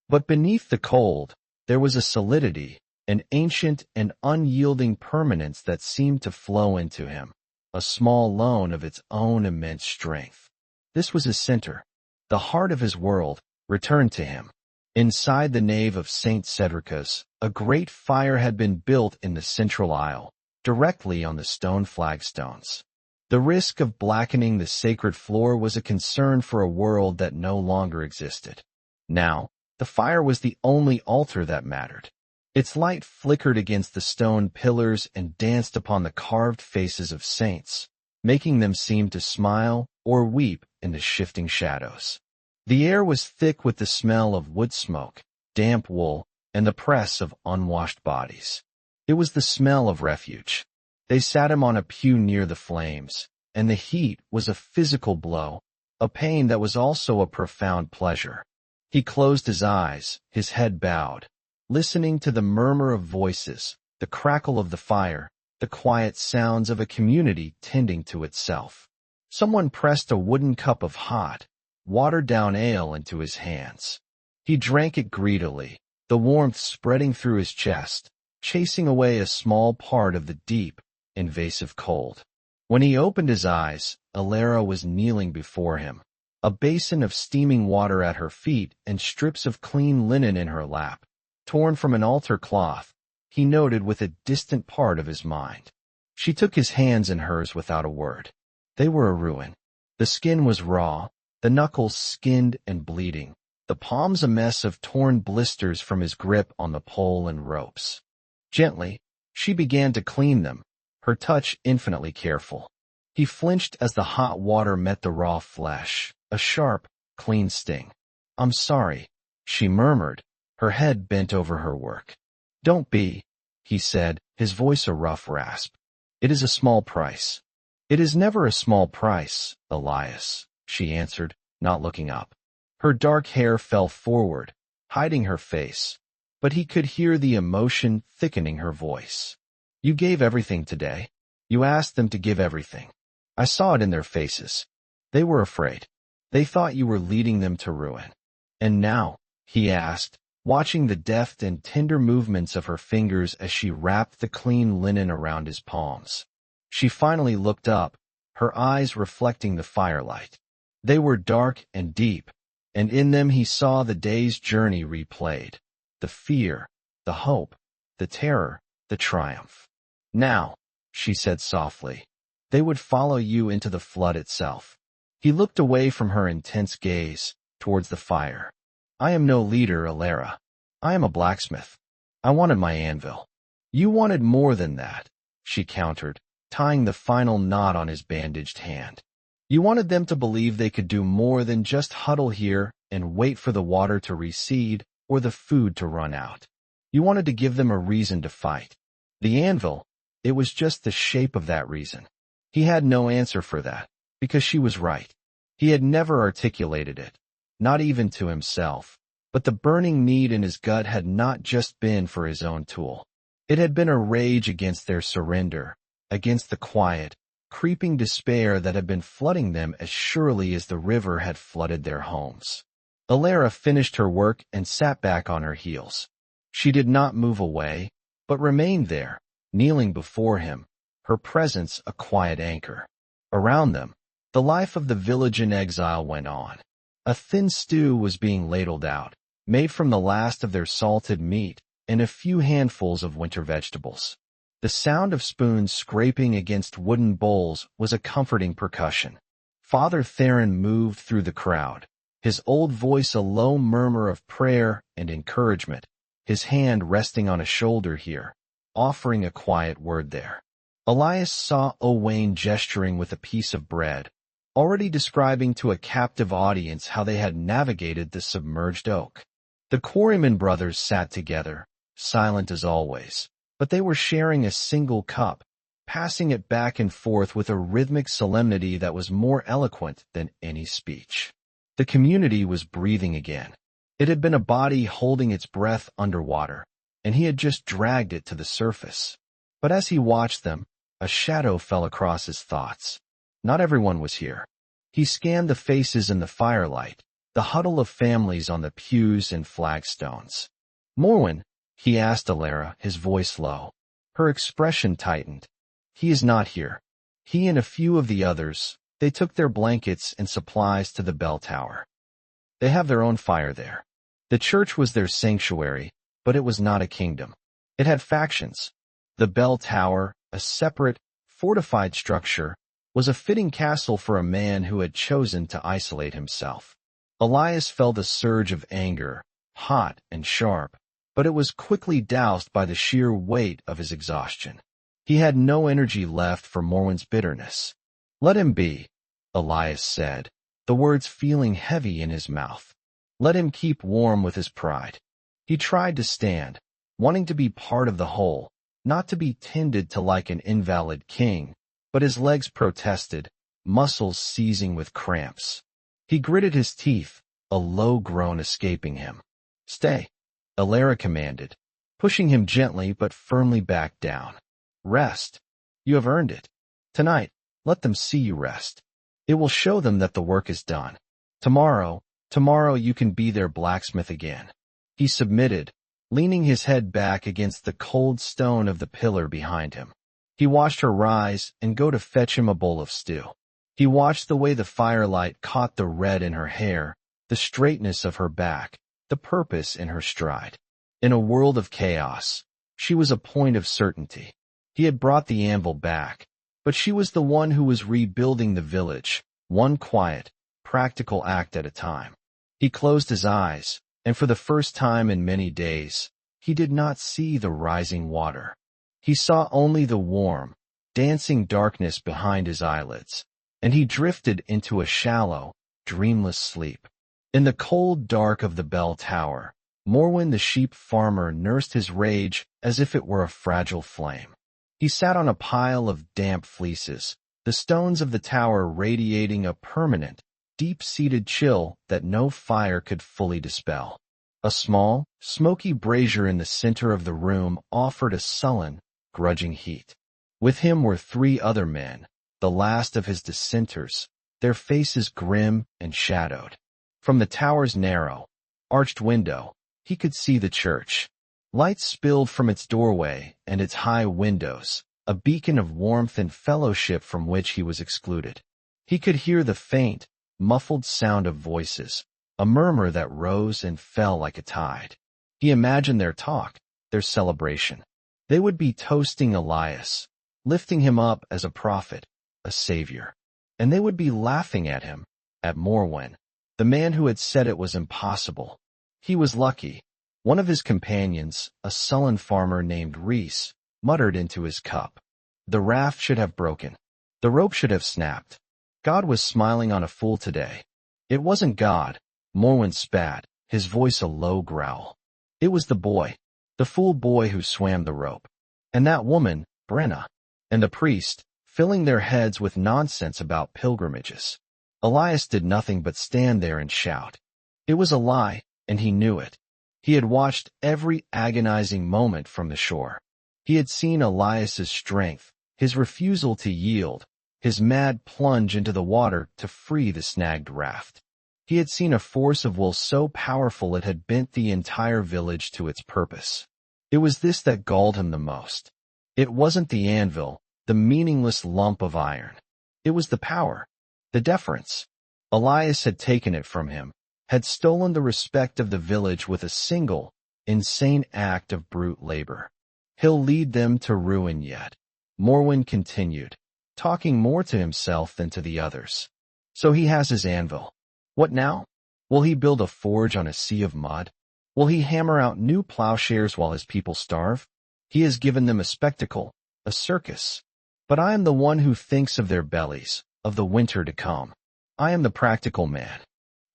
But beneath the cold, there was a solidity, an ancient and unyielding permanence that seemed to flow into him, a small loan of its own immense strength. This was his center. The heart of his world returned to him. Inside the nave of St. Cedricus, a great fire had been built in the central aisle, directly on the stone flagstones. The risk of blackening the sacred floor was a concern for a world that no longer existed. Now, the fire was the only altar that mattered. Its light flickered against the stone pillars and danced upon the carved faces of saints, making them seem to smile or weep in the shifting shadows. The air was thick with the smell of wood smoke, damp wool, and the press of unwashed bodies. It was the smell of refuge. They sat him on a pew near the flames, and the heat was a physical blow, a pain that was also a profound pleasure. He closed his eyes, his head bowed, listening to the murmur of voices, the crackle of the fire, the quiet sounds of a community tending to itself. Someone pressed a wooden cup of hot, watered-down ale into his hands. He drank it greedily, the warmth spreading through his chest, chasing away a small part of the deep, invasive cold. When he opened his eyes, Alara was kneeling before him, a basin of steaming water at her feet and strips of clean linen in her lap. Torn from an altar cloth, he noted with a distant part of his mind. She took his hands in hers without a word. They were a ruin. The skin was raw, the knuckles skinned and bleeding, the palms a mess of torn blisters from his grip on the pole and ropes. Gently, she began to clean them, her touch infinitely careful. He flinched as the hot water met the raw flesh, a sharp, clean sting. "I'm sorry," she murmured, her head bent over her work. "Don't be," he said, his voice a rough rasp. "It is a small price." "It is never a small price, Elias," she answered, not looking up. Her dark hair fell forward, hiding her face, but he could hear the emotion thickening her voice. "You gave everything today. You asked them to give everything. I saw it in their faces. They were afraid. They thought you were leading them to ruin. And now," he asked, watching the deft and tender movements of her fingers as she wrapped the clean linen around his palms. She finally looked up, her eyes reflecting the firelight. They were dark and deep, and in them he saw the day's journey replayed. The fear, the hope, the terror, the triumph. "Now," she said softly, "they would follow you into the flood itself." He looked away from her intense gaze, towards the fire. "I am no leader, Alara. I am a blacksmith. I wanted my anvil." "You wanted more than that," she countered, tying the final knot on his bandaged hand. "You wanted them to believe they could do more than just huddle here and wait for the water to recede or the food to run out. You wanted to give them a reason to fight. The anvil, it was just the shape of that reason." He had no answer for that, because she was right. He had never articulated it, not even to himself, but the burning need in his gut had not just been for his own tool. It had been a rage against their surrender, against the quiet, creeping despair that had been flooding them as surely as the river had flooded their homes. Alara finished her work and sat back on her heels. She did not move away, but remained there, kneeling before him, her presence a quiet anchor. Around them, the life of the village in exile went on. A thin stew was being ladled out, made from the last of their salted meat and a few handfuls of winter vegetables. The sound of spoons scraping against wooden bowls was a comforting percussion. Father Theron moved through the crowd, his old voice a low murmur of prayer and encouragement, his hand resting on a shoulder here, offering a quiet word there. Elias saw Owain gesturing with a piece of bread, already describing to a captive audience how they had navigated the submerged oak. The Quarryman brothers sat together, silent as always, but they were sharing a single cup, passing it back and forth with a rhythmic solemnity that was more eloquent than any speech. The community was breathing again. It had been a body holding its breath underwater, and he had just dragged it to the surface. But as he watched them, a shadow fell across his thoughts. Not everyone was here. He scanned the faces in the firelight, the huddle of families on the pews and flagstones. "Morwen?" he asked Alara, his voice low. Her expression tightened. "He is not here. He and a few of the others, they took their blankets and supplies to the bell tower. They have their own fire there. The church was their sanctuary, but it was not a kingdom. It had factions. The bell tower, a separate, fortified structure, was a fitting castle for a man who had chosen to isolate himself." Elias felt a surge of anger, hot and sharp, but it was quickly doused by the sheer weight of his exhaustion. He had no energy left for Morwen's bitterness. "Let him be," Elias said, the words feeling heavy in his mouth. "Let him keep warm with his pride." He tried to stand, wanting to be part of the whole, not to be tended to like an invalid king, but his legs protested, muscles seizing with cramps. He gritted his teeth, a low groan escaping him. "Stay," Alara commanded, pushing him gently but firmly back down. "Rest. You have earned it. Tonight, let them see you rest. It will show them that the work is done. Tomorrow you can be their blacksmith again." He submitted, leaning his head back against the cold stone of the pillar behind him. He watched her rise and go to fetch him a bowl of stew. He watched the way the firelight caught the red in her hair, the straightness of her back, the purpose in her stride. In a world of chaos, she was a point of certainty. He had brought the anvil back, but she was the one who was rebuilding the village, one quiet, practical act at a time. He closed his eyes, and for the first time in many days, he did not see the rising water. He saw only the warm, dancing darkness behind his eyelids, and he drifted into a shallow, dreamless sleep. In the cold dark of the bell tower, Morwen the sheep farmer nursed his rage as if it were a fragile flame. He sat on a pile of damp fleeces, the stones of the tower radiating a permanent, deep-seated chill that no fire could fully dispel. A small, smoky brazier in the center of the room offered a sullen, grudging heat. With him were 3 other men, the last of his dissenters, their faces grim and shadowed. From the tower's narrow, arched window, he could see the church. Light spilled from its doorway and its high windows, a beacon of warmth and fellowship from which he was excluded. He could hear the faint, muffled sound of voices, a murmur that rose and fell like a tide. He imagined their talk, their celebration. They would be toasting Elias, lifting him up as a prophet, a savior. And they would be laughing at him, at Morwen, the man who had said it was impossible. He was lucky. One of his companions, a sullen farmer named Reese, muttered into his cup. The raft should have broken. The rope should have snapped. God was smiling on a fool today. It wasn't God, Morwen spat, his voice a low growl. It was the boy, the fool boy who swam the rope. And that woman, Brenna, and the priest, filling their heads with nonsense about pilgrimages. Elias did nothing but stand there and shout. It was a lie, and he knew it. He had watched every agonizing moment from the shore. He had seen Elias's strength, his refusal to yield, his mad plunge into the water to free the snagged raft. He had seen a force of will so powerful it had bent the entire village to its purpose. It was this that galled him the most. It wasn't the anvil, the meaningless lump of iron. It was the power, the deference. Elias had taken it from him, had stolen the respect of the village with a single, insane act of brute labor. He'll lead them to ruin yet. Morwen continued, talking more to himself than to the others. So he has his anvil. What now? Will he build a forge on a sea of mud? Will he hammer out new plowshares while his people starve? He has given them a spectacle, a circus. But I am the one who thinks of their bellies, of the winter to come. I am the practical man.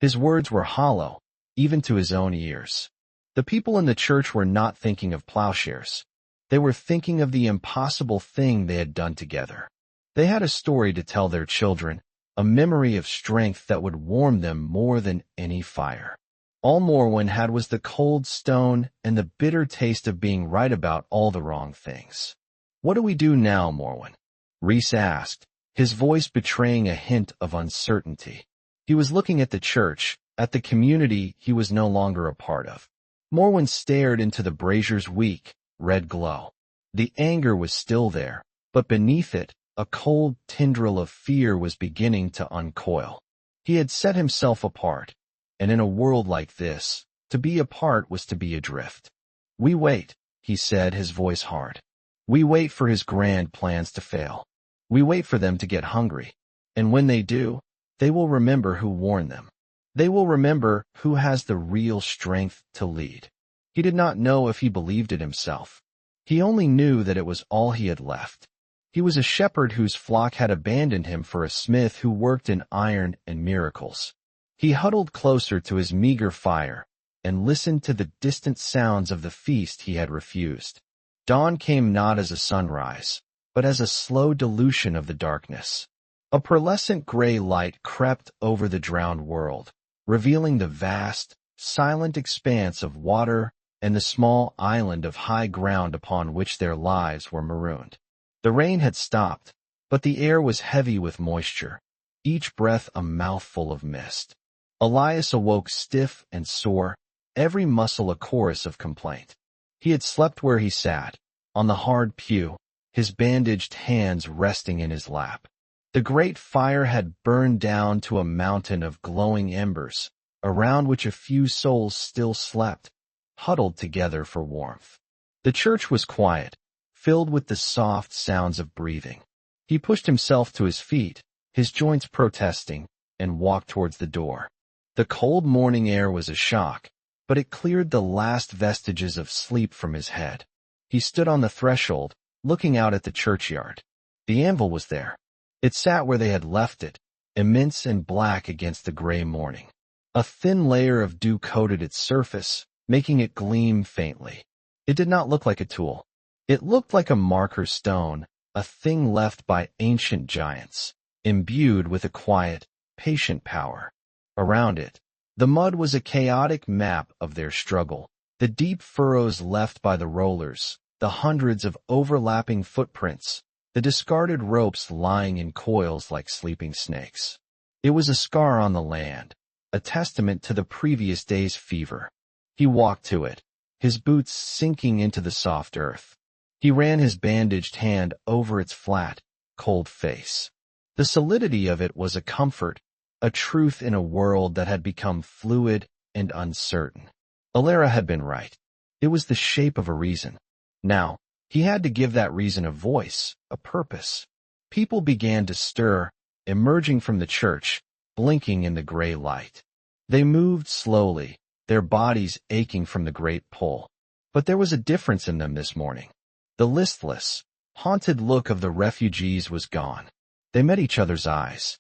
His words were hollow, even to his own ears. The people in the church were not thinking of plowshares. They were thinking of the impossible thing they had done together. They had a story to tell their children, a memory of strength that would warm them more than any fire. All Morwen had was the cold stone and the bitter taste of being right about all the wrong things. What do we do now, Morwen? Rhys asked, his voice betraying a hint of uncertainty. He was looking at the church, at the community he was no longer a part of. Morwen stared into the brazier's weak, red glow. The anger was still there, but beneath it, a cold tendril of fear was beginning to uncoil. He had set himself apart, and in a world like this, to be apart was to be adrift. We wait, he said, his voice hard. We wait for his grand plans to fail. We wait for them to get hungry, and when they do, they will remember who warned them. They will remember who has the real strength to lead. He did not know if he believed it himself. He only knew that it was all he had left. He was a shepherd whose flock had abandoned him for a smith who worked in iron and miracles. He huddled closer to his meager fire and listened to the distant sounds of the feast he had refused. Dawn came not as a sunrise, but as a slow dilution of the darkness. A pearlescent gray light crept over the drowned world, revealing the vast, silent expanse of water and the small island of high ground upon which their lives were marooned. The rain had stopped, but the air was heavy with moisture, each breath a mouthful of mist. Elias awoke stiff and sore, every muscle a chorus of complaint. He had slept where he sat, on the hard pew, his bandaged hands resting in his lap. The great fire had burned down to a mountain of glowing embers, around which a few souls still slept, huddled together for warmth. The church was quiet, filled with the soft sounds of breathing. He pushed himself to his feet, his joints protesting, and walked towards the door. The cold morning air was a shock, but it cleared the last vestiges of sleep from his head. He stood on the threshold, looking out at the churchyard. The anvil was there. It sat where they had left it, immense and black against the gray morning. A thin layer of dew coated its surface, making it gleam faintly. It did not look like a tool. It looked like a marker stone, a thing left by ancient giants, imbued with a quiet, patient power. Around it, the mud was a chaotic map of their struggle, the deep furrows left by the rollers, the hundreds of overlapping footprints, the discarded ropes lying in coils like sleeping snakes. It was a scar on the land, a testament to the previous day's fever. He walked to it, his boots sinking into the soft earth. He ran his bandaged hand over its flat, cold face. The solidity of it was a comfort, a truth in a world that had become fluid and uncertain. Alara had been right. It was the shape of a reason. Now, he had to give that reason a voice, a purpose. People began to stir, emerging from the church, blinking in the gray light. They moved slowly, their bodies aching from the great pull. But there was a difference in them this morning. The listless, haunted look of the refugees was gone. They met each other's eyes.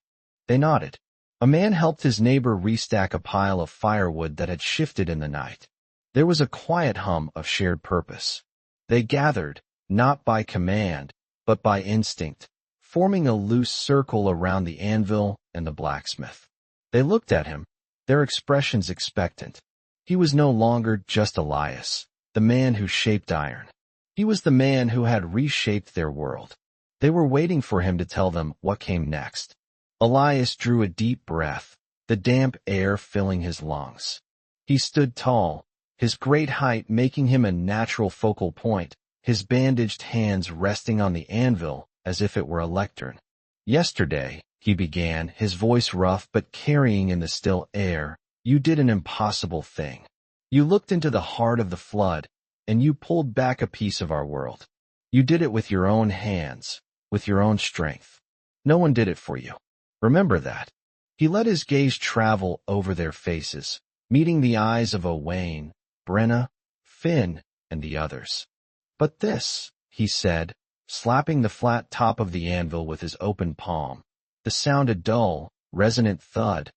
They nodded. A man helped his neighbor restack a pile of firewood that had shifted in the night. There was a quiet hum of shared purpose. They gathered, not by command, but by instinct, forming a loose circle around the anvil and the blacksmith. They looked at him, their expressions expectant. He was no longer just Elias, the man who shaped iron. He was the man who had reshaped their world. They were waiting for him to tell them what came next. Elias drew a deep breath, the damp air filling his lungs. He stood tall, his great height making him a natural focal point, his bandaged hands resting on the anvil as if it were a lectern. Yesterday, he began, his voice rough but carrying in the still air, You did an impossible thing. You looked into the heart of the flood, and you pulled back a piece of our world. You did it with your own hands, with your own strength. No one did it for you. Remember that. He let his gaze travel over their faces, meeting the eyes of Owain, Brenna, Finn, and the others. But this, he said, slapping the flat top of the anvil with his open palm. The sound a dull, resonant thud.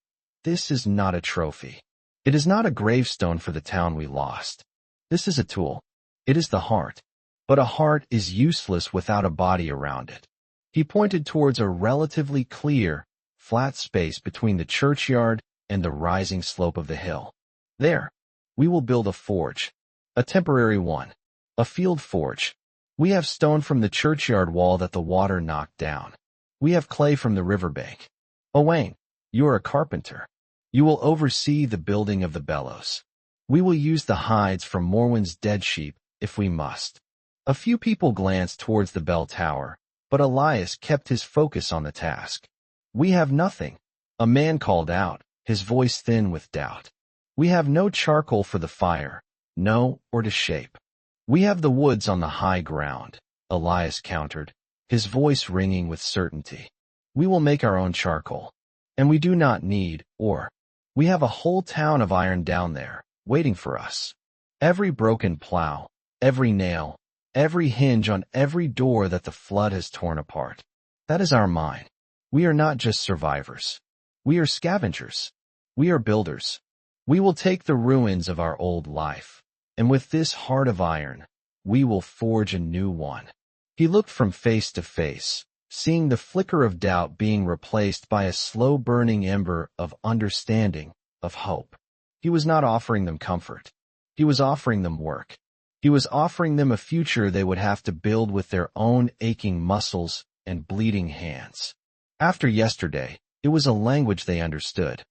This is not a trophy. It is not a gravestone for the town we lost. This is a tool. It is the heart. But a heart is useless without a body around it. He pointed towards a relatively clear, flat space between the churchyard and the rising slope of the hill. There, we will build a forge. A temporary one. A field forge. We have stone from the churchyard wall that the water knocked down. We have clay from the riverbank. Owain, you are a carpenter. You will oversee the building of the bellows. We will use the hides from Morwen's dead sheep, if we must. A few people glanced towards the bell tower, but Elias kept his focus on the task. We have nothing, a man called out, his voice thin with doubt. We have no charcoal for the fire, no, or to shape. We have the woods on the high ground, Elias countered, his voice ringing with certainty. We will make our own charcoal. And we do not need, or. We have a whole town of iron down there, waiting for us. Every broken plow, every nail, every hinge on every door that the flood has torn apart. That is our mine. We are not just survivors. We are scavengers. We are builders. We will take the ruins of our old life, and with this heart of iron, we will forge a new one. He looked from face to face, seeing the flicker of doubt being replaced by a slow-burning ember of understanding, of hope. He was not offering them comfort. He was offering them work. He was offering them a future they would have to build with their own aching muscles and bleeding hands. After yesterday, it was a language they understood.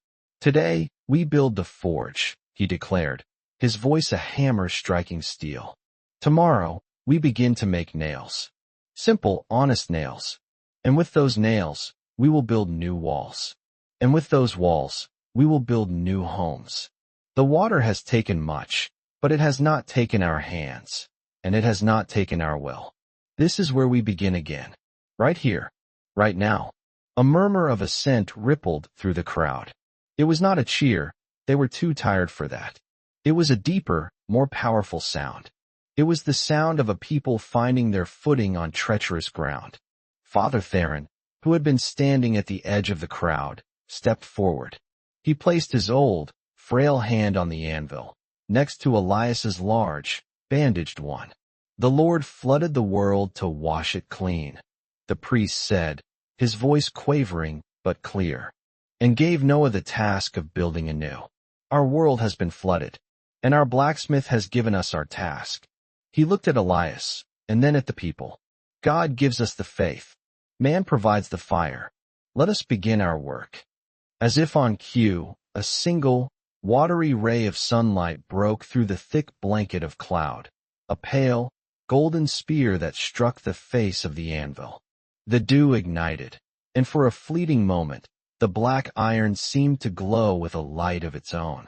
Today, we build the forge, he declared, his voice a hammer striking steel. Tomorrow, we begin to make nails. Simple, honest nails. And with those nails, we will build new walls. And with those walls, we will build new homes. The water has taken much, but it has not taken our hands, and it has not taken our will. This is where we begin again. Right here, right now. A murmur of assent rippled through the crowd. It was not a cheer, they were too tired for that. It was a deeper, more powerful sound. It was the sound of a people finding their footing on treacherous ground. Father Theron, who had been standing at the edge of the crowd, stepped forward. He placed his old, frail hand on the anvil, next to Elias's large, bandaged one. The Lord flooded the world to wash it clean, the priest said, his voice quavering but clear, and gave Noah the task of building anew. Our world has been flooded, and our blacksmith has given us our task. He looked at Elias, and then at the people. God gives us the faith. Man provides the fire. Let us begin our work. As if on cue, a single, watery ray of sunlight broke through the thick blanket of cloud, a pale, golden spear that struck the face of the anvil. The dew ignited, and for a fleeting moment, the black iron seemed to glow with a light of its own.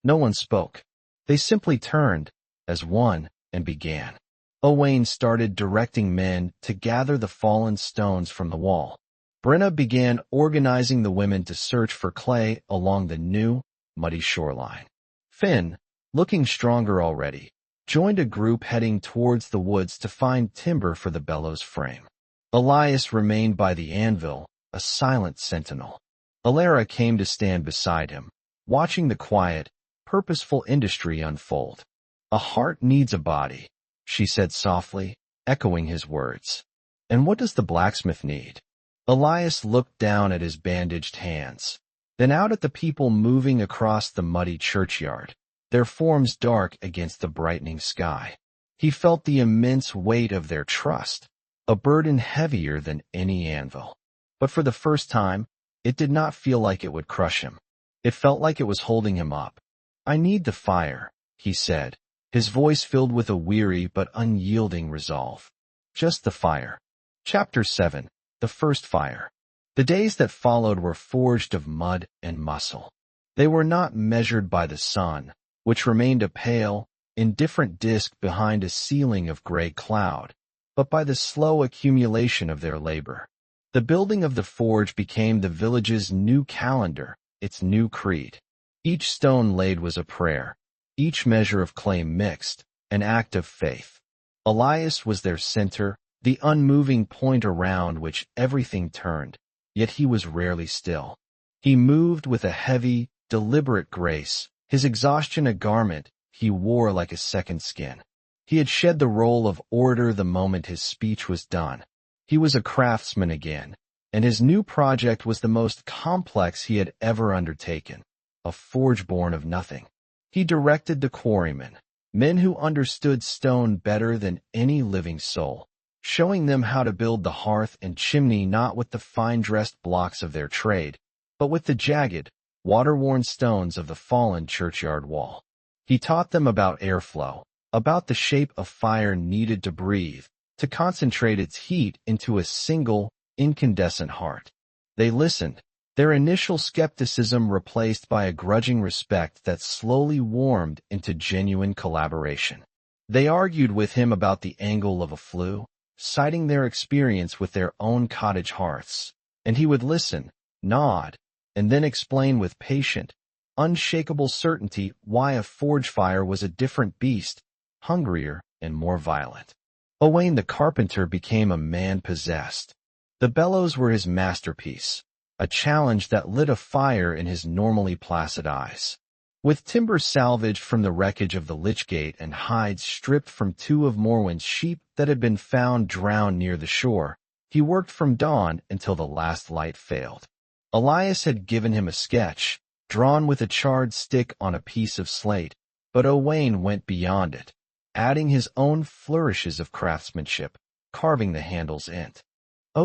No one spoke. They simply turned, as one, and began. Owain started directing men to gather the fallen stones from the wall. Brenna began organizing the women to search for clay along the new, muddy shoreline. Finn, looking stronger already, joined a group heading towards the woods to find timber for the bellows frame. Elias remained by the anvil, a silent sentinel. Alara came to stand beside him, watching the quiet, purposeful industry unfold. A heart needs a body, she said softly, echoing his words. And what does the blacksmith need? Elias looked down at his bandaged hands, then out at the people moving across the muddy churchyard, their forms dark against the brightening sky. He felt the immense weight of their trust, a burden heavier than any anvil. But for the first time, it did not feel like it would crush him. It felt like it was holding him up. I need the fire, he said, his voice filled with a weary but unyielding resolve. Just the fire. Chapter 7. The First Fire. The days that followed were forged of mud and muscle. They were not measured by the sun, which remained a pale, indifferent disk behind a ceiling of gray cloud, but by the slow accumulation of their labor. The building of the forge became the village's new calendar, its new creed. Each stone laid was a prayer, each measure of clay mixed, an act of faith. Elias was their center, the unmoving point around which everything turned, yet he was rarely still. He moved with a heavy, deliberate grace, his exhaustion a garment he wore like a second skin. He had shed the role of orator the moment his speech was done. He was a craftsman again, and his new project was the most complex he had ever undertaken, a forge born of nothing. He directed the quarrymen, men who understood stone better than any living soul, showing them how to build the hearth and chimney not with the fine-dressed blocks of their trade, but with the jagged, water-worn stones of the fallen churchyard wall. He taught them about airflow, about the shape of fire needed to breathe, to concentrate its heat into a single, incandescent heart. They listened, their initial skepticism replaced by a grudging respect that slowly warmed into genuine collaboration. They argued with him about the angle of a flue, citing their experience with their own cottage hearths, and he would listen, nod, and then explain with patient, unshakable certainty why a forge fire was a different beast, hungrier and more violent. Owain the carpenter became a man possessed. The bellows were his masterpiece, a challenge that lit a fire in his normally placid eyes. With timber salvaged from the wreckage of the Lichgate and hides stripped from two of Morwen's sheep that had been found drowned near the shore, he worked from dawn until the last light failed. Elias had given him a sketch, drawn with a charred stick on a piece of slate, but Owain went beyond it, adding his own flourishes of craftsmanship, carving the handles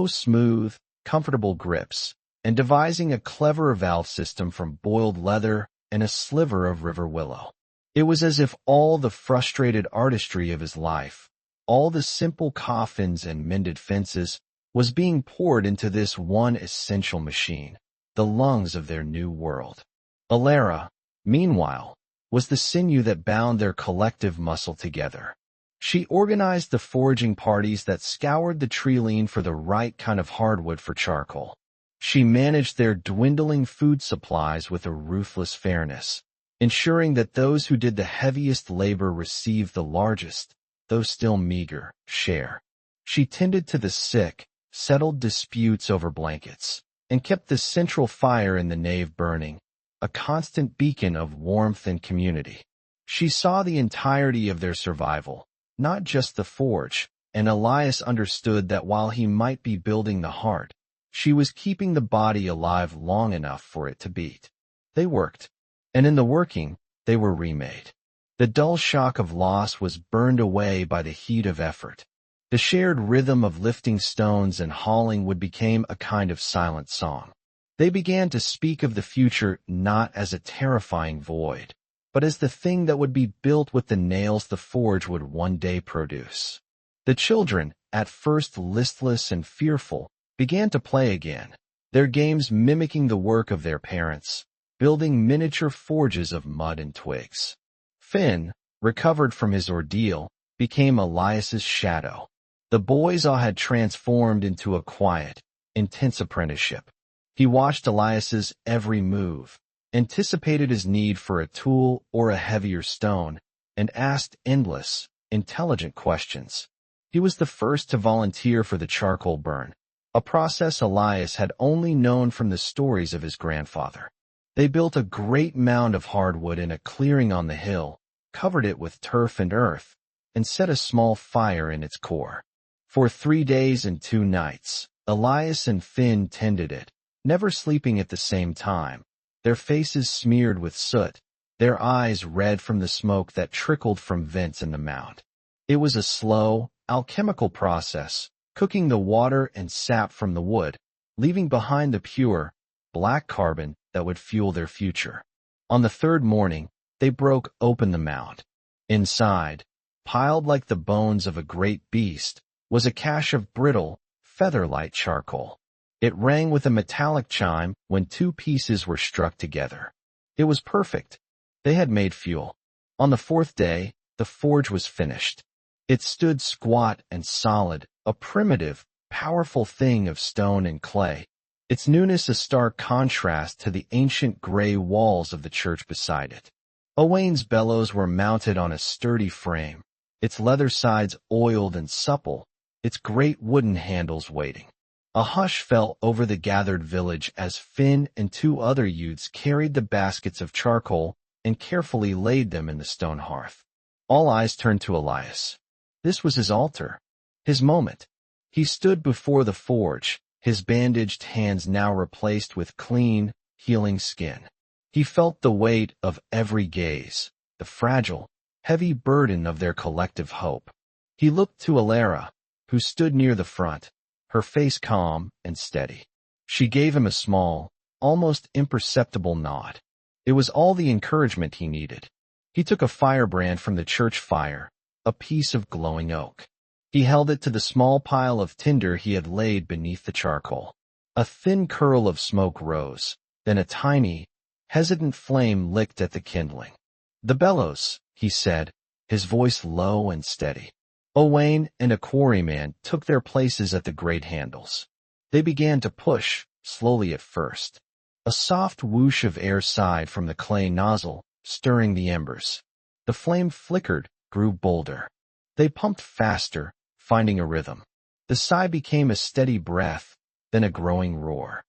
smooth, comfortable grips, and devising a clever valve system from boiled leather and a sliver of river willow. It was as if all the frustrated artistry of his life, all the simple coffins and mended fences, was being poured into this one essential machine, the lungs of their new world. Alara, meanwhile, was the sinew that bound their collective muscle together. She organized the foraging parties that scoured the tree-line for the right kind of hardwood for charcoal. She managed their dwindling food supplies with a ruthless fairness, ensuring that those who did the heaviest labor received the largest, though still meager, share. She tended to the sick, settled disputes over blankets, and kept the central fire in the nave burning, a constant beacon of warmth and community. She saw the entirety of their survival, not just the forge, and Elias understood that while he might be building the heart, she was keeping the body alive long enough for it to beat. They worked, and in the working, they were remade. The dull shock of loss was burned away by the heat of effort. The shared rhythm of lifting stones and hauling wood became a kind of silent song. They began to speak of the future not as a terrifying void, but as the thing that would be built with the nails the forge would one day produce. The children, at first listless and fearful, began to play again, their games mimicking the work of their parents, building miniature forges of mud and twigs. Finn, recovered from his ordeal, became Elias's shadow. The boys all had transformed into a quiet, intense apprenticeship. He watched Elias's every move, anticipated his need for a tool or a heavier stone, and asked endless, intelligent questions. He was the first to volunteer for the charcoal burn, a process Elias had only known from the stories of his grandfather. They built a great mound of hardwood in a clearing on the hill, covered it with turf and earth, and set a small fire in its core. For 3 days and 2 nights, Elias and Finn tended it, never sleeping at the same time, their faces smeared with soot, their eyes red from the smoke that trickled from vents in the mound. It was a slow, alchemical process, cooking the water and sap from the wood, leaving behind the pure, black carbon that would fuel their future. On the 3rd morning, they broke open the mound. Inside, piled like the bones of a great beast, was a cache of brittle, feather-light charcoal. It rang with a metallic chime when 2 pieces were struck together. It was perfect. They had made fuel. On the fourth day, the forge was finished. It stood squat and solid, a primitive, powerful thing of stone and clay, its newness a stark contrast to the ancient gray walls of the church beside it. Owain's bellows were mounted on a sturdy frame, its leather sides oiled and supple, its great wooden handles waiting. A hush fell over the gathered village as Finn and two other youths carried the baskets of charcoal and carefully laid them in the stone hearth. All eyes turned to Elias. This was his altar, his moment. He stood before the forge, his bandaged hands now replaced with clean, healing skin. He felt the weight of every gaze, the fragile, heavy burden of their collective hope. He looked to Alara, who stood near the front, her face calm and steady. She gave him a small, almost imperceptible nod. It was all the encouragement he needed. He took a firebrand from the church fire, a piece of glowing oak. He held it to the small pile of tinder he had laid beneath the charcoal. A thin curl of smoke rose, then a tiny, hesitant flame licked at the kindling. "The bellows," he said, his voice low and steady. Owain and a quarryman took their places at the great handles. They began to push, slowly at first. A soft whoosh of air sighed from the clay nozzle, stirring the embers. The flame flickered, grew bolder. They pumped faster, finding a rhythm. The sigh became a steady breath, then a growing roar.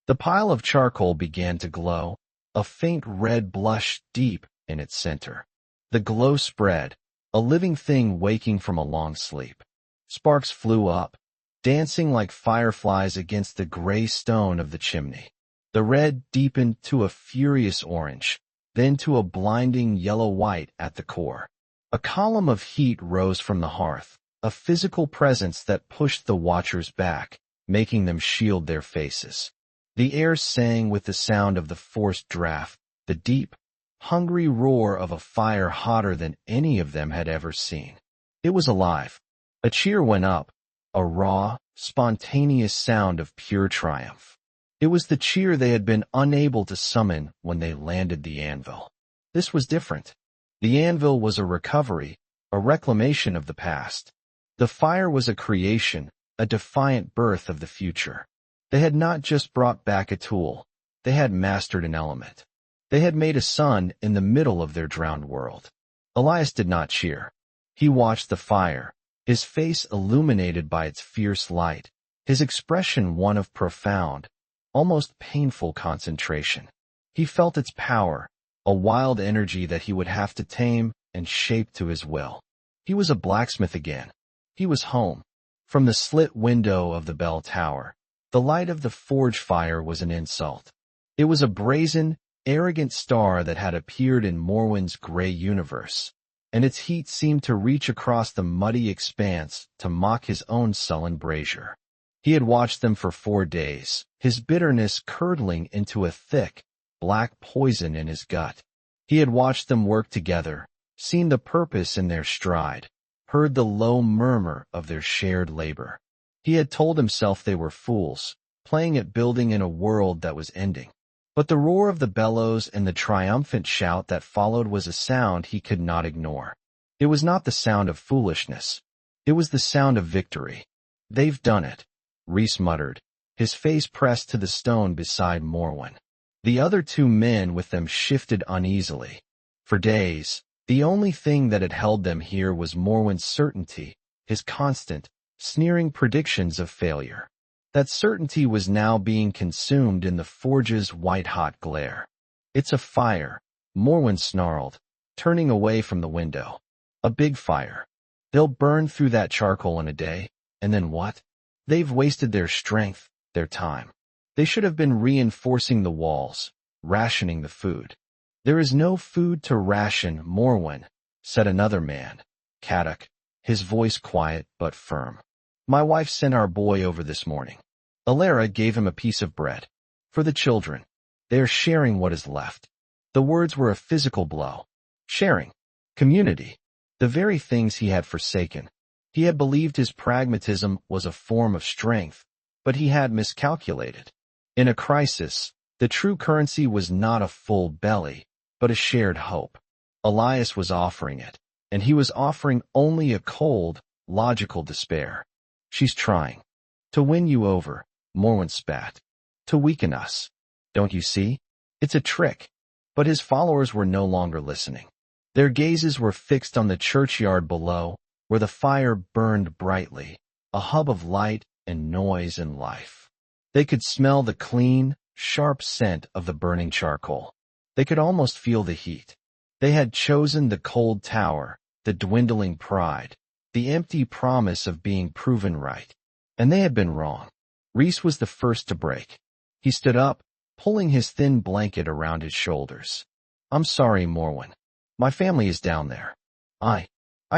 The pile of charcoal began to glow, a faint red blush deep in its center. The glow spread, a living thing waking from a long sleep. Sparks flew up, dancing like fireflies against the gray stone of the chimney. The red deepened to a furious orange, then to a blinding yellow-white at the core. A column of heat rose from the hearth, a physical presence that pushed the watchers back, making them shield their faces. The air sang with the sound of the forced draft, the deep, hungry roar of a fire hotter than any of them had ever seen. It was alive. A cheer went up, a raw, spontaneous sound of pure triumph. It was the cheer they had been unable to summon when they landed the anvil. This was different. The anvil was a recovery, a reclamation of the past. The fire was a creation, a defiant birth of the future. They had not just brought back a tool, they had mastered an element. They had made a sun in the middle of their drowned world. Elias did not cheer. He watched the fire, his face illuminated by its fierce light, his expression one of profound, almost painful concentration. He felt its power, a wild energy that he would have to tame and shape to his will. He was a blacksmith again. He was home. From the slit window of the bell tower, the light of the forge fire was an insult. It was a brazen, arrogant star that had appeared in Morwen's gray universe, and its heat seemed to reach across the muddy expanse to mock his own sullen brazier. He had watched them for 4 days, his bitterness curdling into a thick, black poison in his gut. He had watched them work together, seen the purpose in their stride, heard the low murmur of their shared labor. He had told himself they were fools, playing at building in a world that was ending. But the roar of the bellows and the triumphant shout that followed was a sound he could not ignore. It was not the sound of foolishness. It was the sound of victory. "They've done it," Reese muttered, his face pressed to the stone beside Morwen. The other 2 men with them shifted uneasily. For days, the only thing that had held them here was Morwen's certainty, his constant, sneering predictions of failure. That certainty was now being consumed in the forge's white-hot glare. "It's a fire," Morwen snarled, turning away from the window. "A big fire. They'll burn through that charcoal in a day, and then what? They've wasted their strength, their time. They should have been reinforcing the walls, rationing the food." "There is no food to ration, Morwen," said another man, Kadok, his voice quiet but firm. "My wife sent our boy over this morning." Alara gave him a piece of bread. "For the children. They are sharing what is left." The words were a physical blow. Sharing. Community. The very things he had forsaken. He had believed his pragmatism was a form of strength, but he had miscalculated. In a crisis, The true currency was not a full belly, but a shared hope. Elias was offering it, and he was offering only a cold, logical despair. She's trying to win you over, Morwen spat. To weaken us. Don't you see? It's a trick. But his followers were no longer listening. Their gazes were fixed on the churchyard below, where the fire burned brightly, a hub of light and noise and life. They could smell the clean, sharp scent of the burning charcoal. They could almost feel the heat. They had chosen the cold tower, the dwindling pride, the empty promise of being proven right. And they had been wrong. Reese was the first to break. He stood up, pulling his thin blanket around his shoulders. I'm sorry, Morwen. My family is down there. I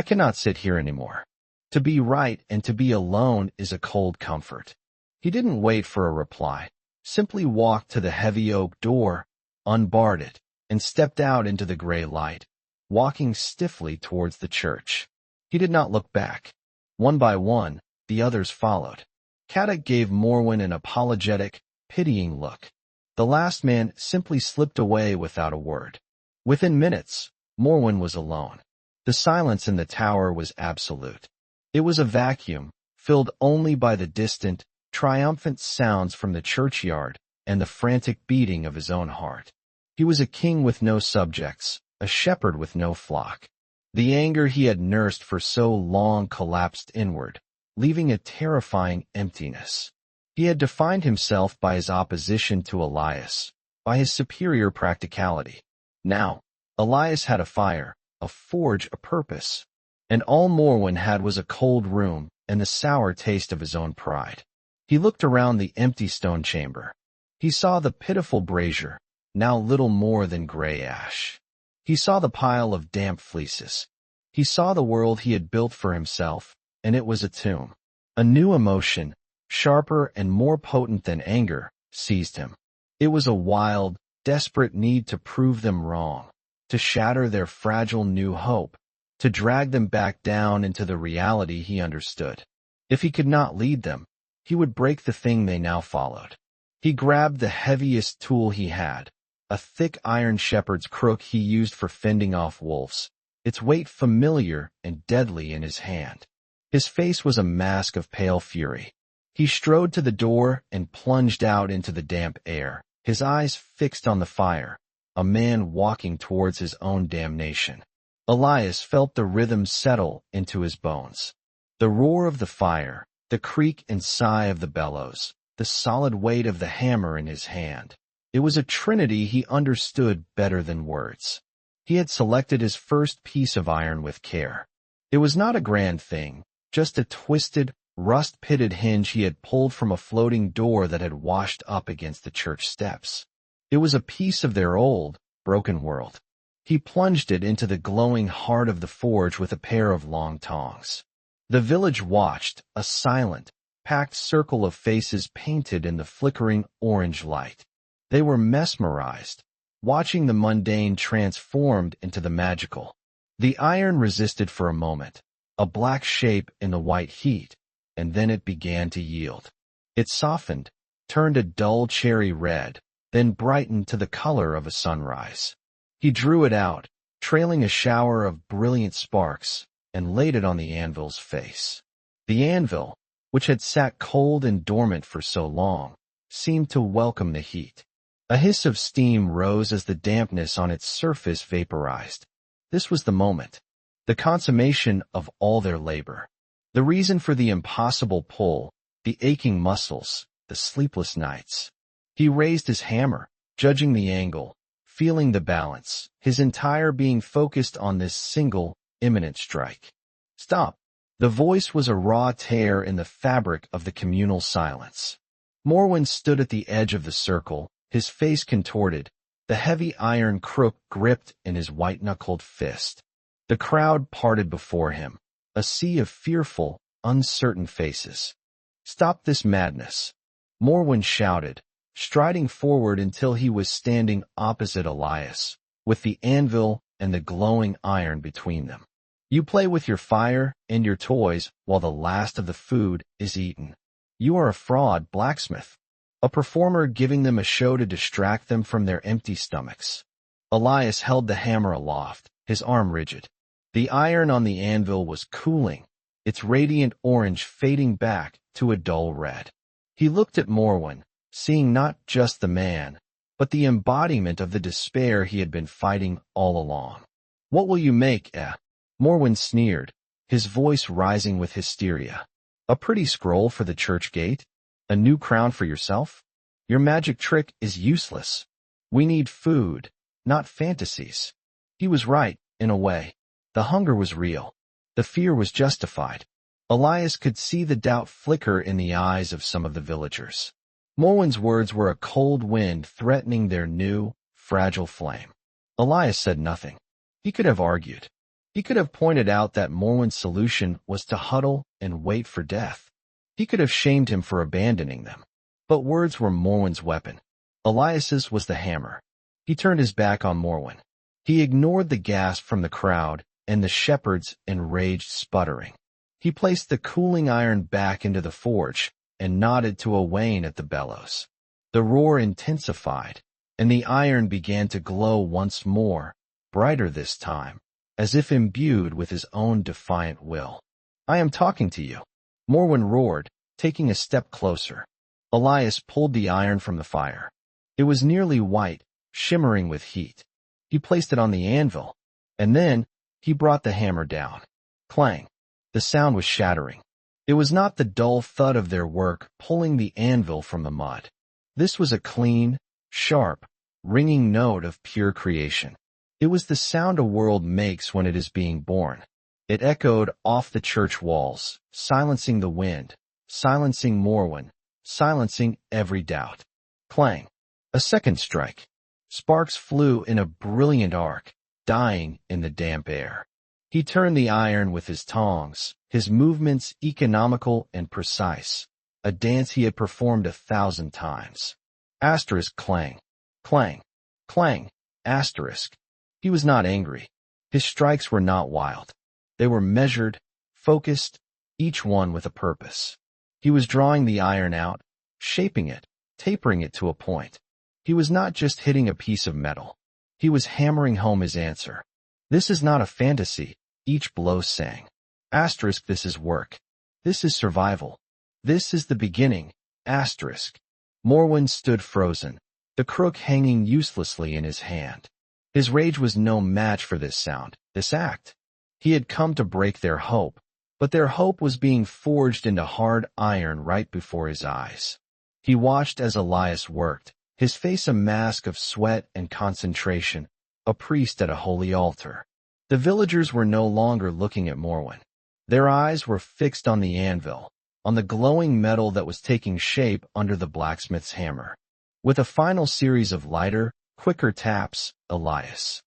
cannot sit here anymore. To be right and to be alone is a cold comfort. He didn't wait for a reply, simply walked to the heavy oak door, unbarred it, and stepped out into the gray light, walking stiffly towards the church. He did not look back. One by one, the others followed. Caddock gave Morwen an apologetic, pitying look. The last man simply slipped away without a word. Within minutes, Morwen was alone. The silence in the tower was absolute. It was a vacuum, filled only by the distant, triumphant sounds from the churchyard and the frantic beating of his own heart. He was a king with no subjects, a shepherd with no flock. The anger he had nursed for so long collapsed inward, leaving a terrifying emptiness. He had defined himself by his opposition to Elias, by his superior practicality. Now, Elias had a fire, a forge, a purpose, and all Morwen had was a cold room and the sour taste of his own pride. He looked around the empty stone chamber. He saw the pitiful brazier, now little more than gray ash. He saw the pile of damp fleeces. He saw the world he had built for himself, and it was a tomb. A new emotion, sharper and more potent than anger, seized him. It was a wild, desperate need to prove them wrong, to shatter their fragile new hope, to drag them back down into the reality he understood. If he could not lead them, he would break the thing they now followed. He grabbed the heaviest tool he had, a thick iron shepherd's crook he used for fending off wolves, its weight familiar and deadly in his hand. His face was a mask of pale fury. He strode to the door and plunged out into the damp air, his eyes fixed on the fire, a man walking towards his own damnation. Elias felt the rhythm settle into his bones. The roar of the fire, the creak and sigh of the bellows, the solid weight of the hammer in his hand. It was a trinity he understood better than words. He had selected his first piece of iron with care. It was not a grand thing, just a twisted, rust-pitted hinge he had pulled from a floating door that had washed up against the church steps. It was a piece of their old, broken world. He plunged it into the glowing heart of the forge with a pair of long tongs. The village watched, a silent, packed circle of faces painted in the flickering orange light. They were mesmerized, watching the mundane transformed into the magical. The iron resisted for a moment, a black shape in the white heat, and then it began to yield. It softened, turned a dull cherry red, then brightened to the color of a sunrise. He drew it out, trailing a shower of brilliant sparks, and laid it on the anvil's face. The anvil, which had sat cold and dormant for so long, seemed to welcome the heat. A hiss of steam rose as the dampness on its surface vaporized. This was the moment, the consummation of all their labor. The reason for the impossible pull, the aching muscles, the sleepless nights. He raised his hammer, judging the angle, feeling the balance, his entire being focused on this single, imminent strike. Stop! The voice was a raw tear in the fabric of the communal silence. Morwen stood at the edge of the circle, his face contorted, the heavy iron crook gripped in his white-knuckled fist. The crowd parted before him, a sea of fearful, uncertain faces. Stop this madness! Morwen shouted, striding forward until he was standing opposite Elias, with the anvil and the glowing iron between them. You play with your fire and your toys while the last of the food is eaten. You are a fraud, blacksmith. a performer giving them a show to distract them from their empty stomachs. Elias held the hammer aloft, his arm rigid. The iron on the anvil was cooling, its radiant orange fading back to a dull red. He looked at Morwen, seeing not just the man, but the embodiment of the despair he had been fighting all along. "What will you make, eh?" Morwen sneered, his voice rising with hysteria. "A pretty scroll for the church gate? A new crown for yourself? Your magic trick is useless. We need food, not fantasies." He was right, in a way. The hunger was real. The fear was justified. Elias could see the doubt flicker in the eyes of some of the villagers. Morwen's words were a cold wind threatening their new, fragile flame. Elias said nothing. He could have argued. He could have pointed out that Morwen's solution was to huddle and wait for death. He could have shamed him for abandoning them. But words were Morwen's weapon. Elias's was the hammer. He turned his back on Morwen. He ignored the gasp from the crowd and the shepherd's enraged sputtering. He placed the cooling iron back into the forge and nodded to Owain at the bellows. The roar intensified, and the iron began to glow once more, brighter this time, as if imbued with his own defiant will. "I am talking to you," Morwen roared, taking a step closer. Elias pulled the iron from the fire. It was nearly white, shimmering with heat. He placed it on the anvil, and then he brought the hammer down. Clang. The sound was shattering. It was not the dull thud of their work pulling the anvil from the mud. This was a clean, sharp, ringing note of pure creation. It was the sound a world makes when it is being born. It echoed off the church walls, silencing the wind, silencing Morwen, silencing every doubt. Clang. A second strike. Sparks flew in a brilliant arc, dying in the damp air. He turned the iron with his tongs, his movements economical and precise, a dance he had performed 1,000 times. Asterisk clang, clang, clang, asterisk. He was not angry. His strikes were not wild. They were measured, focused, each one with a purpose. He was drawing the iron out, shaping it, tapering it to a point. He was not just hitting a piece of metal. He was hammering home his answer. "This is not a fantasy," each blow sang. Asterisk, this is work. This is survival. This is the beginning. Asterisk. Morwen stood frozen, the crook hanging uselessly in his hand. His rage was no match for this sound, this act. He had come to break their hope, but their hope was being forged into hard iron right before his eyes. He watched as Elias worked, his face a mask of sweat and concentration, a priest at a holy altar. The villagers were no longer looking at Morwen. Their eyes were fixed on the anvil, on the glowing metal that was taking shape under the blacksmith's hammer. With a final series of lighter, quicker taps, Elias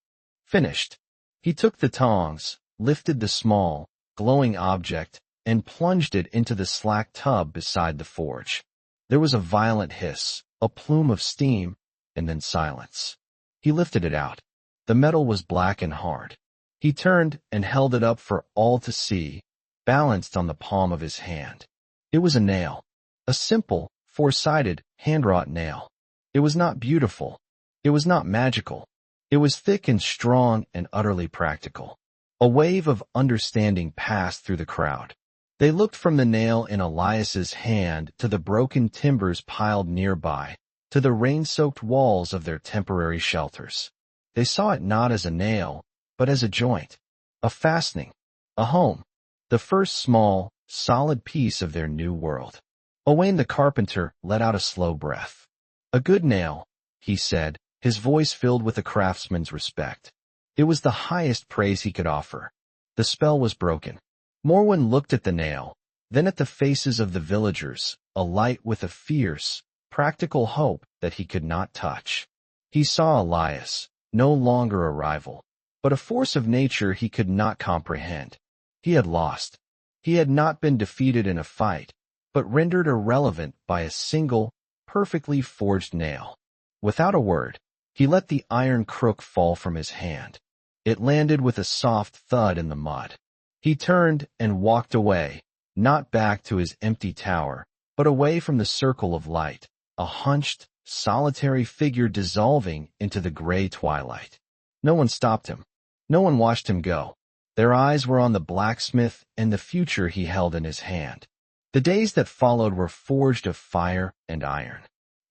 finished. He took the tongs, lifted the small, glowing object, and plunged it into the slack tub beside the forge. There was a violent hiss, a plume of steam, and then silence. He lifted it out. The metal was black and hard. He turned and held it up for all to see, balanced on the palm of his hand. It was a nail. A simple, four-sided, hand-wrought nail. It was not beautiful. It was not magical. It was thick and strong and utterly practical. A wave of understanding passed through the crowd. They looked from the nail in Elias's hand to the broken timbers piled nearby, to the rain-soaked walls of their temporary shelters. They saw it not as a nail, but as a joint, a fastening, a home, the first small, solid piece of their new world. Owain the carpenter let out a slow breath. "A good nail," he said, his voice filled with a craftsman's respect. It was the highest praise he could offer. The spell was broken. Morwen looked at the nail, then at the faces of the villagers, alight with a fierce, practical hope that he could not touch. He saw Elias, no longer a rival, but a force of nature he could not comprehend. He had lost. He had not been defeated in a fight, but rendered irrelevant by a single, perfectly forged nail. Without a word, he let the iron crook fall from his hand. It landed with a soft thud in the mud. He turned and walked away, not back to his empty tower, but away from the circle of light, a hunched, solitary figure dissolving into the gray twilight. No one stopped him. No one watched him go. Their eyes were on the blacksmith and the future he held in his hand. The days that followed were forged of fire and iron.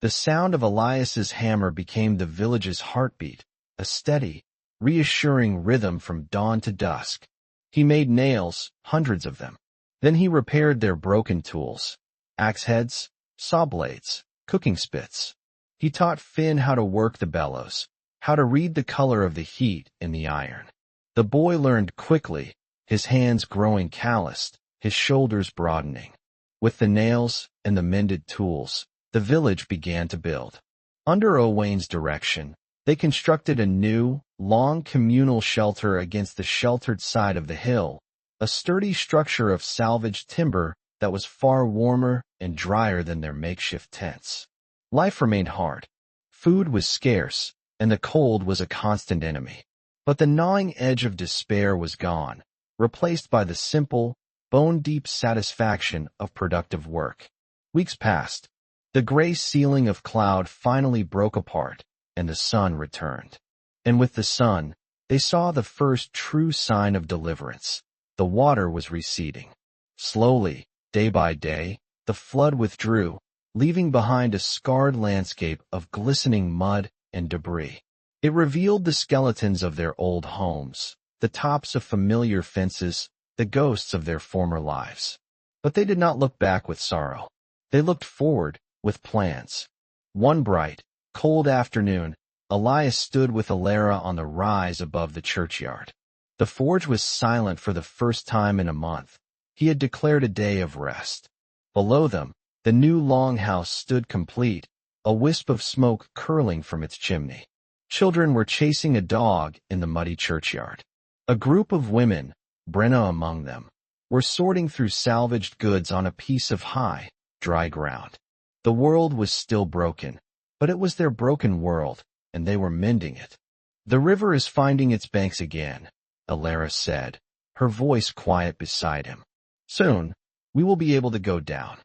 The sound of Elias's hammer became the village's heartbeat, a steady, reassuring rhythm from dawn to dusk. He made nails, hundreds of them. Then he repaired their broken tools, axe heads, saw blades, cooking spits. He taught Finn how to work the bellows, how to read the color of the heat in the iron. The boy learned quickly, his hands growing calloused, his shoulders broadening. With the nails and the mended tools, the village began to build. Under Owain's direction, they constructed a new, long communal shelter against the sheltered side of the hill, a sturdy structure of salvaged timber that was far warmer and drier than their makeshift tents. Life remained hard. Food was scarce, and the cold was a constant enemy. But the gnawing edge of despair was gone, replaced by the simple, bone-deep satisfaction of productive work. Weeks passed. The gray ceiling of cloud finally broke apart, and the sun returned. And with the sun, they saw the first true sign of deliverance. The water was receding. Slowly, day by day, the flood withdrew, leaving behind a scarred landscape of glistening mud and debris. It revealed the skeletons of their old homes, the tops of familiar fences, the ghosts of their former lives. But they did not look back with sorrow. They looked forward with plans. One bright, cold afternoon, Elias stood with Alara on the rise above the churchyard. The forge was silent for the first time in a month. He had declared a day of rest. Below them, the new longhouse stood complete, a wisp of smoke curling from its chimney. Children were chasing a dog in the muddy churchyard. A group of women, Brenna among them, were sorting through salvaged goods on a piece of high, dry ground. The world was still broken, but it was their broken world, and they were mending it. "The river is finding its banks again," Alara said, her voice quiet beside him. "Soon, we will be able to go down."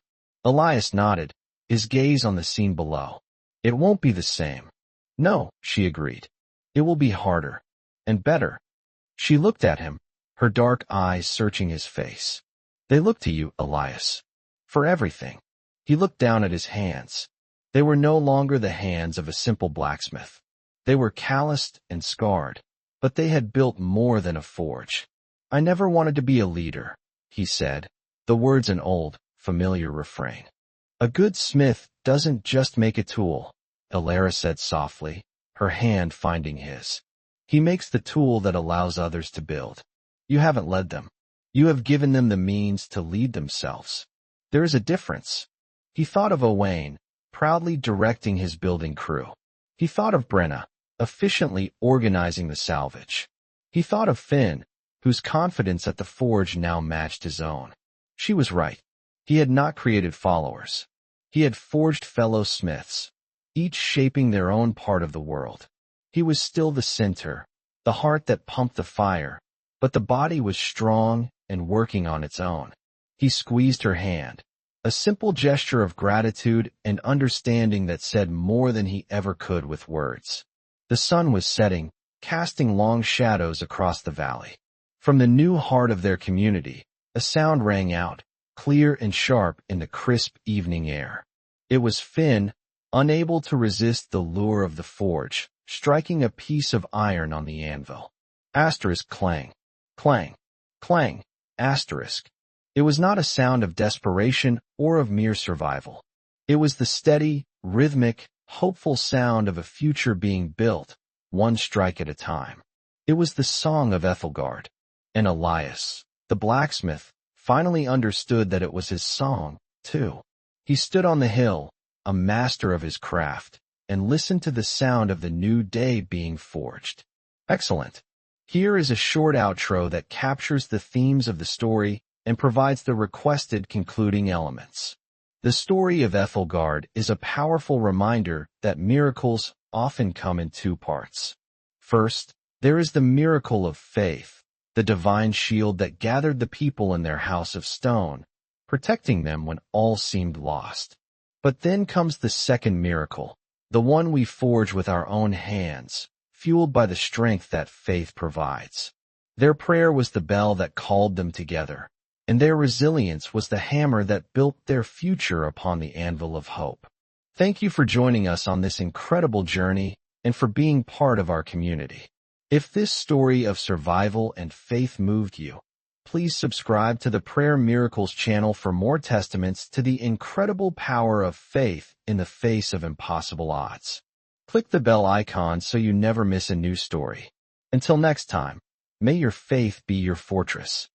Elias nodded, his gaze on the scene below. "It won't be the same." "No," she agreed. "It will be harder. And better." She looked at him, her dark eyes searching his face. "They look to you, Elias, for everything." He looked down at his hands. They were no longer the hands of a simple blacksmith. They were calloused and scarred, but they had built more than a forge. "I never wanted to be a leader," he said, the words an old, familiar refrain. "A good smith doesn't just make a tool," Alara said softly, her hand finding his. "He makes the tool that allows others to build. You haven't led them. You have given them the means to lead themselves. There is a difference." He thought of Owain, proudly directing his building crew. He thought of Brenna, efficiently organizing the salvage. He thought of Finn, whose confidence at the forge now matched his own. She was right. He had not created followers. He had forged fellow smiths, each shaping their own part of the world. He was still the center, the heart that pumped the fire, but the body was strong and working on its own. He squeezed her hand, a simple gesture of gratitude and understanding that said more than he ever could with words. The sun was setting, casting long shadows across the valley. From the new heart of their community, a sound rang out, clear and sharp in the crisp evening air. It was Finn, unable to resist the lure of the forge, striking a piece of iron on the anvil. Asterisk clang, clang, clang, asterisk. It was not a sound of desperation or of mere survival. It was the steady, rhythmic, hopeful sound of a future being built, one strike at a time. It was the song of Ethelgard. And Elias, the blacksmith, finally understood that it was his song, too. He stood on the hill, a master of his craft, and listened to the sound of the new day being forged. Excellent. Here is a short outro that captures the themes of the story and provides the requested concluding elements. The story of Ethelgard is a powerful reminder that miracles often come in two parts. First, there is the miracle of faith, the divine shield that gathered the people in their house of stone, protecting them when all seemed lost. But then comes the second miracle, the one we forge with our own hands, fueled by the strength that faith provides. Their prayer was the bell that called them together, and their resilience was the hammer that built their future upon the anvil of hope. Thank you for joining us on this incredible journey and for being part of our community. If this story of survival and faith moved you, please subscribe to the Prayer Miracles channel for more testaments to the incredible power of faith in the face of impossible odds. Click the bell icon so you never miss a new story. Until next time, may your faith be your fortress.